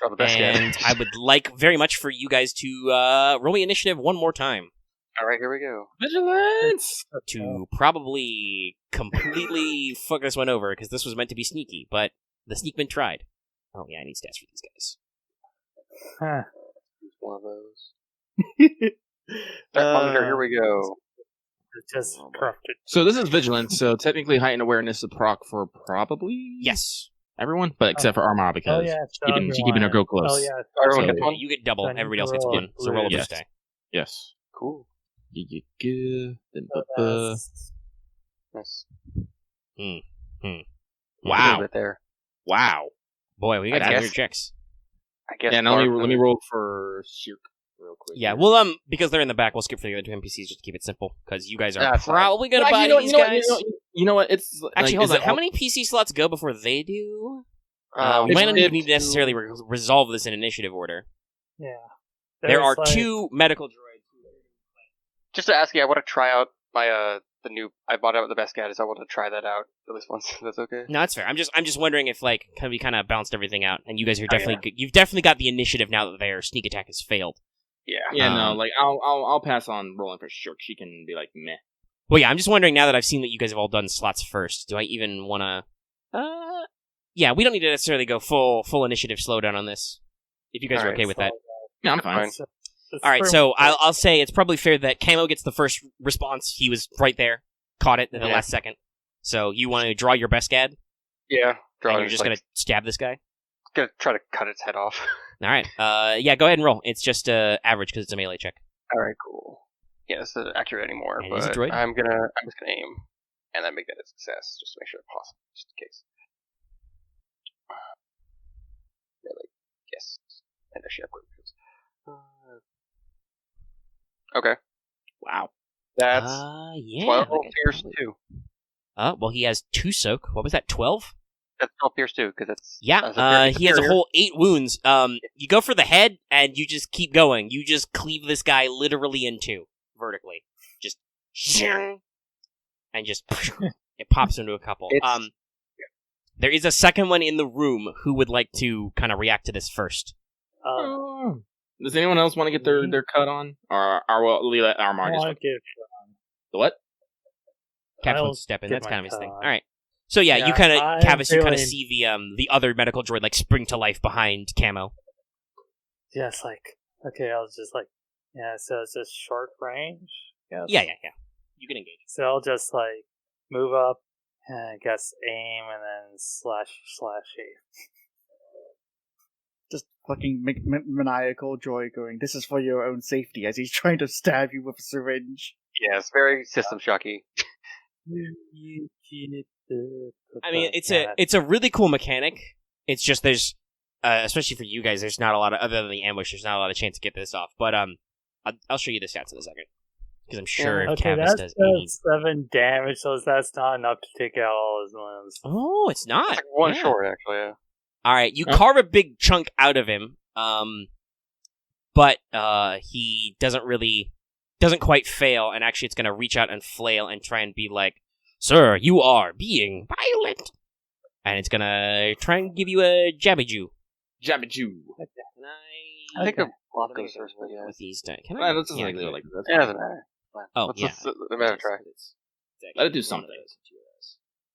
the best And I would like very much for you guys to roll me initiative one more time. Alright, here we go. Vigilance! To probably completely fuck this one over, because this was meant to be sneaky, but the sneakman tried. Oh yeah, I need stats for these guys. Huh. One of those. Monitor, here we go. It's just corrupted. So this is vigilance, so technically heightened awareness of proc for probably Yes. everyone, but except for Aramaa because it's she's keeping her girl close. Oh yeah. Everyone So- gets one? You get double. So I need Everybody to else gets roll one. So roll a Yes. boost die. Yes. Cool. Then Nice. Hmm. A Wow. little bit there. Wow. Boy, we got I some guess. weird checks. I guess. Yeah, now let me roll for Shirk real quick. Yeah, here. well, because they're in the back, we'll skip for the other two NPCs just to keep it simple, because you guys are That's fine. probably going to Well, buy these guys. You know what? It's Actually, like, hold on. How many PC slots go before they do? We If- might not need to necessarily resolve this in initiative order. Yeah. There are There's, like, 2 medical droids. Just to ask you, I want to try out my the new. I bought out the best guy, so I want to try that out at least once. That's okay. No, that's fair. I'm just wondering if like we kind of balanced everything out, and you guys are Oh, definitely you've definitely got the initiative now that their sneak attack has failed. Yeah. Yeah, no, like I'll pass on rolling for Shirk. She can be like meh. Well, yeah, I'm just wondering now that I've seen that you guys have all done slots first. Do I even want to? Yeah, we don't need to necessarily go full initiative slowdown on this. If you guys are Alright, okay with that. Yeah, I'm fine. It's All right, pretty so much- I'll say it's probably fair that Camo gets the first response. He was right there, caught it in the Yeah. last second. So you want to draw your best gad, Yeah. Draw and you're is, just like, gonna stab this guy. gonna try to cut its head off. All right. Yeah, go ahead and roll. It's just average because it's a melee check. All right, cool. Yeah, this isn't accurate anymore, And but it's a droid? I'm just gonna aim and then make that a success, just to make sure it's possible, just in case. Really? Yes. And actually, okay. Wow. That's Yeah. 12 okay. pierce 2. Well, he has 2 soak. What was that? 12? That's 12 pierce 2 because that's Yeah. He has a superior. whole 8 wounds. You go for the head and you just keep going. You just cleave this guy literally in 2 vertically. Just and just it pops into a couple. It's- There is a second one in the room who would like to kind of react to this first. Does anyone else want to get their cut on, or we let Aramaa I just give the what? Caps I'll wants to step in. get That's my kind of his cut thing. on. All right. So yeah, you Yeah, kind of I'm Kavis, you kind of feeling- see the other medical droid like spring to life behind Camo. Yeah, it's like, okay, I was just like, yeah, so it's just short range? Yes. Yeah. You can engage. So I'll just like move up and I guess aim and then slash aim. Just fucking maniacal joy going, this is for your own safety, as he's trying to stab you with a syringe. Yeah, it's very system shocky. I mean, it's a really cool mechanic. It's just there's, especially for you guys, there's not a lot of, other than the ambush, there's not a lot of chance to get this off. But I'll show you the stats in a second because I'm sure if okay, Kavis that does does 7 damage, so that's not enough to take out all his limbs. Oh, it's not. It's like one Yeah. short, actually. Yeah. All right, you Huh? carve a big chunk out of him, but he doesn't quite fail, and actually it's going to reach out and flail and try and be like, "Sir, you are being violent," and it's going to try and give you a Jabby-Jew. Jabba-Jew. I think Okay. a block goes first, but yeah. With these dice. Can I? Well, that's just Yeah, like, I can. like that's It doesn't matter. Oh, let's, yeah. Let me have a try. Let it do something.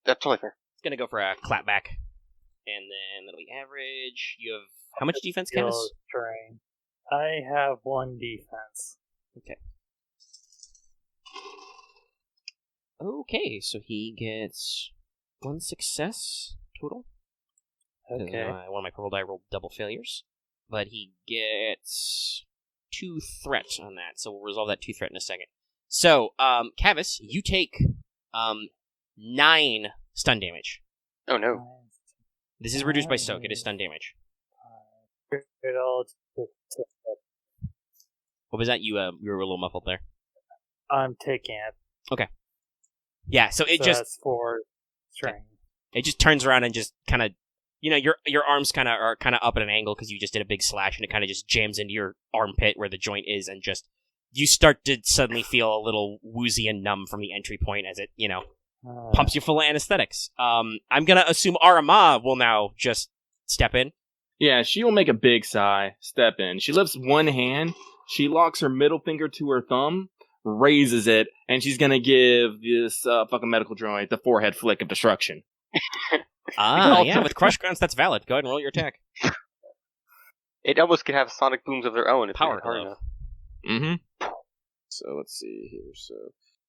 That's totally fair. It's going to go for a clapback, and then that'll be average. You have how much defense, Kavis? Skill terrain. I have 1 defense. Okay, so he gets 1 success total. Okay. One of my purple die rolled double failures. But he gets 2 threat on that, so we'll resolve that 2 threat in a second. So, Kavis, you take 9 stun damage. Oh no. This is reduced by soak. It is stun damage. What was that? You were a little muffled there. I'm taking it. Yeah, so it So just that's 4 strain. it just turns around and just kind of, your arms kind of are kind of up at an angle because you just did a big slash, and it kind of just jams into your armpit where the joint is, and just you start to suddenly feel a little woozy and numb from the entry point as it, pumps you full of anesthetics. I'm gonna assume Aramaa will now just step in. Yeah, she will make a big sigh, step in. She lifts one hand, she locks her middle finger to her thumb, raises it, and she's gonna give this fucking medical droid the forehead flick of destruction. Yeah, with crush grunts, that's valid. Go ahead and roll your attack. It almost could have sonic booms of their own. If Power they hard glove. enough. Mm-hmm. So let's see here. So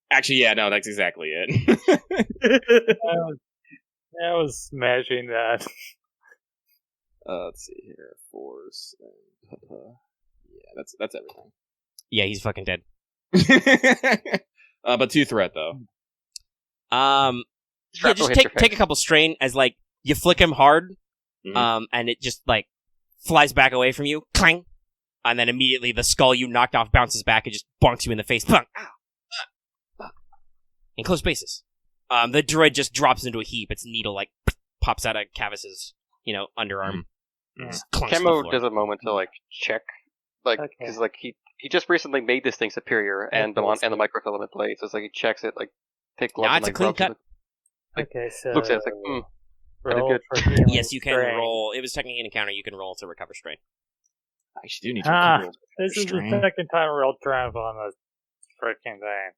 actually, yeah, no, that's exactly it. I was smashing that. Let's see here. Force and yeah, that's everything. Yeah, he's fucking dead. But 2 threat though. Shrapnel Just hits your take a face. couple strain as like you flick him hard, Mhm. and it just like flies back away from you, clang, and then immediately the skull you knocked off bounces back and just bonks you in the face. Bang! In close spaces. The droid just drops into a heap. Its needle pops out of Kavis's, underarm. Just clunks to the Camo floor. does a moment to check, because he just recently made this thing superior and the microfilament blade, so it's he checks it, take gloves Nah, and it's a clean rubs cut. it. Okay, so Looks at it, I did roll good. for healing Yes, you can strain. roll. It was technically an encounter. You can roll to recover strain. I actually do need to roll. This is Strain. the second time I rolled triumph on this freaking thing.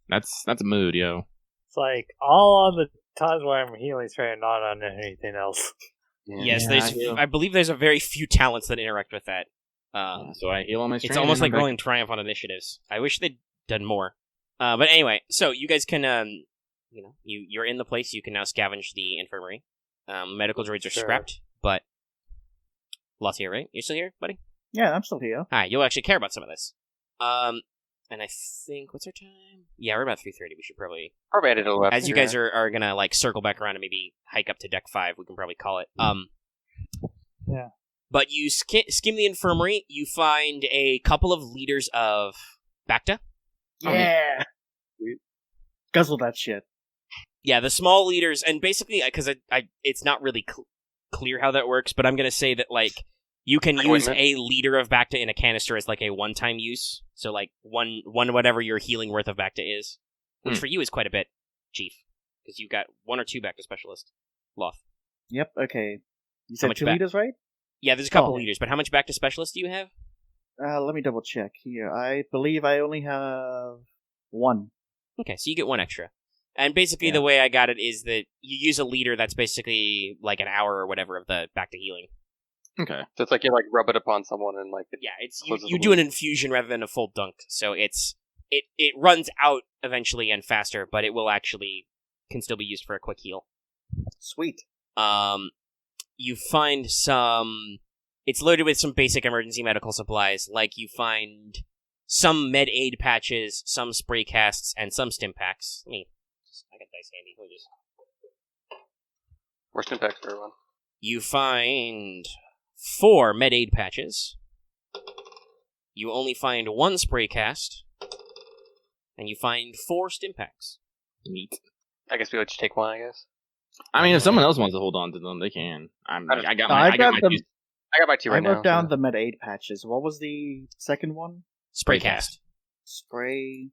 That's a mood, yo. It's all on the times where I'm healing strain, not on anything else. Yes, Yeah, I believe there's a very few talents that interact with that. So I heal on my strain. It's almost and like I'm back. rolling triumph on initiatives. I wish they'd done more. But anyway, so you guys can, you're in the place. You can now scavenge the infirmary. Medical droids are Sure. scrapped, but Loth's here, right? You're still here, buddy? Yeah, I'm still here. Hi, you'll actually care about some of this. And I think, what's our time? Yeah, we're about 3:30. We should probably, Probably ended a left. as you guys are gonna circle back around and maybe hike up to deck 5, we can probably call it. Yeah. But you skim the infirmary. You find a couple of liters of Bacta. Yeah. Guzzle that shit. Yeah, the small liters, and basically, because it's not really clear how that works, but I'm going to say that, you can use a liter of Bacta in a canister as, a one-time use. So, one whatever your healing worth of Bacta is. Which for you is quite a bit, Chief. Because you've got 1 or 2 Bacta specialists. Loth. Yep, okay. You How said much 2 back? liters, right? Yeah, there's a couple Oh. liters, but how much Bacta specialists do you have? Let me double check here. I believe I only have 1. Okay, so you get 1 extra. And basically, Yeah. the way I got it is that you use a liter that's basically, an hour or whatever of the Bacta healing. Okay. So it's you rub it upon someone and Yeah, it's Closes you the do loop. an infusion rather than a full dunk, so it runs out eventually and faster, but it will actually can still be used for a quick heal. Sweet. You find it's loaded with some basic emergency medical supplies, you find some med aid patches, some spray casts, and some stim packs. I got dice handy. We'll just... worst impact for everyone. You find 4 med aid patches. You only find 1 spray cast. And you find 4 stim packs. Neat. I guess we would just take one. I guess I mean, if someone else wants to hold on to them, they can. I got I my got them. juice. I got my 2 I right now. wrote down so- the med aid patches. What was the second one? Spray Spray cast. Spray.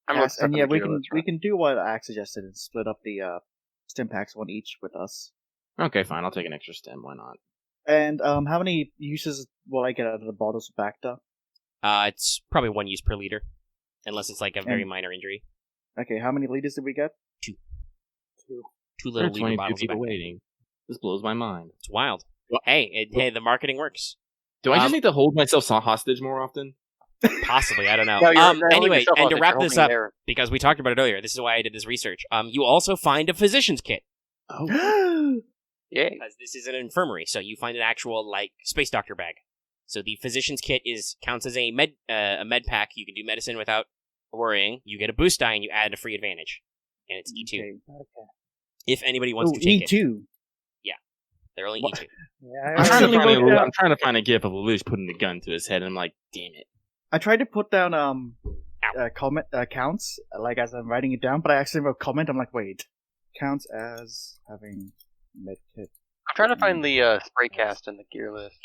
I'm cast. stuck And on yeah, the we gear, can that's we right. can do what Axe suggested and split up the stim packs, 1 each with us. Okay, fine. I'll take an extra stem. Why not? And how many uses will I get out of the bottles of Bacta? It's probably 1 use per liter. Unless it's a very And- minor injury. Okay, how many liters did we get? 2 There little are liter 22 bottles of people Bacta. waiting. This blows my mind. It's wild. What? Hey, the marketing works. Do I just Um, need to hold myself hostage more often? Possibly, I don't know. No, you're holding Anyway, yourself and to hostage, wrap you're this holding up, there. because we talked about it earlier, this is why I did this research. You also find a physician's kit. Oh. Yay. Because this is an infirmary, so you find an actual, space doctor bag. So the physician's kit counts as a med pack. You can do medicine without worrying. You get a boost die, and you add a free advantage. And it's E2. Okay. Okay. If anybody wants Oh, to take it. E2. They're only What? E2. Yeah, I'm trying, to actually find wrote down- I'm trying to find a gif of Lelouch putting the gun to his head, and I'm like, damn it. I tried to put down comment counts as I'm writing it down, but I accidentally wrote comment. I'm like, wait, counts as having medkit I'm trying to find the spray cast in the gear list.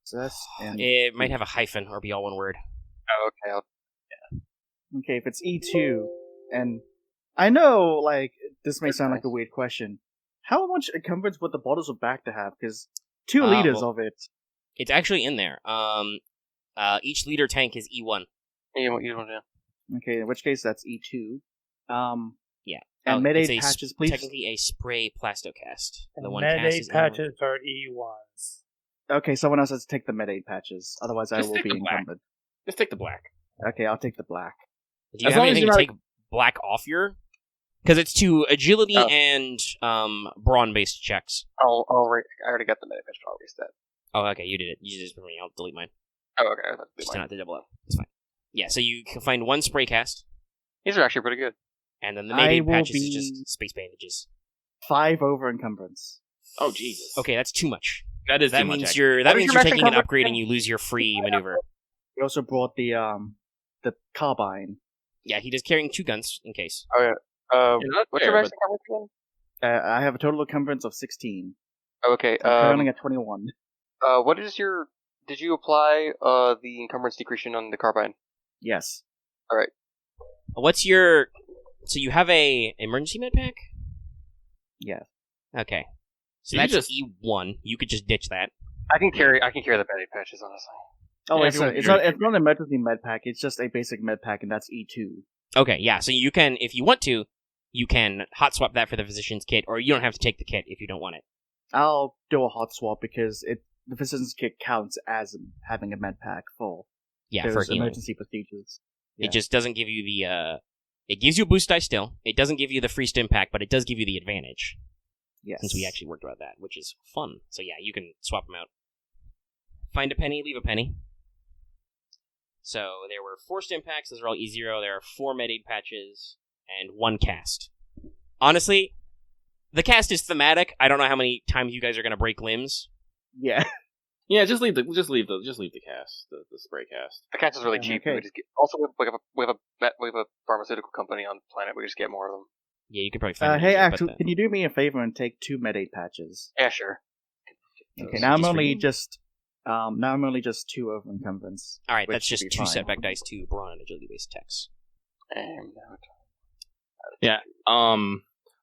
possess and It might have a hyphen or be all one word. Oh, okay. okay, if it's E2, and I know this may sound like a weird question. How much encumbrance would the bottles of Bacta have? Because 2 liters well- of it. It's actually in there. Each liter tank is E1. You don't know. Okay, in which case that's E2. Yeah. And med it's aid a patches, please. Technically a spray plastocast. The one med cast aid is E1. patches are E1s. Okay, someone else has to take the med aid patches. Otherwise, I Just will take be the black. encumbered. Just take the black. Okay, I'll take the black. Do you As have long as anything to you're take black off your? Because it's to agility Oh. and brawn-based checks. I already got the medic. I'll reset. Oh, okay, you did it. You did this for me. I'll delete mine. Oh, okay. That's Just fine. not to double up. It's fine. Yeah, so you can find 1 spray cast, These are actually pretty good. and then the I med will patches is be- just space bandages. 5 over encumbrance. Oh, Jesus. Okay, that's too much. That is That too much. means actually. you're What is your taking an maximum upgrade coverage and you lose your free maneuver. We also brought the carbine. Yeah, he is carrying 2 guns in case. Oh yeah. You're not What's there, your maximum coverage again? I have a total encumbrance of 16. Oh, okay. I'm currently at 21. What is your? Did you apply the encumbrance decretion on the carbine? Yes. What's your? So you have a emergency med pack? Yeah. Okay. So You that's just- E1. You could just ditch that. I can carry the bandage patches, honestly. Oh, Yeah, it's, if you want it's your- not. It's not an emergency med pack. It's just a basic med pack, and that's E2. Okay, yeah. So you can, if you want to, you can hot swap that for the physician's kit, or you don't have to take the kit if you don't want it. I'll do a hot swap because the physician's kit counts as having a med pack for Yeah, those for healing. emergency procedures. Yeah. It just doesn't give you the. It gives you a boost die still. It doesn't give you the free stim pack, but it does give you the advantage. Yes. Since we actually worked about that, which is fun. So yeah, you can swap them out. Find a penny, leave a penny. So there were 4 stim packs. Those are all E0. There are 4 med aid patches and 1 cast. Honestly, the cast is thematic. I don't know how many times you guys are going to break limbs. Yeah. Yeah, just leave the cast, the spray cast. The catch is really Yeah, cheap. okay. We just get, also we have a pharmaceutical company on the planet. We just get more of them. Yeah, you could probably find. Hey, easier, but Axel, can you do me a favor and take 2 med aid patches? Yeah, sure. Okay. Just Now I'm for only you? just. Now I'm only just 2 over encumbrance. all right, which that's should just be 2 fine. setback dice, 2 brawn and agility based attacks.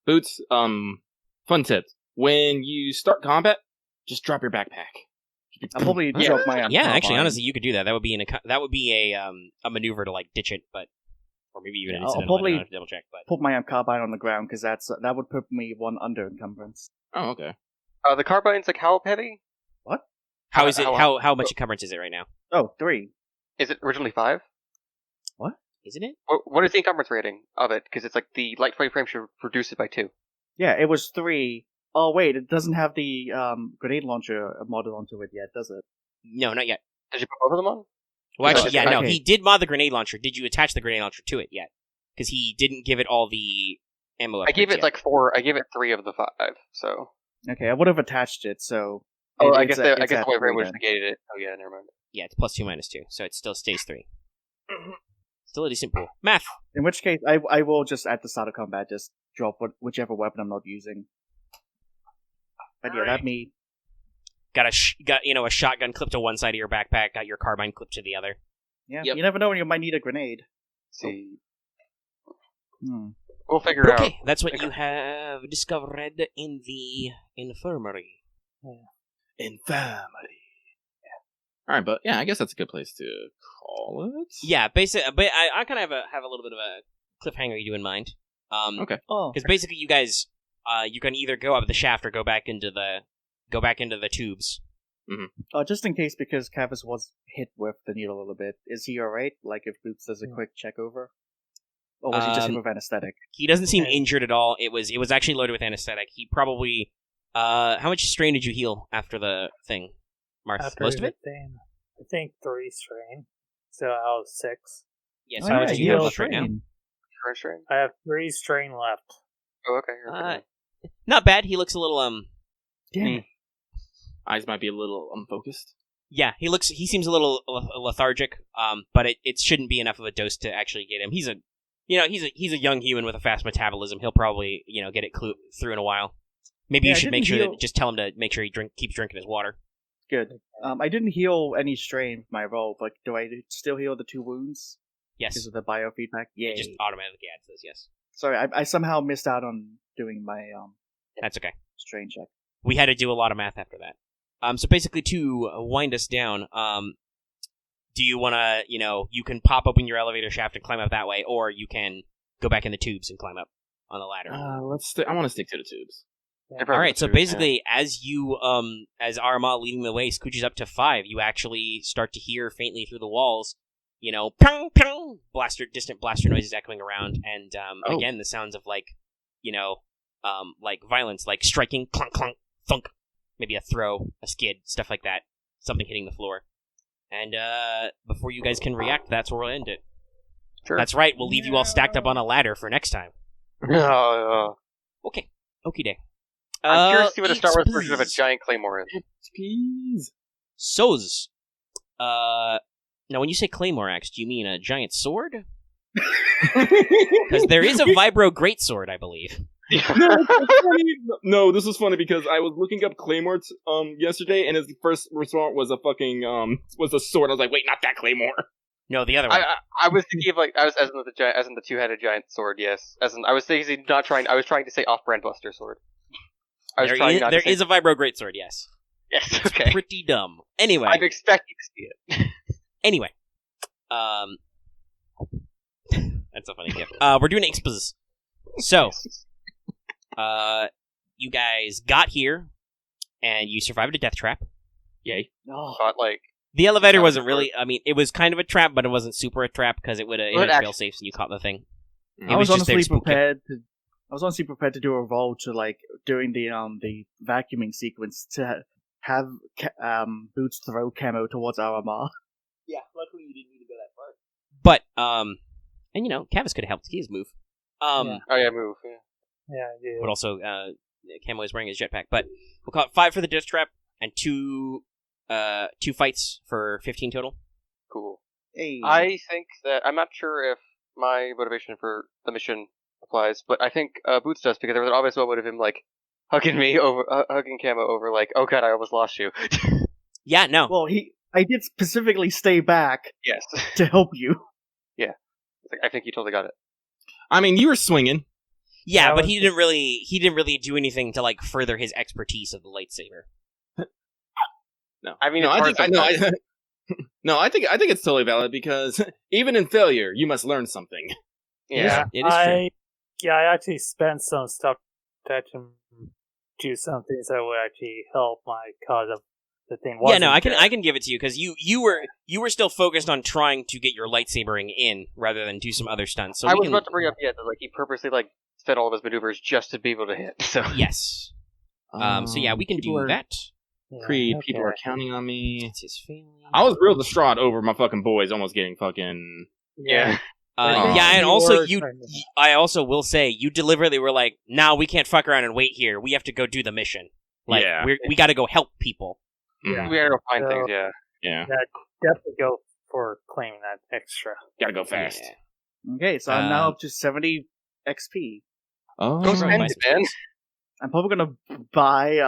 Boots. Fun tip: when you start combat, just drop your backpack. I'll probably Yeah. drop my. Yeah, actually, carbine. honestly, you could do that. That would be a maneuver to like ditch it, but or maybe even Yeah, an I'll incidental. probably- I don't have to double check, but Put my carbine on the ground because that would put me 1 under encumbrance. Oh, okay. The carbine's like how heavy? how is it? how- How much encumbrance is it right now? Oh, 3. Is it originally 5? Isn't it? What is the encumbrance rating of it? Because it's like the light fight frame should reduce it by 2. Yeah, it was 3. Oh wait, it doesn't have the grenade launcher modded onto it yet, does it? No, not yet. Did you put both of them on? Well, No, actually, yeah, it's- no, okay. he did mod the grenade launcher. Did you attach the grenade launcher to it yet? Because he didn't give it all the ammo. I gave upgrades it yet. like 4. I gave it 3 of the 5. So. Okay, I would have attached it. So. Oh, I it's guess a- the it's at way 3 would have then. negated it. Oh yeah, never mind. Yeah, it's +2 -2, so it still stays 3. Still a decent pool. Math. In which case, I will just at the start of combat just drop whichever weapon I'm not using. But yeah, that me. Got a shotgun clipped to one side of your backpack. Got your carbine clipped to the other. Yeah, Yep. you never know when you might need a grenade. See, Hmm. we'll figure it out. Okay, that's what you have discovered in the infirmary. Infirmary. All right, but yeah, I guess that's a good place to call it. Yeah, basically, but I kind of have a little bit of a cliffhanger you do in mind. Okay. Oh, Because basically, you guys, you can either go up the shaft or go back into the tubes. just in case, because Kavis was hit with the needle a little bit. Is he alright? Like if Boots does a quick check over, or was he just hit with anesthetic? He doesn't seem Okay. injured at all. It was actually loaded with anesthetic. He probably. How much strain did you heal after the thing, Marth? After Most of it? everything, I think 3 strain. So out of 6. Yeah. Oh, So how yeah, much do he you have healed left right now? strain. Current strain? I have 3 strain left. Oh, okay. you're good. Not bad. He looks a little Damn it. Eyes might be a little unfocused. Yeah, he seems a little lethargic. But it shouldn't be enough of a dose to actually get him. He's a young human with a fast metabolism. He'll probably get it through in a while. Maybe Yeah, you I should make didn't sure heal- that just tell him to make sure he keeps drinking his water. Good. I didn't heal any strain with my roll, but do I still heal the 2 wounds Yes, because of the biofeedback? Yay. it just automatically adds this. Yes, Sorry, I somehow missed out on doing my that's okay. strain check. We had to do a lot of math after that. So basically, to wind us down, do you want to, you can pop open your elevator shaft and climb up that way, or you can go back in the tubes and climb up on the ladder. I want to stick to the tubes. All right, so basically, as Aramaa leading the way scooches up to 5, you actually start to hear faintly through the walls, pong, pong, distant blaster noises echoing around, and again, the sounds of like violence, like striking, clunk, clunk, thunk, maybe a throw, a skid, stuff like that, something hitting the floor. And before you guys can react, that's where we'll end it. Sure. That's right, we'll leave you all stacked up on a ladder for next time. No. Okay, okie day. I'm curious to see what a Star Wars it's version of a please. giant claymore is. Please. Soz. Now when you say claymore axe, do you mean a giant sword? Because there is a vibro greatsword, I believe. No, this was funny because I was looking up claymore yesterday, and his first response was a fucking was a sword. I was like, wait, not that claymore. No, the other one. I was thinking of as in the two-headed giant sword. Yes, I was thinking I was trying to say off-brand Buster sword. There is a vibro greatsword, yes. Yes. Okay. Pretty dumb. Anyway. I'm expecting to see it. Anyway. That's a funny gift. We're doing expos. So, you guys got here, and you survived a death trap. Yay. But The elevator wasn't really, it was kind of a trap, but it wasn't super a trap, because it had fail safes and you caught the thing. I was honestly prepared to do a roll to, during the vacuuming sequence, to have Boots throw Camo towards Aramaa. Yeah, luckily you didn't need to go that far. But, and Kavis could have helped his move. Oh yeah, move. Yeah. Yeah, I did. But also, Camo is wearing his jetpack. But we'll call it 5 for the death trap, and 2 fights for 15 total. Cool. Hey. I think that I'm not sure if my motivation for the mission applies, but I think Boots does, because there was an obvious moment of him hugging Camo over oh god, I almost lost you. Yeah, no. Well, I did specifically stay back. Yes. To help you. Yeah. I think you totally got it. I mean, you were swinging. Yeah, but he didn't really do anything to further his expertise of the lightsaber. No, I mean, I think it's totally valid, because even in failure, you must learn something. Yeah, it is true. Yeah, I actually spent some stuff to actually do some things that would actually help my cause of the thing. Yeah, no, I can give it to you, because you were still focused on trying to get your lightsabering in rather than do some other stunts. So I was about to bring up that he purposely spent all of his maneuvers just to be able to hit. So yes. So yeah, we can do that. Creed, okay. people are counting on me. It's his family. I was real distraught over my fucking boys almost getting fucking... Yeah. And also I also will say, you deliberately were like, "Nah, we can't fuck around and wait here. We have to go do the mission. We got to go help people." Yeah. We gotta go find things. Yeah. Yeah. Definitely go for claiming that extra. Gotta go fast. Yeah. Okay, so I'm now up to 70 XP. Oh, Go spend it, man. I'm probably gonna buy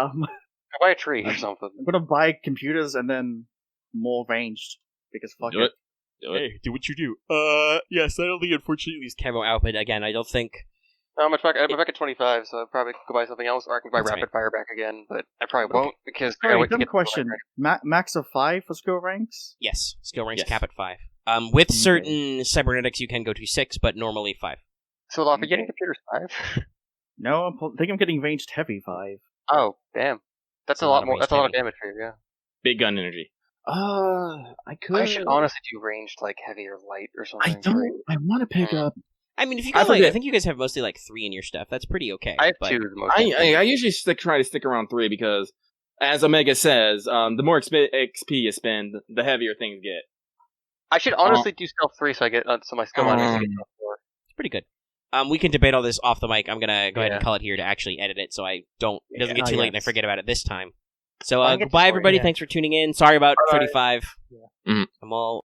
Buy a tree or something. I'm gonna buy computers and then more ranged, because fuck Do it. it. Do it. Hey, do what you do. Yes, I don't think, unfortunately, leaves Camo out, but again, I don't think... I'm back at 25, so I'll probably go buy something else, or I can buy That's Rapid Fire back again, but I probably won't, because I Sorry, wait to dumb get question. Max of 5 for skill ranks? Yes, skill ranks Yes. cap at 5. With certain cybernetics, you can go to 6, but normally 5. So, Loth, are getting computers 5? No, I think I'm getting ranged heavy 5. Oh, damn. That's a lot more. That's a lot of damage for you, yeah. Big gun energy. I could... I should honestly do ranged, heavy or light or something. I want to pick up... I mean, if you guys I think you guys have mostly 3 in your stuff. That's pretty okay. I have but... 2 the most. I usually try to stick around 3, because, as Omega says, the more XP you spend, the heavier things get. I should honestly do stealth 3 so I get so my skill on is stealth 4. It's pretty good. We can debate all this off the mic. I'm gonna go ahead and call it here to actually edit it, so it doesn't get too late and I forget about it this time. So goodbye, everybody. Thanks for tuning in. Sorry about 35. Yeah. I'm all